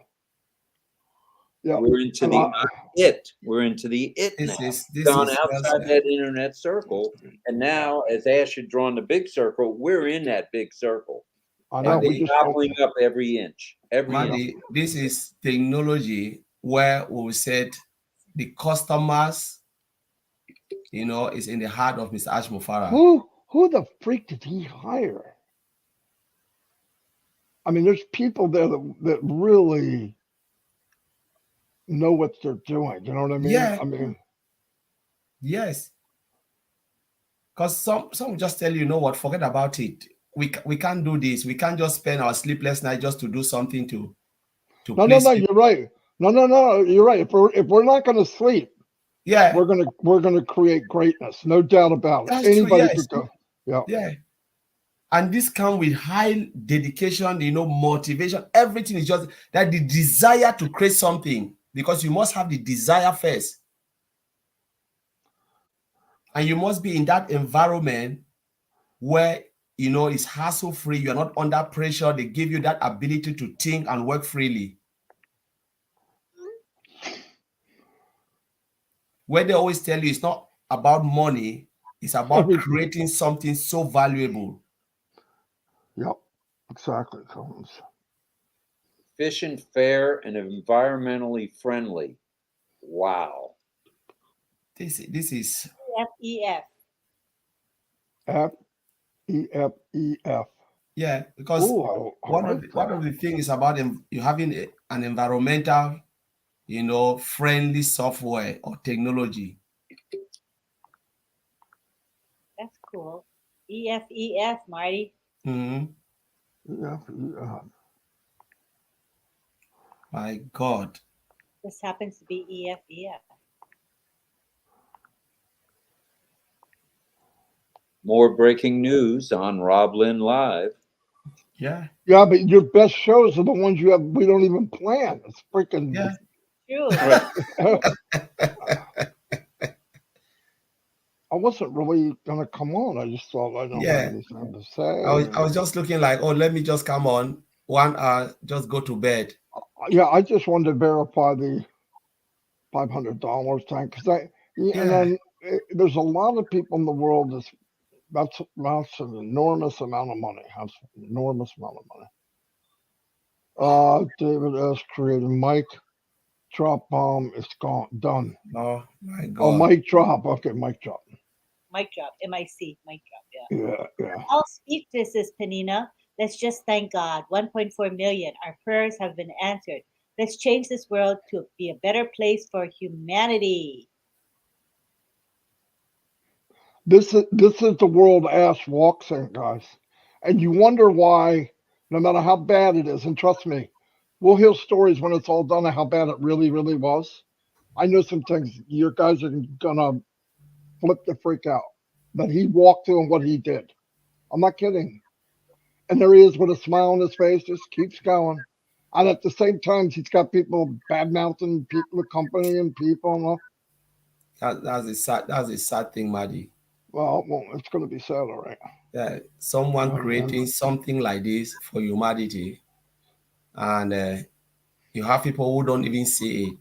We're into the it. We're into the it now. This gone outside that internet circle, and now, as Ash had drawn the big circle, we're in that big circle. I know. We're just gobbling up every inch. Manny, this is technology where we said the customers, is in the heart of Mr. Ash Mufara. Who the freak did he hire? I mean, there's people there that really know what they're doing. You know what I mean? Yeah. I mean, yes. Because some just tell you know what, forget about it. We can't do this. We can't just spend our sleepless night just to do something to. No, you're right. No, you're right. If we're not going to sleep, yeah, we're gonna create greatness. No doubt about it. That's Anybody true, yes. could go. Yeah. Yeah. And this comes with high dedication, motivation. Everything is just that the desire to create something, because you must have the desire first. And you must be in that environment where, it's hassle-free. You're not under pressure. They give you that ability to think and work freely. Where they always tell you it's not about money, it's about creating something so valuable. Yep, exactly. Efficient, fair, and environmentally friendly. Wow. This is FEF. FEF. Yeah, because one of the things about you having an environmental, friendly software or technology. That's cool. EFEF, Marty. Mm-hmm. My God. This happens to be EFEF. More breaking news on RobLynn Live. Yeah. Yeah, but your best shows are the ones we don't even plan. It's freaking true. I wasn't really gonna come on. I just thought I don't have anything to say. I was just looking like, let me just come on 1 hour, just go to bed. Yeah, I just wanted to verify the $500 thing because and then there's a lot of people in the world that's an enormous amount of money. That's an enormous amount of money. David S. created Mike drop bomb is gone. Done. Oh my Oh, God. mic drop. Okay, mic drop. Mic drop. MIC. Mic drop. Yeah. Yeah. I'll speak to this, Panina. Let's just thank God. 1.4 million. Our prayers have been answered. Let's change this world to be a better place for humanity. This is the world Ash walks in, guys. And you wonder why, no matter how bad it is, and trust me, we'll hear stories when it's all done of how bad it really, really was. I know some things your guys are gonna flip the freak out that he walked through and what he did. I'm not kidding. And there he is with a smile on his face, just keeps going. And at the same time, he's got people bad mouthing people, the company, and people. That's a sad thing, Marty. Well, it's going to be sad, all right. Yeah, someone creating something like this for humanity, and you have people who don't even see it.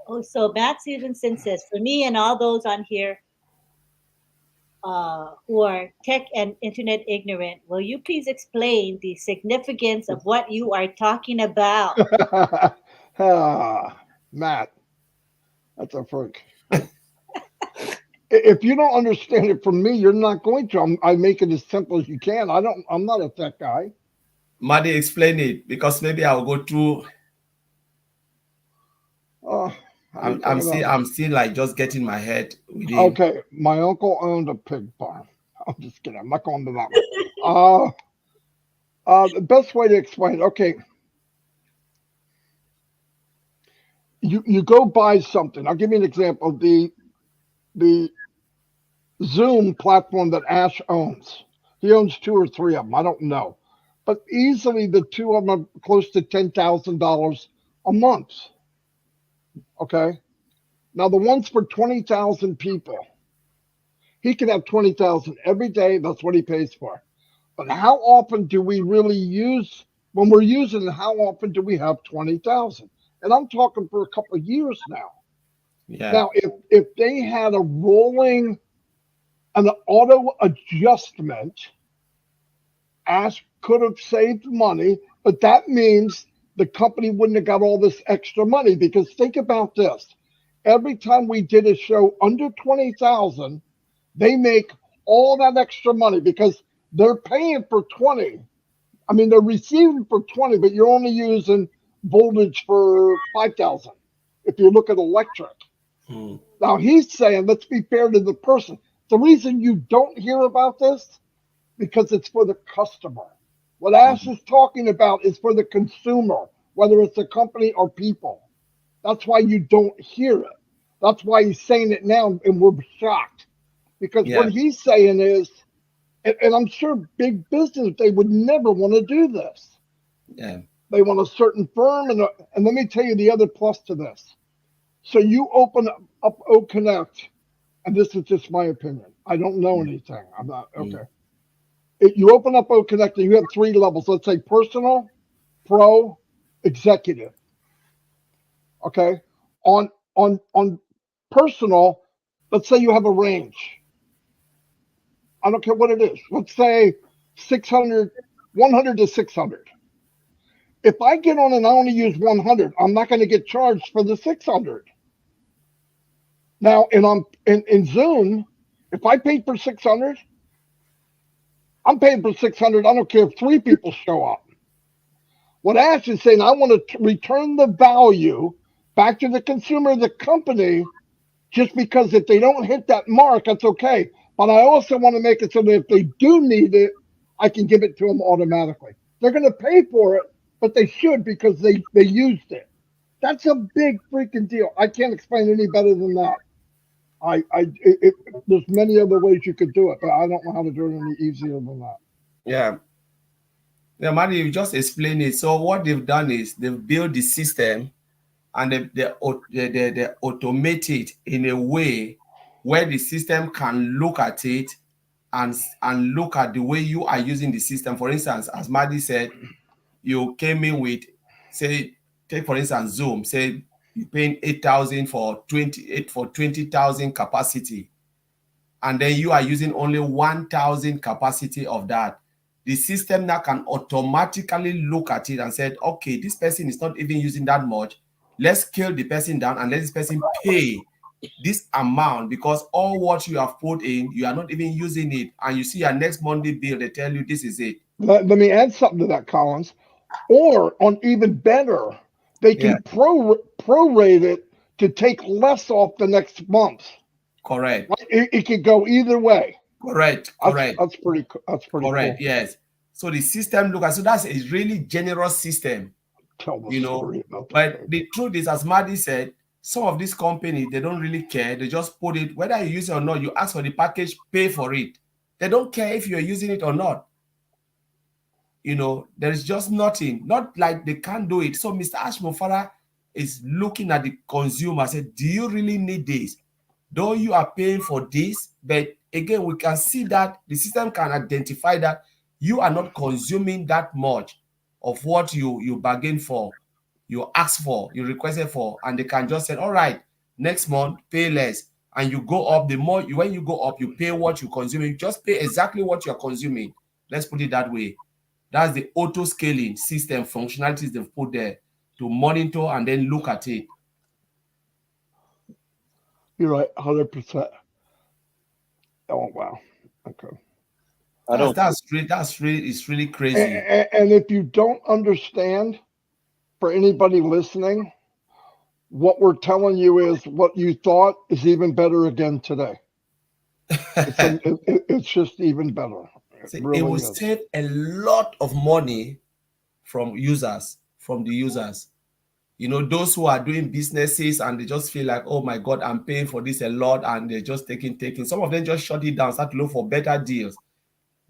Oh, so Matt Stevenson says, for me and all those on here who are tech and internet ignorant, will you please explain the significance of what you are talking about? Matt, that's a freak. If you don't understand it from me, you're not going to. I make it as simple as you can. I'm not a tech guy. Marty, explain it, because maybe I'll go through. I'm still like just getting my head within. Okay, my uncle owned a pig farm. I'm just kidding. I'm not going to that one. The best way to explain it, okay. You go buy something. I'll give you an example. The Zoom platform that Ash owns. He owns 2 or 3 of them. I don't know. But easily the 2 of them are close to $10,000 a month. Okay. Now the one's for 20,000 people. He can have 20,000 every day. That's what he pays for. But how often do we really use, when we're using it, how often do we have 20,000? And I'm talking for a couple of years now. Yeah. Now, if they had a rolling, an auto adjustment, Ash could have saved money, but that means the company wouldn't have got all this extra money. Because think about this. Every time we did a show under 20,000, they make all that extra money because they're paying for 20. I mean, they're receiving for 20, but you're only using voltage for 5,000 if you look at electric. Now he's saying, let's be fair to the person. The reason you don't hear about this, because it's for the customer. What Ash is talking about is for the consumer, whether it's a company or people. That's why you don't hear it. That's why he's saying it now, and we're shocked. Because what he's saying is, and I'm sure big business, they would never want to do this. Yeah. They want a certain firm, and let me tell you the other plus to this. So you open up O Connect, and this is just my opinion. I don't know anything. I'm not, okay. You open up O Connect, and you have 3 levels. Let's say personal, pro, executive. Okay. On personal, let's say you have a range. I don't care what it is. Let's say 100 to 600. If I get on and I only use 100, I'm not going to get charged for the 600. Now, in Zoom, if I pay for 600, I'm paying for 600. I don't care if 3 people show up. What Ash is saying, I want to return the value back to the consumer, the company, just because if they don't hit that mark, that's okay. But I also want to make it so that if they do need it, I can give it to them automatically. They're going to pay for it, but they should because they used it. That's a big freaking deal. I can't explain any better than that. There's many other ways you could do it, but I don't know how to do it any easier than that. Yeah. Yeah, Marty, you just explained it. So what they've done is they've built the system, and they automate it in a way where the system can look at it and look at the way you are using the system. For instance, as Marty said, you came in with, say, take for instance Zoom, say you're paying 8,000 for 20,000 capacity, and then you are using only 1,000 capacity of that. The system now can automatically look at it and said, okay, this person is not even using that much. let's scale the person down and let this person pay this amount, because all what you have put in, you are not even using it, and you see your next Monday bill, they tell you this is it. Let me add something to that, Collins. Or on even better, they can prorate it to take less off the next month. Correct. It could go either way. Correct. That's pretty Correct. cool. Yes. So the system look at, so that's a really generous system. Tell the You know, story about but that. the truth is, as Marty said, some of these companies, they don't really care. They just put it, whether you use it or not, you ask for the package, pay for it. They don't care if you're using it or not. You know, there is just nothing, not like they can't do it. So Mr. Ashmofara is looking at the consumer, said, do you really need this? Though you are paying for this, but again, we can see that the system can identify that you are not consuming that much of what you bargain for, you ask for, you requested for, and they can just say, all right, next month, pay less. And you go up, the more, when you go up, you pay what you consume. You just pay exactly what you're consuming. Let's put it that way. That's the auto-scaling system functionalities they've put there to monitor and then look at it. You're right, 100%. Oh wow. Okay. That's really crazy. And if you don't understand, for anybody listening, what we're telling you is what you thought is even better again today. It's just even better. It will save a lot of money from the users. You know, those who are doing businesses and they just feel like, oh my God, I'm paying for this a lot, and they're just taking. Some of them just shut it down, start to look for better deals,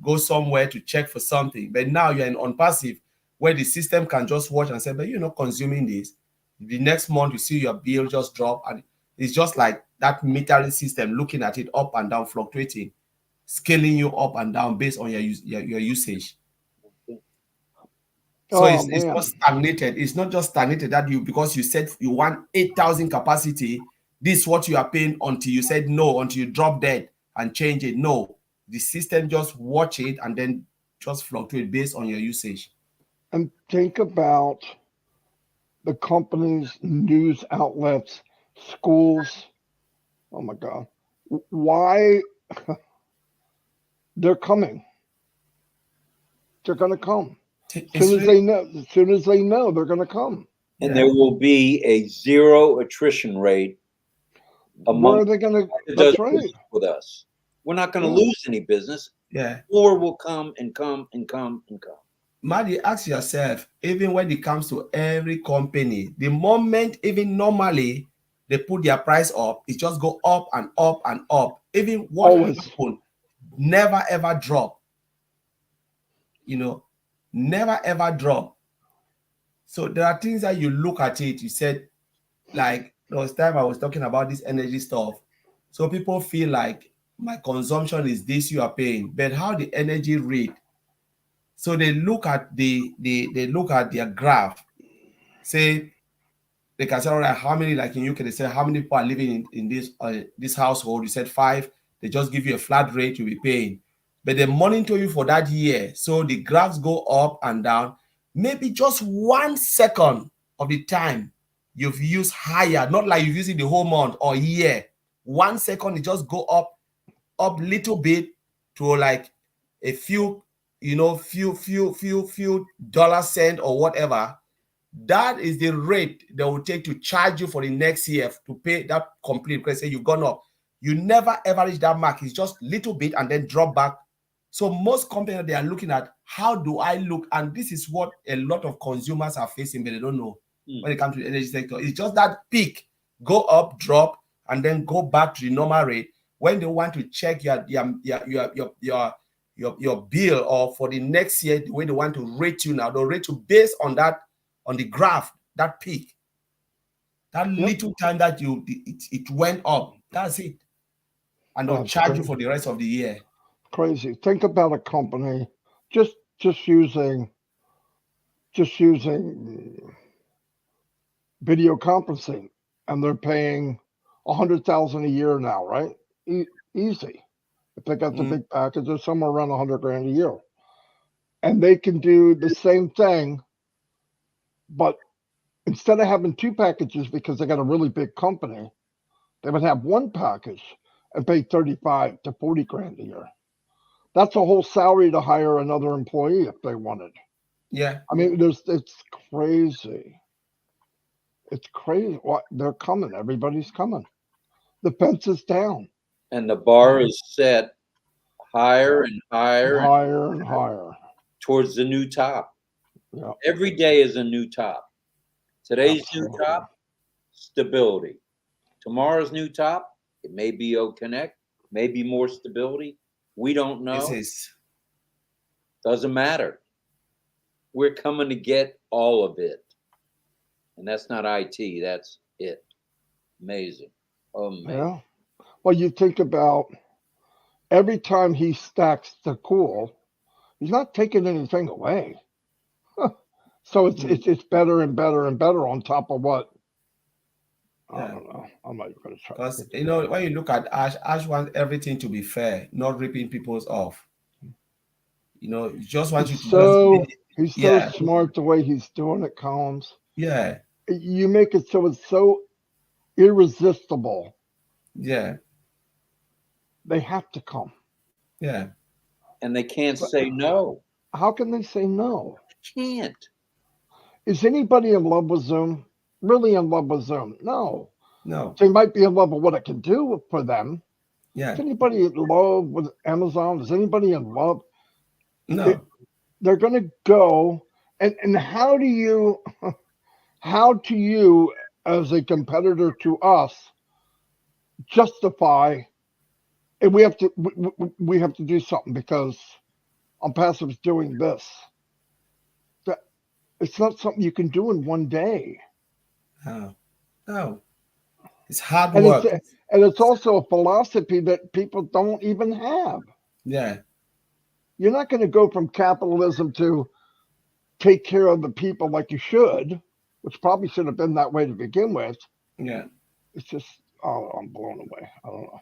go somewhere to check for something. But now you're on passive, where the system can just watch and say, but you're not consuming this. The next month you see your bill just drop, and it's just like that metering system looking at it up and down, fluctuating, scaling you up and down based on your usage. So it's not stagnated. It's not just stagnated that because you said you want 8,000 capacity, this is what you are paying until you said no, until you drop dead and change it. No, the system just watch it and then just fluctuate based on your usage. And think about the companies, news outlets, schools. Oh my God. Why? They're coming. They're going to come. As soon as they know, they're going to come. And there will be a zero attrition rate among. Where are they going to? That's right. With us, we're not going to lose any business. Yeah. More will come and come and come and come. Maddie, ask yourself, even when it comes to every company, the moment, even normally, they put their price up, it just go up and up and up. Even what happened, never ever drop. You know, never ever drop. So there are things that you look at it, you said, like last time I was talking about this energy stuff. So people feel like my consumption is this you are paying, but how the energy rate. So they look at they look at their graph. Say they can say, all right, how many, like in UK, they say how many people are living in this household. You said 5. They just give you a flat rate you'll be paying. But they monitor you for that year. So the graphs go up and down. Maybe just 1 second of the time you've used higher, not like you've used it the whole month or year. 1 second, it just go up little bit to like a few, few dollar cent or whatever. That is the rate they will take to charge you for the next year to pay that complete. Because say you've gone up, you never ever reach that mark. It's just little bit and then drop back. So most companies, they are looking at how do I look, and this is what a lot of consumers are facing, but they don't know when it comes to the energy sector. It's just that peak, go up, drop, and then go back to the normal rate. When they want to check your bill, or for the next year, the way they want to rate you now, they'll rate you based on that, on the graph, that peak, that little time that it went up. That's it, and they'll charge you for the rest of the year. Crazy. Think about a company just using video conferencing, and they're paying $100,000 a year now, right? Easy. If they got the big package, they're somewhere around $100,000 a year, and they can do the same thing, but instead of having 2 packages because they got a really big company, they would have 1 package and pay 35 to 40 grand a year. That's a whole salary to hire another employee if they wanted. Yeah. I mean, it's crazy. It's crazy. What they're coming. Everybody's coming. The fence is down. And the bar is set higher and higher and Higher and higher. towards the new top. Yeah. Every day is a new top. Today's Absolutely. new top, stability. Tomorrow's new top, it may be O-Connect, maybe more stability. We don't know. This is Doesn't matter. We're coming to get all of it. And that's not IT, that's it. Amazing. Amazing. Yeah. Well, you think about every time he stacks the cool, he's not taking anything away. So it's better and better and better on top of what? I don't know. I'm not going to try. because you know when you look at Ash wants everything to be fair, not ripping people's off. You know, he just wants you to He's so yeah. smart the way he's doing it, Collins. Yeah, You make it so it's so irresistible. yeah, They have to come. yeah. And they can't say no. How can they say no? Can't. Is anybody in love with Zoom? Really in love with Zoom? No. No, They might be in love with what it can do for them. yeah, Is anybody in love with Amazon? Is anybody in love? no. They're going to go. And how do you as a competitor to us justify? And we have to do something because Passive's doing this. It's not something you can do in one day. No, no. It's hard And work. it's also a philosophy that people don't even have. Yeah, You're not going to go from capitalism to take care of the people like you should, which probably should have been that way to begin with. yeah. It's just, oh, I'm blown away. I don't know.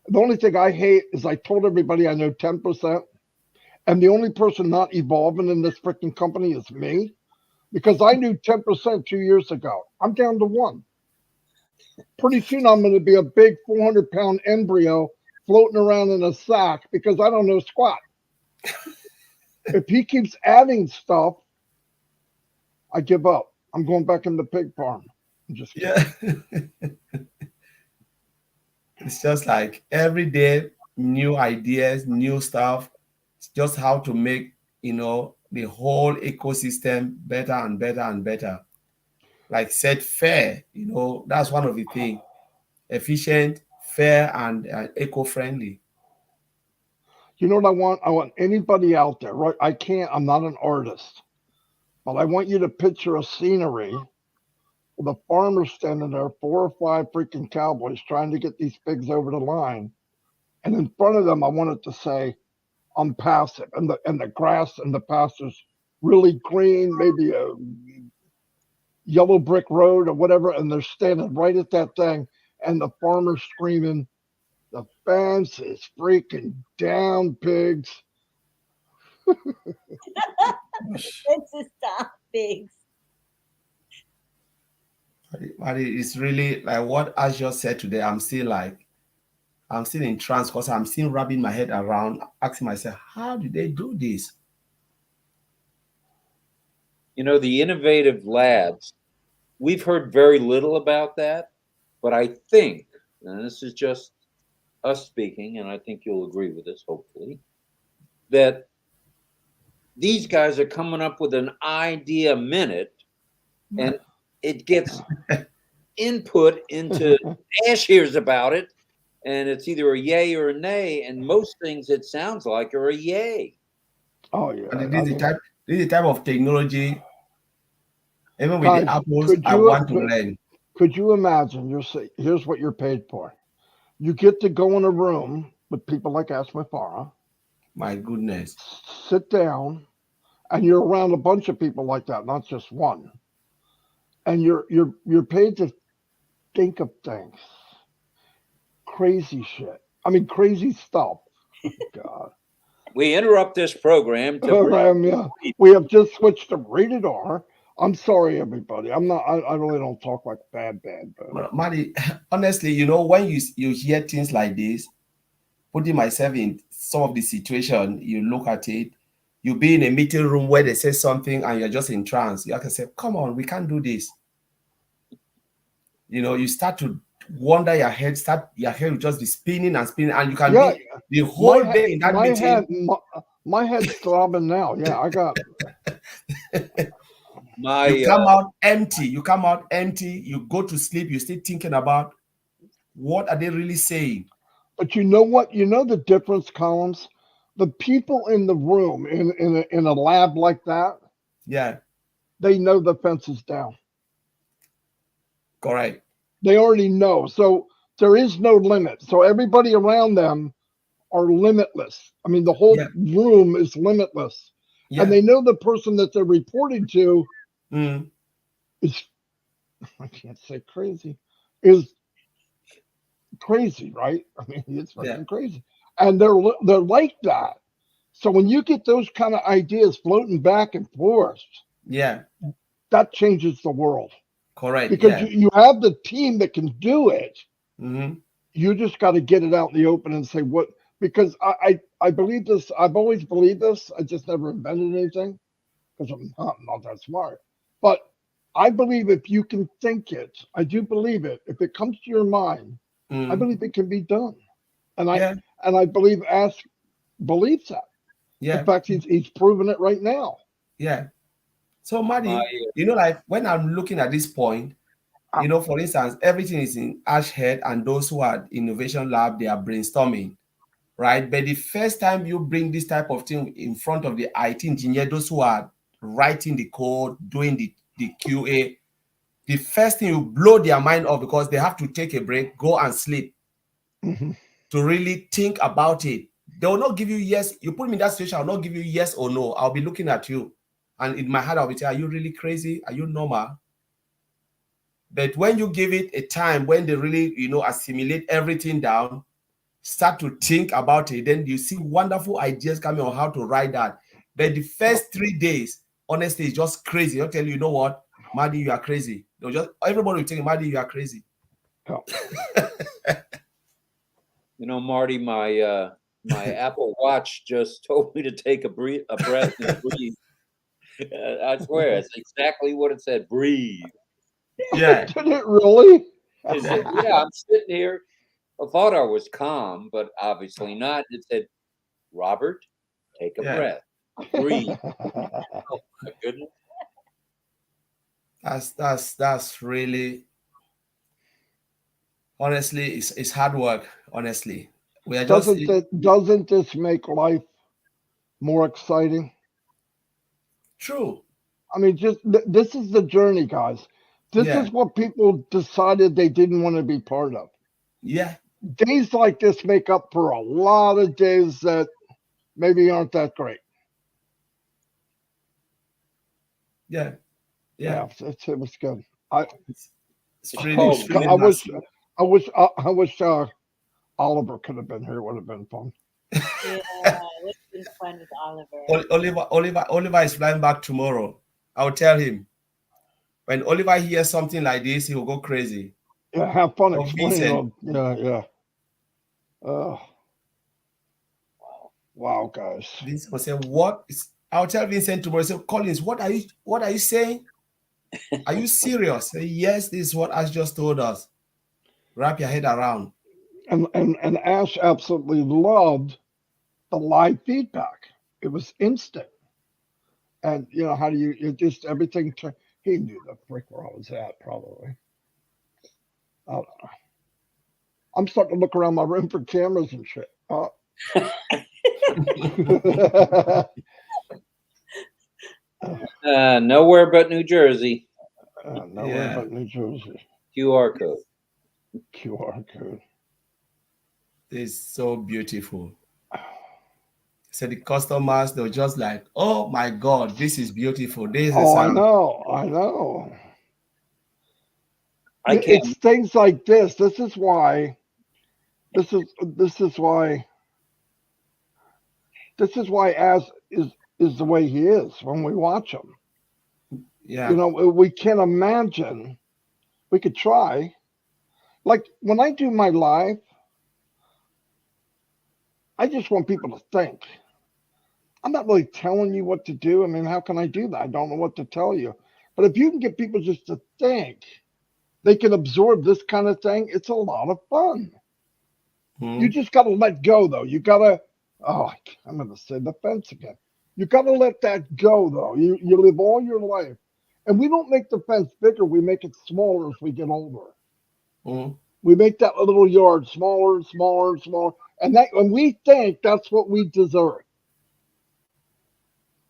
The only thing I hate is I told everybody I know 10%, and the only person not evolving in this freaking company is me, because I knew 10% 2 years ago. I'm down to 1. Pretty soon I'm going to be a big 400-pound embryo floating around in a sack because I don't know squat. If he keeps adding stuff, I give up. I'm going back in the pig farm. I'm just kidding. Yeah. It's just like every day, new ideas, new stuff. It's just how to make, you know, the whole ecosystem better and better and better. Like said, fair, you know, that's one of the things. Efficient, fair, and eco-friendly. You know what I want? I want anybody out there, right? I'm not an artist, but I want you to picture a scenery with a farmer standing there, 4 or 5 freaking cowboys trying to get these pigs over the line. And in front of them, I want it to say, I'm passive. And the grass and the pasture's really green, maybe a yellow brick road or whatever. And they're standing right at that thing. And the farmer's screaming, the fence is freaking down, pigs. Let's just stop, pigs. But it's really like what Ash just said today. I'm still in trance because I'm still wrapping my head around, asking myself, how did they do this? You know, the innovative labs, we've heard very little about that, but I think, and this is just us speaking, and I think you'll agree with this, hopefully, that these guys are coming up with an idea a minute, and it gets input into Ash hears about it, and it's either a yay or a nay, and most things it sounds like are a yay. Oh, yeah. And this is the type of technology, even with Guys, the apples, I want to learn. Could you imagine? Here's what you're paid for. You get to go in a room with people like Ash Mafara. My goodness. Sit down, and you're around a bunch of people like that, not just one. And you're paid to think of things. Crazy shit. I mean, crazy stuff. Oh, God. We interrupt this program to Yeah. We have just switched to rated R. I'm sorry, everybody. I'm not. I really don't talk like bad. But Marty, honestly, you know, when you hear things like this, putting myself in some of the situation, you look at it, you be in a meeting room where they say something and you're just in trance. You have to say, come on, we can't do this. You know, you start to wonder your head will just be spinning and spinning, and you can be the whole day in that meeting. My head's throbbing now. Yeah, I got You come out empty. You come out empty. You go to sleep. You still thinking about what are they really saying. But you know what? You know the difference, Collins? The people in the room in a lab like that, Yeah. they know the fence is down. Correct. They already know. So there is no limit. So everybody around them are limitless. I mean, the whole room is limitless. Yeah. And they know the person that they're reporting to is, I can't say crazy, is crazy, right? I mean, it's fucking crazy. And they're like that. So when you get those kind of ideas floating back and forth, that changes the world. Correct. Because you have the team that can do it. Mm-hmm. You just got to get it out in the open and say what. Because I believe this. I've always believed this. I just never invented anything because I'm not that smart. But I believe if you can think it, I do believe it. If it comes to your mind, I believe it can be done. And I believe Ash believes that. Yeah. In fact, he's proven it right now. Yeah. So, Marty, you know, like when I'm looking at this point, you know, for instance, everything is in Ash head, and those who are innovation lab, they are brainstorming, right? But the first time you bring this type of thing in front of the IT engineer, those who are writing the code, doing the QA, the first thing you blow their mind off because they have to take a break, go and sleep to really think about it. They will not give you yes. You put me in that situation, I'll not give you yes or no. I'll be looking at you. And in my heart, I'll be saying, are you really crazy? Are you normal? But when you give it a time, when they really, you know, assimilate everything down, start to think about it, then you see wonderful ideas coming on how to write that. But the first 3 days, honestly, it's just crazy. They'll tell you, you know what, Marty, you are crazy. They'll just, everybody will tell you, Marty, you are crazy. You know, Marty, my Apple Watch just told me to take a breath and breathe. I swear, it's exactly what it said. Breathe. Yeah. Did it really? It said, yeah, I'm sitting here. I thought I was calm, but obviously not. It said, Robert, take a breath. Breathe. Oh my goodness. That's really, honestly, it's hard work, honestly. We are doesn't this make life more exciting? True. I mean, just this is the journey, guys. This is what people decided they didn't want to be part of. Yeah. Days like this make up for a lot of days that maybe aren't that great. Yeah. It was good. It's really, I wish Oliver could have been here. It would have been fun. Yeah, it's been fun with Oliver. Oliver is flying back tomorrow. I'll tell him. When Oliver hears something like this, he will go crazy. Yeah, have fun explaining. Yeah. Wow, guys. Vincent will say, "What is?" I'll tell Vincent tomorrow. Say, Collins, what are you saying? Are you serious? Say, yes, this is what Ash just told us. Wrap your head around. And Ash absolutely loved the live feedback. It was instant. And you know, how do you just everything he knew the frick where I was at, probably. I don't know. I'm starting to look around my room for cameras and shit. Nowhere but New Jersey. Nowhere but New Jersey. QR code. QR code. It's so beautiful. So the customers, they're just like, oh my God, this is beautiful. This is I know. It's things like this. This is why As is the way he is when we watch him. Yeah. You know, we can't imagine. We could try. Like when I do my live, I just want people to think. I'm not really telling you what to do. I mean, how can I do that? I don't know what to tell you. But if you can get people just to think, they can absorb this kind of thing. It's a lot of fun. Mm. You just got to let go, though. You got to, oh, I'm going to say the fence again. You got to let that go, though. You live all your life. And we don't make the fence bigger. We make it smaller as we get older. Mm. We make that little yard smaller and smaller and smaller. And that, when we think that's what we deserve,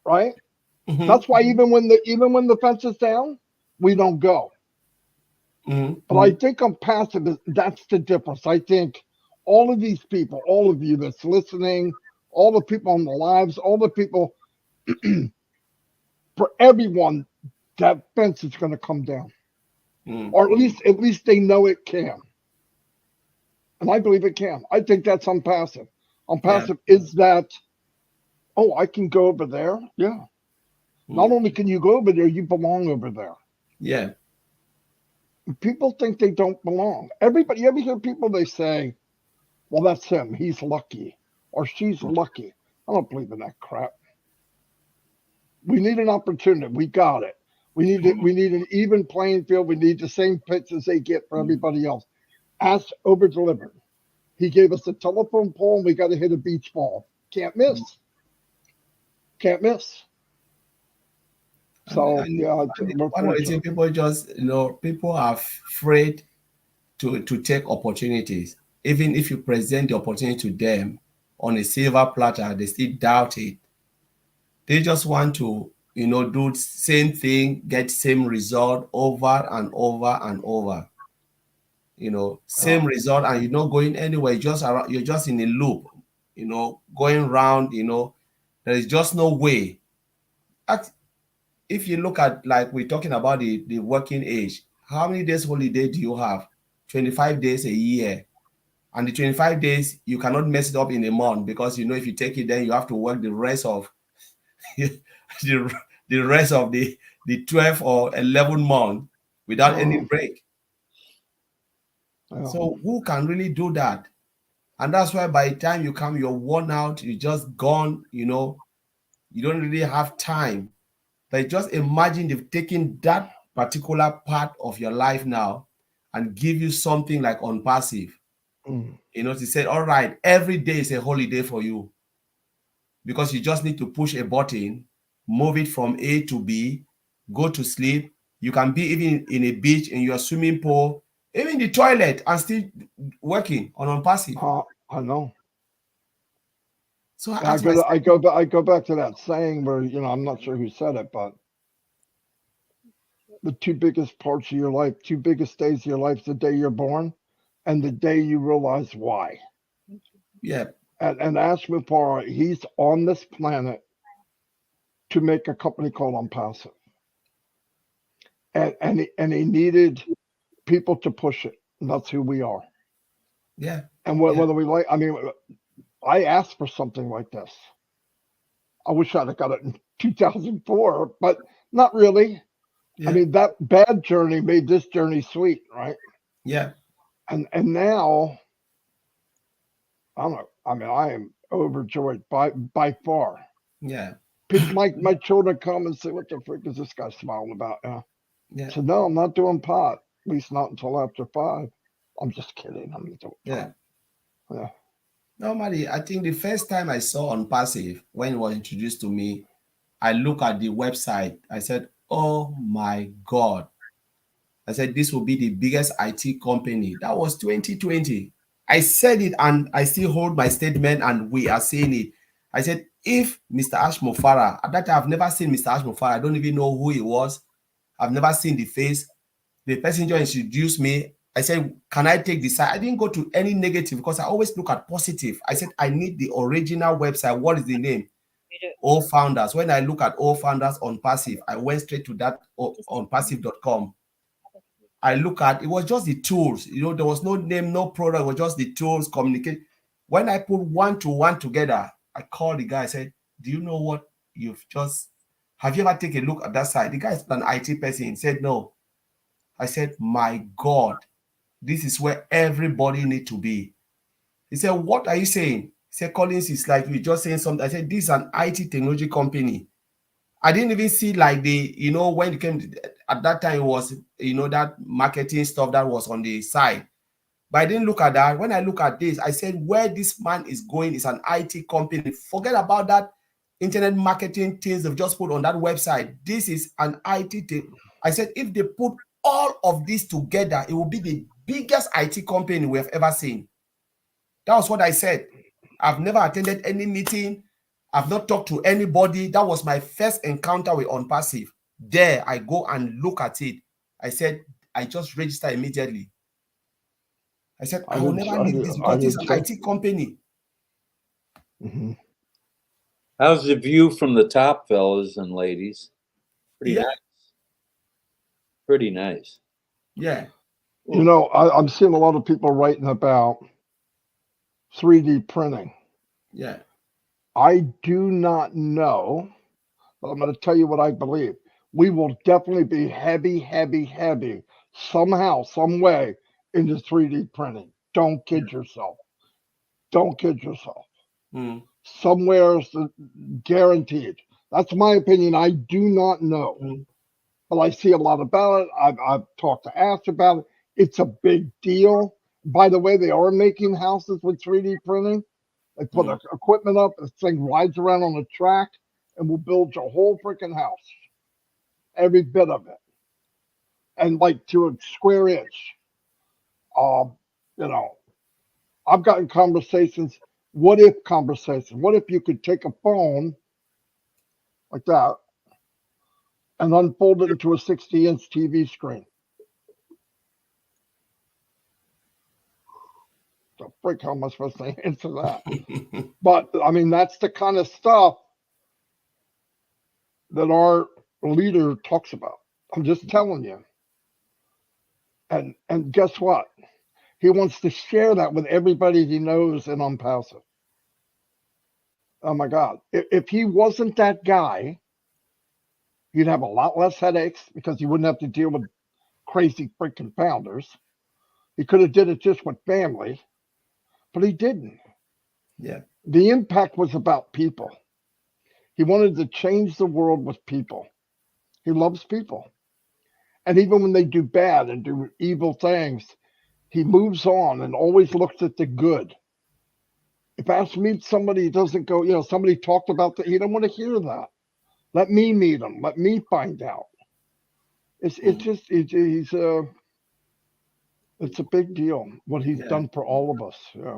right? Mm-hmm. That's why even when the fence is down, we don't go. Mm-hmm. But I think I'm passive. That's the difference. I think all of these people, all of you that's listening, all the people on the lives, all the people, for everyone, that fence is going to come down, or at least they know it can. And I believe it can. I think that's unpassive. Unpassive is that, oh, I can go over there. Yeah. Not only can you go over there, you belong over there. Yeah. People think they don't belong. Everybody, you ever hear people, they say, well, that's him. He's lucky. Or she's lucky. I don't believe in that crap. We need an opportunity. We got it. We need an even playing field. We need the same pitch as they get for everybody else. Ask, over delivered. He gave us a telephone pole and we got to hit a beach ball. Can't miss. Can't miss. So, yeah, one of the things people just, people are afraid to take opportunities. Even if you present the opportunity to them on a silver platter, they still doubt it. They just want to, do same thing, get same result over and over and over. Same result, and you're not going anywhere. You're just in a loop, going round. There is just no way. If you look at, like, we're talking about the working age, how many days holiday do you have? 25 days a year. And the 25 days, you cannot mess it up in a month, because if you take it, then you have to work the rest of the rest of the 12 or 11 months without any break. So who can really do that? And that's why by the time you come, you're worn out, you're just gone, you don't really have time. But just imagine they've taken that particular part of your life now and give you something like on passive. To say, all right, every day is a holiday for you, because you just need to push a button, move it from A to B, go to sleep. You can be even in a beach, in your swimming pool, even the toilet, and still working on passive. I know. So I go back to that saying where, I'm not sure who said it, but the two biggest parts of your life, two biggest days of your life, the day you're born and the day you realize why. Yeah. And Ashmupara, he's on this planet to make a company called Unpassive. And he needed people to push it. And that's who we are. Yeah. And whether we like, I asked for something like this. I wish I'd have got it in 2004, but not really. Yeah. I mean, that bad journey made this journey sweet, right? Yeah. And now, I don't know. I am overjoyed by far. Yeah. My children come and say, "What the frick is this guy smiling about?" Yeah. So no, I'm not doing pot. At least not until after 5. I'm just kidding. I'm not doing pot. Yeah. Normally, I think the first time I saw on passive, when it was introduced to me, I looked at the website. I said, "Oh my God." I said, "This will be the biggest IT company." That was 2020. I said it, and I still hold my statement, and we are saying it. I said, if Mr. Ashmofara, at that time, I've never seen Mr. Ashmofara. I don't even know who he was. I've never seen the face. The person just introduced me. I said, can I take this side? I didn't go to any negative, because I always look at positive. I said, I need the original website. What is the name? All Founders. When I look at All Founders on Passive, I went straight to that on passive.com. I look at, it was just the tools. There was no name, no product. It was just the tools, communicate. When I put one to one together, I called the guy. I said, do you know what you've just Have you ever taken a look at that site? The guy is an IT person. He said, no. I said, my God, this is where everybody need to be. He said, what are you saying? He said, Collins is like, you're just saying something. I said, this is an IT technology company. I didn't even see like the, you know, when it came to, at that time it was, you know, that marketing stuff that was on the side. But I didn't look at that. When I look at this, I said, where this man is going is an IT company. Forget about that internet marketing things they've just put on that website. This is an IT thing. I said, if they put all of this together, it will be the biggest IT company we have ever seen. That was what I said. I've never attended any meeting. I've not talked to anybody. That was my first encounter with OnPassive. There, I go and look at it. I said, I just register immediately. I said, I will never leave this because this is an IT company. Mm-hmm. How's the view from the top, fellas and ladies? Pretty nice. Pretty nice. Yeah. You know, I'm seeing a lot of people writing about 3D printing. Yeah. I do not know, but I'm going to tell you what I believe. We will definitely be heavy, somehow, some way into 3D printing. Don't kid yourself. Don't kid yourself. Mm. Somewhere is guaranteed. That's my opinion. I do not know. Mm. But I see a lot about it. I've talked to Ash about it. It's a big deal. By the way, they are making houses with 3D printing. They put equipment up, this thing rides around on the track, and will build your whole freaking house. Every bit of it. And like to a square inch. You know, I've gotten conversations, what if conversations? What if you could take a phone like that and unfold it into a 60-inch TV screen? The frick, how am I supposed to answer that? But I mean, that's the kind of stuff that our leader talks about. I'm just telling you. And guess what? He wants to share that with everybody he knows in OnPassive. Oh my God. If he wasn't that guy, he'd have a lot less headaches because he wouldn't have to deal with crazy freaking founders. He could have did it just with family, but he didn't. Yeah. The impact was about people. He wanted to change the world with people. He loves people. And even when they do bad and do evil things, he moves on and always looks at the good. If Ash meets somebody, he doesn't go, you know, somebody talked about that. He don't want to hear that. Let me meet him. Let me find out. It's just, it's a big deal what he's done for all of us. Yeah.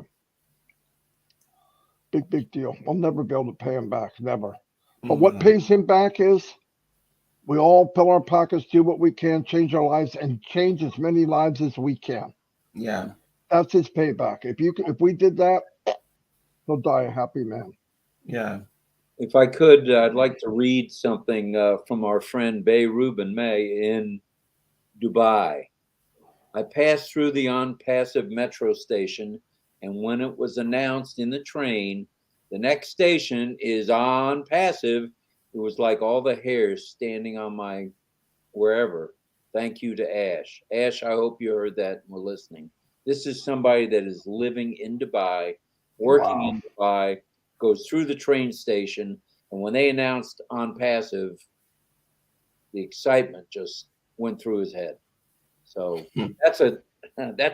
Big deal. We'll never be able to pay him back. Never. But what pays him back is we all fill our pockets, do what we can, change our lives, and change as many lives as we can. Yeah. That's his payback. If we did that, he'll die a happy man. Yeah. If I could, I'd like to read something from our friend Bay Rubin May in Dubai. I passed through the OnPassive metro station, and when it was announced in the train, the next station is OnPassive, it was like all the hairs standing on my wherever. Thank you to Ash. Ash, I hope you heard that and were listening. This is somebody that is living in Dubai, working in Dubai, goes through the train station, and when they announced OnPassive, the excitement just went through his head. So that's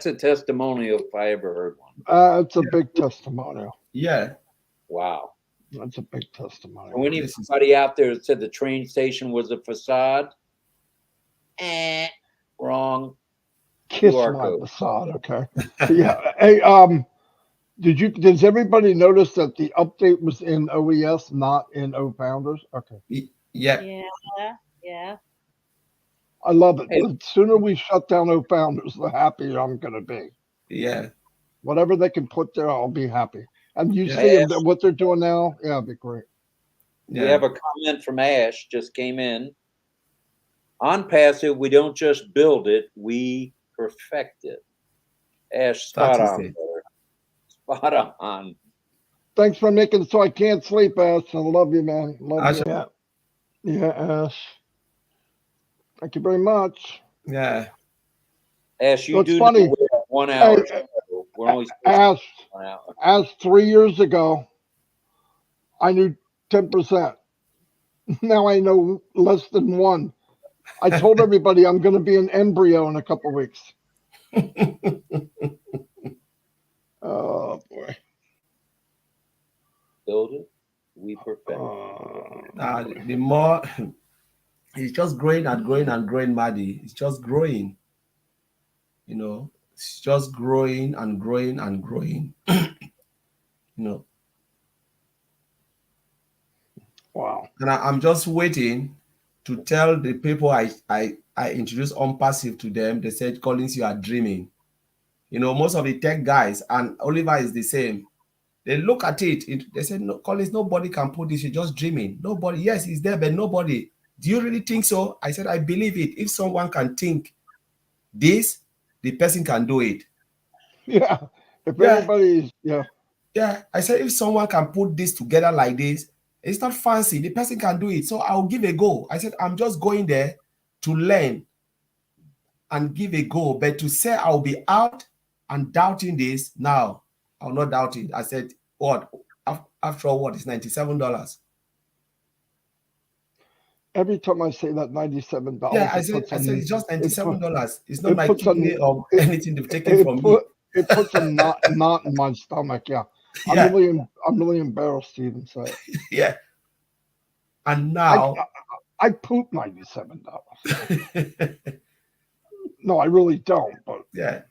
a testimonial if I ever heard one. It's a big testimonial. Yeah. Wow. That's a big testimonial. So anybody out there that said the train station was a facade? Wrong. Kiss my facade, okay. Yeah. Hey, does everybody notice that the update was in OES, not in OFounders? Okay. Yeah. Yeah. I love it. The sooner we shut down OFounders, the happier I'm going to be. Yeah. Whatever they can put there, I'll be happy. And you see what they're doing now? Yeah, it'd be great. We have a comment from Ash, just came in. OnPassive, we don't just build it, we perfect it. Ash, spot on, brother. Spot on. Thanks for making it so I can't sleep, Ash. I love you, man. Love you. Yeah. Yes. Thank you very much. Yeah. Ash, you So it's do funny. know we're at 1 hour. Hey, So we're only supposed to as be 1 hour. as 3 years ago, I knew 10%. Now I know less than one. I told everybody I'm going to be an embryo in a couple weeks. Oh boy. Build it, we perfect. The more it's just growing and growing and growing, Maddie. It's just growing. You know, it's just growing and growing and growing. You know, Wow. and I'm just waiting to tell the people I introduced Unpassive to them. They said, Collins, you are dreaming. You know, most of the tech guys, and Oliver is the same. They look at it, they said, no, Collins, nobody can put this, you're just dreaming. Nobody, yes, it's there, but nobody. Do you really think so? I said, I believe it. If someone can think this, the person can do it. Yeah. If Yeah, anybody's, yeah. yeah. I said, if someone can put this together like this, it's not fancy. The person can do it. So I'll give a go. I said, I'm just going there to learn and give a go. But to say I'll be out and doubting this, now I'll not doubt it. I said, what? After all, what is $97? Every time I say that $97, Yeah, I it said, puts it's just $97. It's not it my puts kidney a or it, anything they've taken from me. it puts a knot in my stomach. Yeah. Yeah, I'm really embarrassed to even say it. yeah. And I now, I poop $97. No, I really don't. But yeah.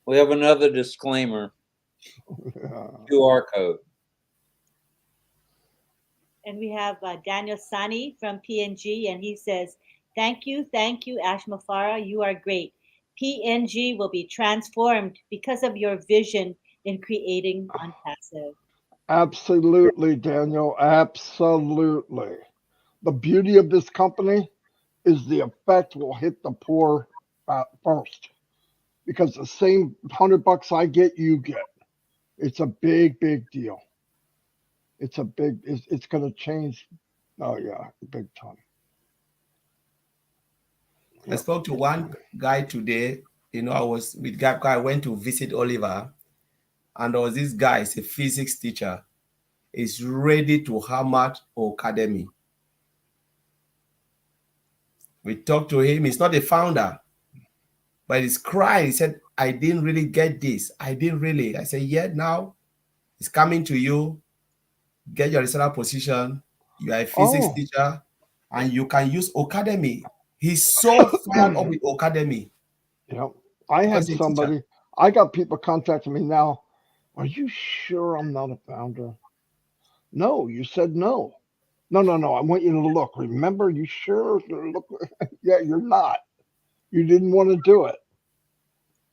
We have another disclaimer. QR code. And we have Daniel Sani from PNG, and he says, thank you, Ash Mafara. You are great. PNG will be transformed because of your vision in creating Unpassive. absolutely, Daniel. Absolutely. The beauty of this company is the effect will hit the poor first, because the same $100 I get, you get. It's a big, big deal. It's going to change. Oh yeah, big time. I spoke to one guy today. You know, I was with Gapco. I went to visit Oliver, and there was this guy, he's a physics teacher. He's ready to hammer Academy. We talked to him. He's not a founder, but he's crying. He said, I didn't really get this. I didn't really. I said, yeah, now it's coming to you. Get your research position. You are a physics teacher, and you can use Academy. He's so fired up with Academy. Yeah, I had somebody. I got people contacting me now. Are you sure I'm not a founder? No, you said no. No. I want you to look. Remember, you sure? Look. Yeah, you're not. You didn't want to do it.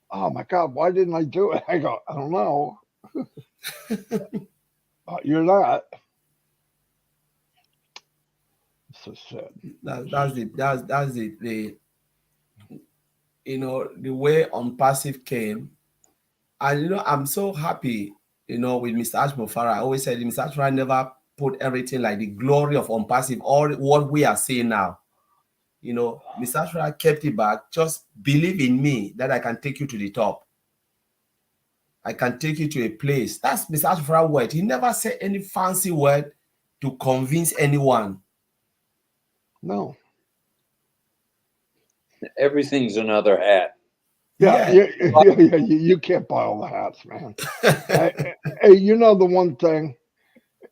Oh my God, why didn't I do it? I go, I don't know. You're not. So sad. That's the you know, the way Unpassive came. And you know, I'm so happy, you know, with Mr. Ash Mofara. I always said Mr. Ash Mofara never put everything like the glory of Unpassive, all what we are seeing now. You know, Mr. Ash Mofara kept it back. Just believe in me that I can take you to the top. I can take you to a place. That's Mr. Ash Mofara's word. He never said any fancy word to convince anyone. No. Everything's another hat. Yeah. You can't buy all the hats, man. Hey, you know the one thing,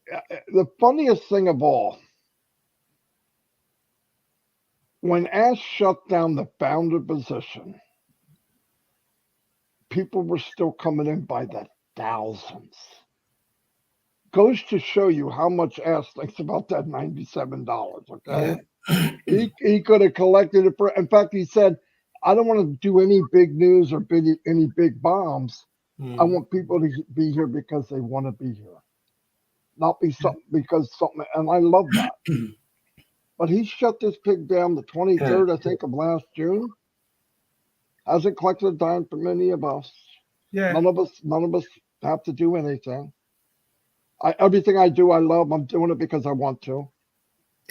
the funniest thing of all, when Ash shut down the founder position, people were still coming in by the thousands. Goes to show you how much Ash thinks about that $97. Okay, yeah. He could have collected it for. In fact, he said, "I don't want to do any big news or any big bombs. I want people to be here because they want to be here, not be something because something." And I love that. But he shut this pig down the 23rd, I think, of last June. Hasn't collected a dime from any of us. Yeah. None of us have to do anything. Everything I do, I love. I'm doing it because I want to.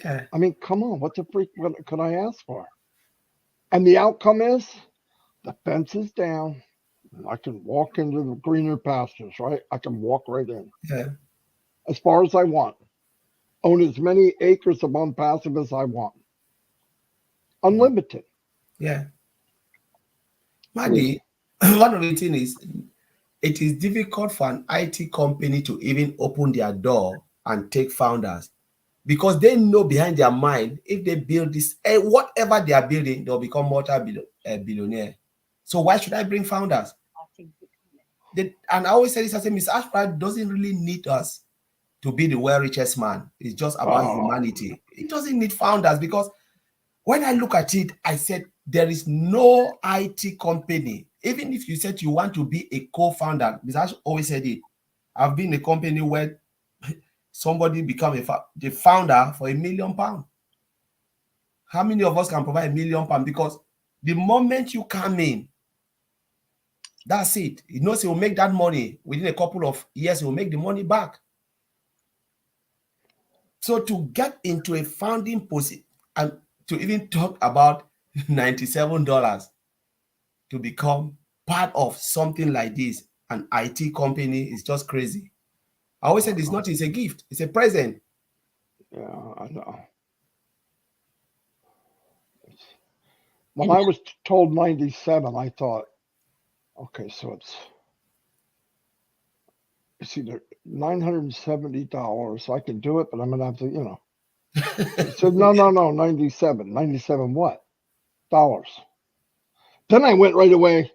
Yeah. I mean, come on, what the freak what could I ask for? And the outcome is the fence is down. I can walk into the greener pastures, right? I can walk right in Yeah. as far as I want. Own as many acres of unpassive as I want. Unlimited. Yeah. Marty, one of the things is it is difficult for an IT company to even open their door and take founders because they know behind their mind if they build this, whatever they are building, they'll become multi-billionaire. So why should I bring founders? And I always say this, I say, Mr. Ashford doesn't really need us to be the world richest man. It's just about humanity. It doesn't need founders because when I look at it, I said there is no IT company. Even if you said you want to be a co-founder, Mr. Ash always said it. I've been in a company where somebody become the founder for £1 million. How many of us can provide £1 million? Because the moment you come in, that's it. He knows he will make that money within a couple of years. He will make the money back. So to get into a founding position and to even talk about $97 to become part of something like this, an IT company, is just crazy. I always said it's not, it's a gift, it's a present. Yeah, I know. When I was told 97, I thought, okay, so it's either $970. I can do it, but I'm gonna have to, you know. He said, no, 97. 97 what? Dollars. Then I went right away.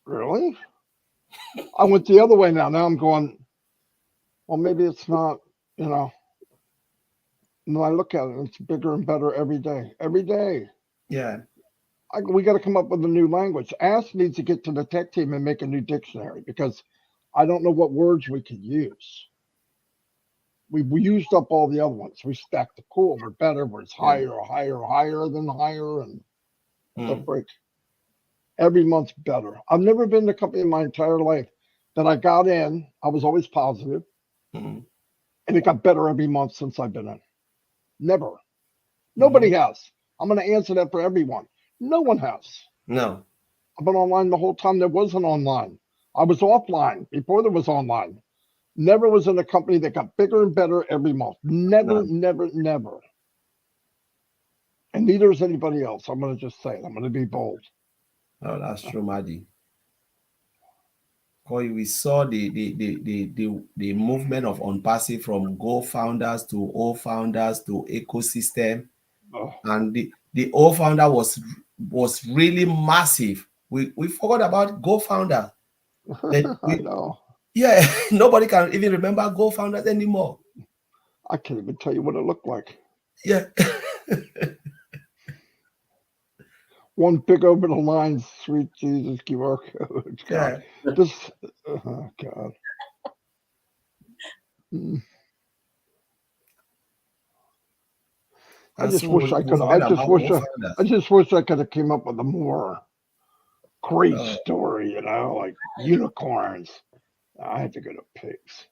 Really? I went the other way now. Now I'm going, well, maybe it's not, you know. And I look at it, it's bigger and better every day. Every day. Yeah. We got to come up with a new language. Ask needs to get to the tech team and make a new dictionary because I don't know what words we could use. We used up all the other ones. We stacked the cool. We're better. We're higher than higher. And what the freak? Every month's better. I've never been in a company in my entire life that I got in. I was always positive, and it got better every month since I've been in. Never. Nobody has. I'm going to answer that for everyone. No one has. No. I've been online the whole time there wasn't online. I was offline before there was online. Never was in a company that got bigger and better every month. Never. And neither is anybody else. I'm going to just say it. I'm going to be bold. Oh, that's true, Marty. We saw the movement of Unpassive from Go founders to O founders to ecosystem. And the O founder was really massive. We forgot about Go founder. I know. Yeah, nobody can even remember Go founders anymore. I can't even tell you what it looked like. Yeah. One big over the line, sweet Jesus QR code. God. Yeah. This, oh God. I just wish I could. I just wish I could have came up with a more great story. You know, like unicorns. I had to go to pigs.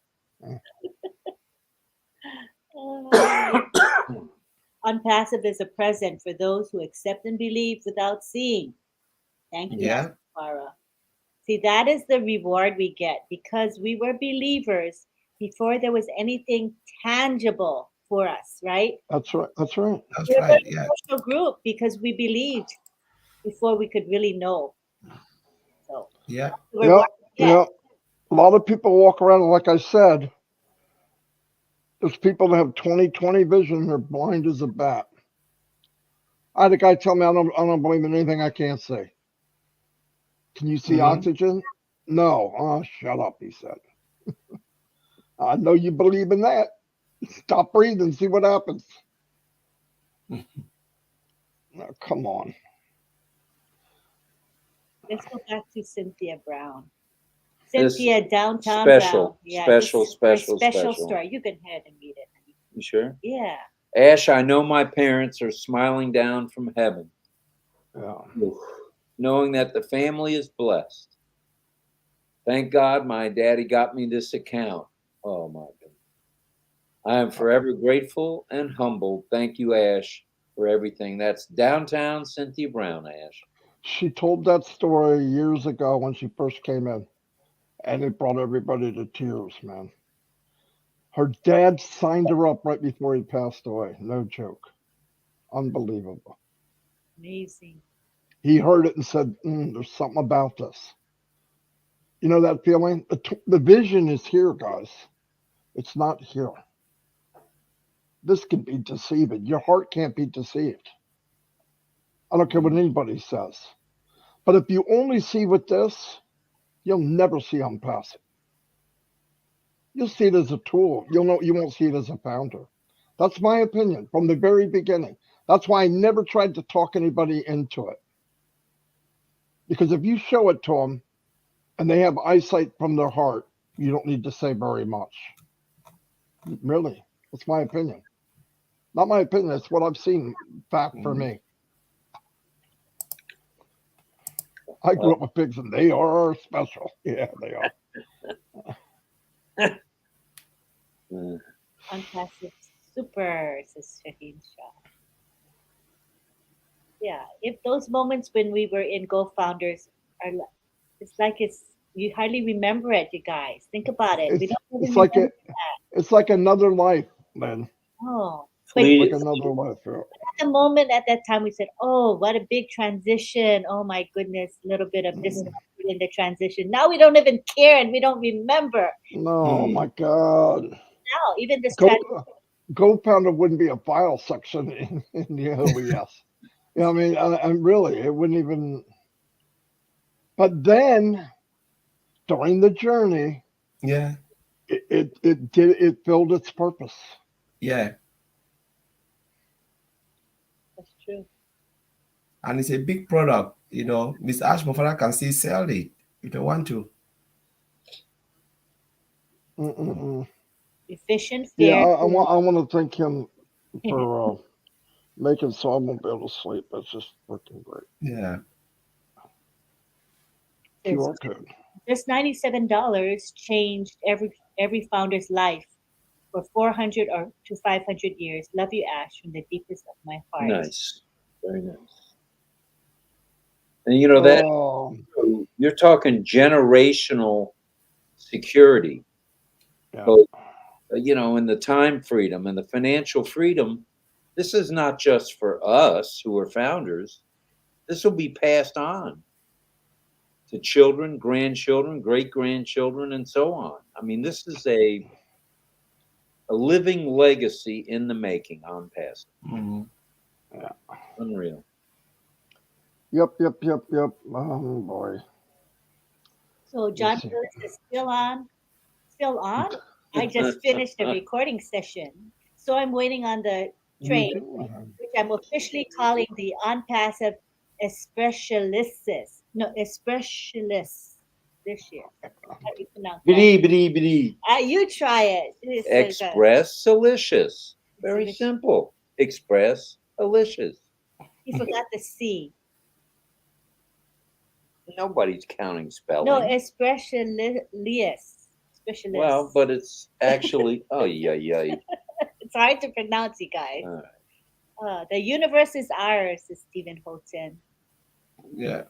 Unpassive is a present for those who accept and believe without seeing. Thank you, Clara. See, that is the reward we get because we were believers before there was anything tangible for us, right? That's right. That's right. That's right. Yeah. Social group because we believed before we could really know. So yeah. A lot of people walk around, like I said. There's people that have 20/20 vision. They're blind as a bat. I had a guy tell me, I don't believe in anything I can't see. Can you see oxygen? No. Oh, shut up, he said. I know you believe in that. Stop breathing, see what happens. No, come on. Let's go back to Cynthia Brown. Cynthia, downtown special, Brown. Yeah, special story. You can head and read it. You sure? Yeah. Ash, I know my parents are smiling down from heaven. Yeah. Knowing that the family is blessed. Thank God my daddy got me this account. Oh my goodness. I am forever grateful and humbled. Thank you, Ash, for everything. That's downtown Cynthia Brown, Ash. She told that story years ago when she first came in, and it brought everybody to tears, man. Her dad signed her up right before he passed away. No joke. Unbelievable. Amazing. He heard it and said, there's something about this. You know that feeling? The vision is here, guys. It's not here. This can be deceiving. Your heart can't be deceived. I don't care what anybody says. But if you only see with this, you'll never see unpassing. You'll see it as a tool. You won't see it as a founder. That's my opinion from the very beginning. That's why I never tried to talk anybody into it. Because if you show it to them and they have eyesight from their heart, you don't need to say very much. Really, that's my opinion. Not my opinion. It's what I've seen. Fact for me. I grew up with pigs, and they are special. Yeah, they are. Unpassive super, says Shaheen Shah. Yeah, if those moments when we were in Go Founders are, it's like you hardly remember it, you guys. Think about it. We don't even It's like remember it's like another life, man. Oh, Please. Like another life. Yeah. at the moment at that time we said, "Oh, what a big transition! Oh my goodness, a little bit of discomfort in the transition." Now we don't even care and we don't remember. No, my God. Now even this Go Founder wouldn't be a file section in the OES. Yeah, I mean, I'm really, it wouldn't even. But then, during the journey, Yeah. it filled its purpose. Yeah. That's true. And it's a big product, you know. Miss Ash Mofara can still sell it if you want to. Efficient, Yeah, fair. I want to thank him for making so I won't be able to sleep. That's just freaking great. Yeah. QR code. This $97 changed every founder's life for 400 or to 500 years. Love you, Ash, from the deepest of my heart. Nice. Very nice. And you know that you're talking generational security. Yeah. Both, you know, in the time freedom and the financial freedom. This is not just for us who are founders. This will be passed on to children, grandchildren, great grandchildren, and so on. I mean, this is a living legacy in the making on passing. Mm-hmm. Yeah. Unreal. Yep. Oh boy. So John Phillips is still on. Still on? I just finished a recording session. So I'm waiting on the train, which I'm officially calling the Unpassive Expressionists. No, Expressionists this year. How do you pronounce that? You try it. Express delicious. Very simple. Express delicious. You forgot the C. Nobody's counting spelling. No, expressionless. Well, but it's actually, It's hard to pronounce, you guys. Right. The universe is ours, is Stephen Houghton. Yeah.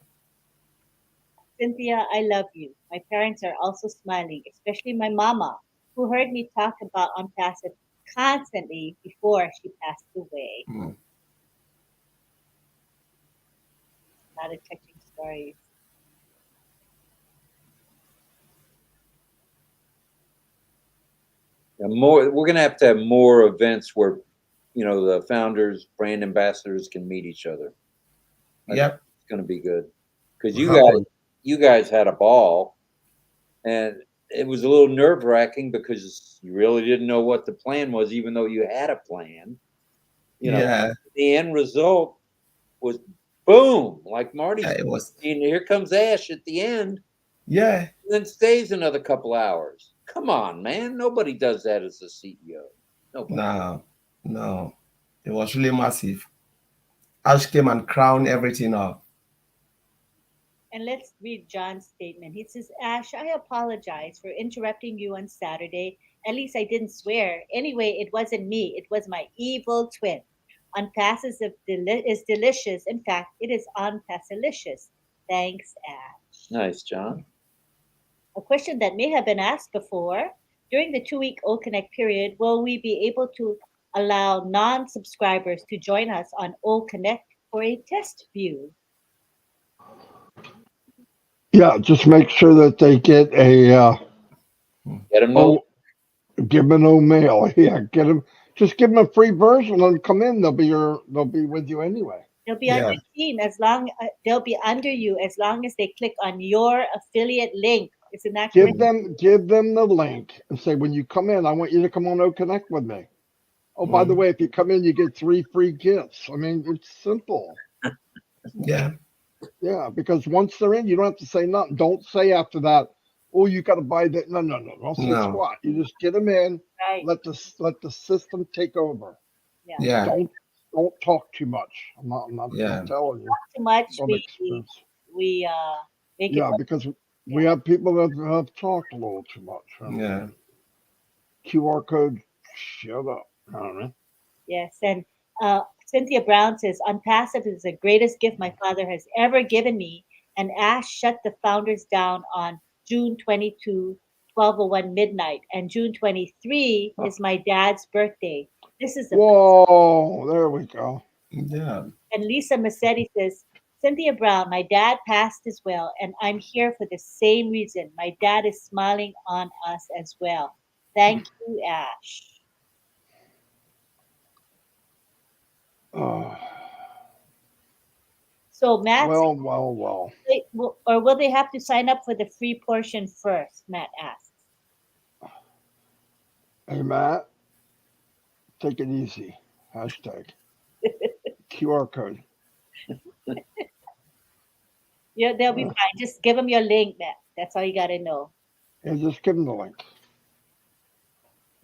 Cynthia, I love you. My parents are also smiling, especially my mama, who heard me talk about Unpassive constantly before she passed away. Mm. A lot of touching stories. We're going to have more events where, you know, the founders, brand ambassadors can meet each other. Yep. It's going to be good because you guys had a ball, and it was a little nerve-wracking because you really didn't know what the plan was, even though you had a plan. You know, yeah. The end result was boom, like Marty. Yeah, it was. And here comes Ash at the end. Yeah. And then stays another couple hours. Come on, man. Nobody does that as a CEO. Nobody. No. It was really massive. Ash came and crowned everything up. And let's read John's statement. He says, Ash, I apologize for interrupting you on Saturday At least I didn't swear. Anyway, it wasn't me. It was my evil twin. Unpass is delicious. In fact, it is unpassilicious. Thanks, Ash. Nice, John. A question that may have been asked before. During the 2-week O Connect period, will we be able to allow non-subscribers to join us on O Connect for a test view? Yeah, just make sure that they get a Get them give them no mail. Yeah, just give them a free version and come in. They'll be with you anyway. They'll be on your team they'll be under you as long as they click on your affiliate link. Isn't that correct? Give them the link and say, when you come in, I want you to come on O Connect with me. Oh, by the way, if you come in, you get 3 free gifts. I mean, it's simple. Yeah. Yeah, because once they're in, you don't have to say nothing. Don't say after that, oh, you got to buy that. No. Don't say squat. You just get them in. Right. Let the system take over. Yeah. Don't talk too much. I'm not telling you. Not too much. We make it. Yeah, because we have people that have talked a little too much. Yeah. QR code. Shut up. I don't know. Yes, and Cynthia Brown says, Unpassive is the greatest gift my father has ever given me. And Ash shut the founders down on June 22, 12:01 midnight. And June 23 is my dad's birthday. This is the Whoa, there we go. Yeah. And Lisa Massetti says, Cynthia Brown, my dad passed as well, and I'm here for the same reason. My dad is smiling on us as well. Thank you, Ash. So Matt, well. Or will they have to sign up for the free portion first? Matt asks. Hey Matt, take it easy. Hashtag QR code. Yeah, they'll be fine. Just give them your link, Matt. That's all you got to know. Yeah, just give them the link.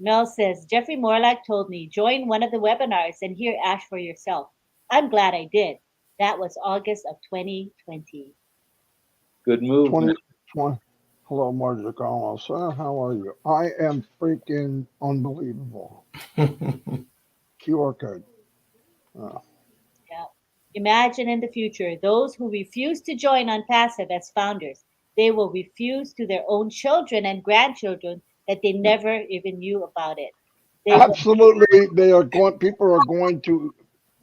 Mel says, Jeffrey Morlack told me, join one of the webinars and hear Ash for yourself. I'm glad I did. That was August of 2020. Good move. 2020. Hello, Marty DeGarmo. Sir, how are you? I am freaking unbelievable. QR code. Yeah. Imagine in the future, those who refuse to join Unpassive as founders, they will refuse to their own children and grandchildren that they never even knew about it. Absolutely, people are going to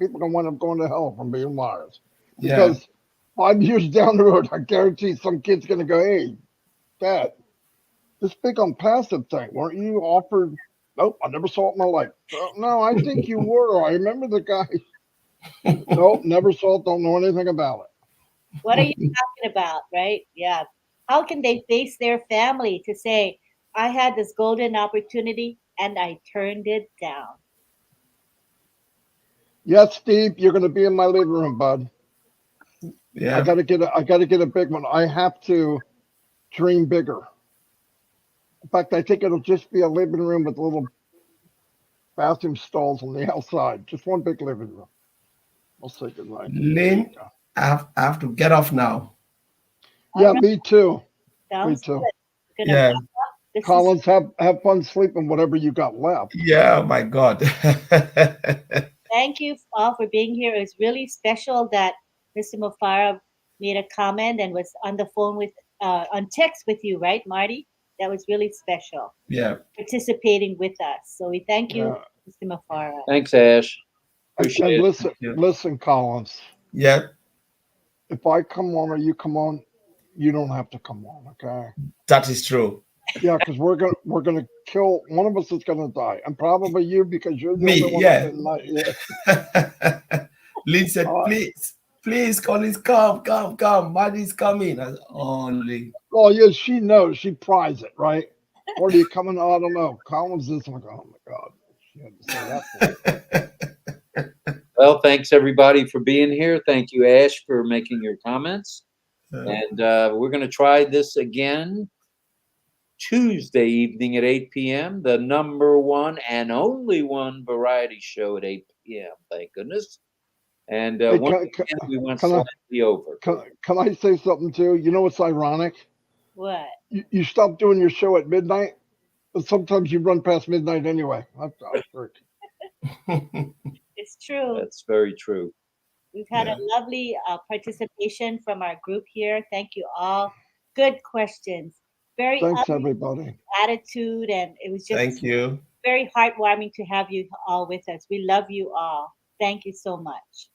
wind up going to hell from being liars. Because 5 years down the road, I guarantee some kid's going to go, hey, Dad, this big Unpassive thing, weren't you offered? Nope, I never saw it in my life. No, I think you were. I remember the guy. Nope, never saw it, don't know anything about it. What are you talking about, right? Yeah. How can they face their family to say, I had this golden opportunity and I turned it down? Yes, Steve, you're going to be in my living room, bud. Yeah. I got to get a big one. I have to dream bigger. In fact, I think it'll just be a living room with little bathroom stalls on the outside. Just one big living room. I'll say goodnight. Lynn, I have to get off now. Yeah, me too. Sounds me too. Good. Yeah. Collins, have fun sleeping whatever you got left. Yeah, my God. Thank you all for being here. It was really special that Mr. Mufara made a comment and was on the phone with, on text with you, right, Marty? That was really special. Yeah. Participating with us. So we thank you, Mr. Mufara. Thanks, Ash. And listen, Collins. Yeah. If I come on or you come on, you don't have to come on, okay? That is true. Yeah, because we're gonna kill one of us is gonna die, and probably you because you're the Me, only one yeah. that didn't like. Lynn said, please, Collins, come. Marty's coming. I said, Ollie. Oh yeah, she knows. She pries it, right? Or are you coming? Oh, I don't know. Collins is like, oh my God. She had to say that for me. Well, thanks everybody for being here. Thank you, Ash, for making your comments. And we're going to try this again Tuesday evening at 8 p.m. The #1 and only one variety show at 8 p.m. Thank goodness. And once again, we went slightly over. Can I say something too? You know what's ironic? What? You stopped doing your show at midnight, But sometimes you run past midnight anyway. I'm sure. It's true. That's very true. We've had a lovely participation from our group here. Thank you all. Good questions. Very Thanks, upbeat everybody. attitude, and it was just Thank you. very heartwarming to have you all with us. We love you all. Thank you so much.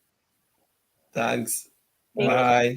Thanks. Thank you. Bye.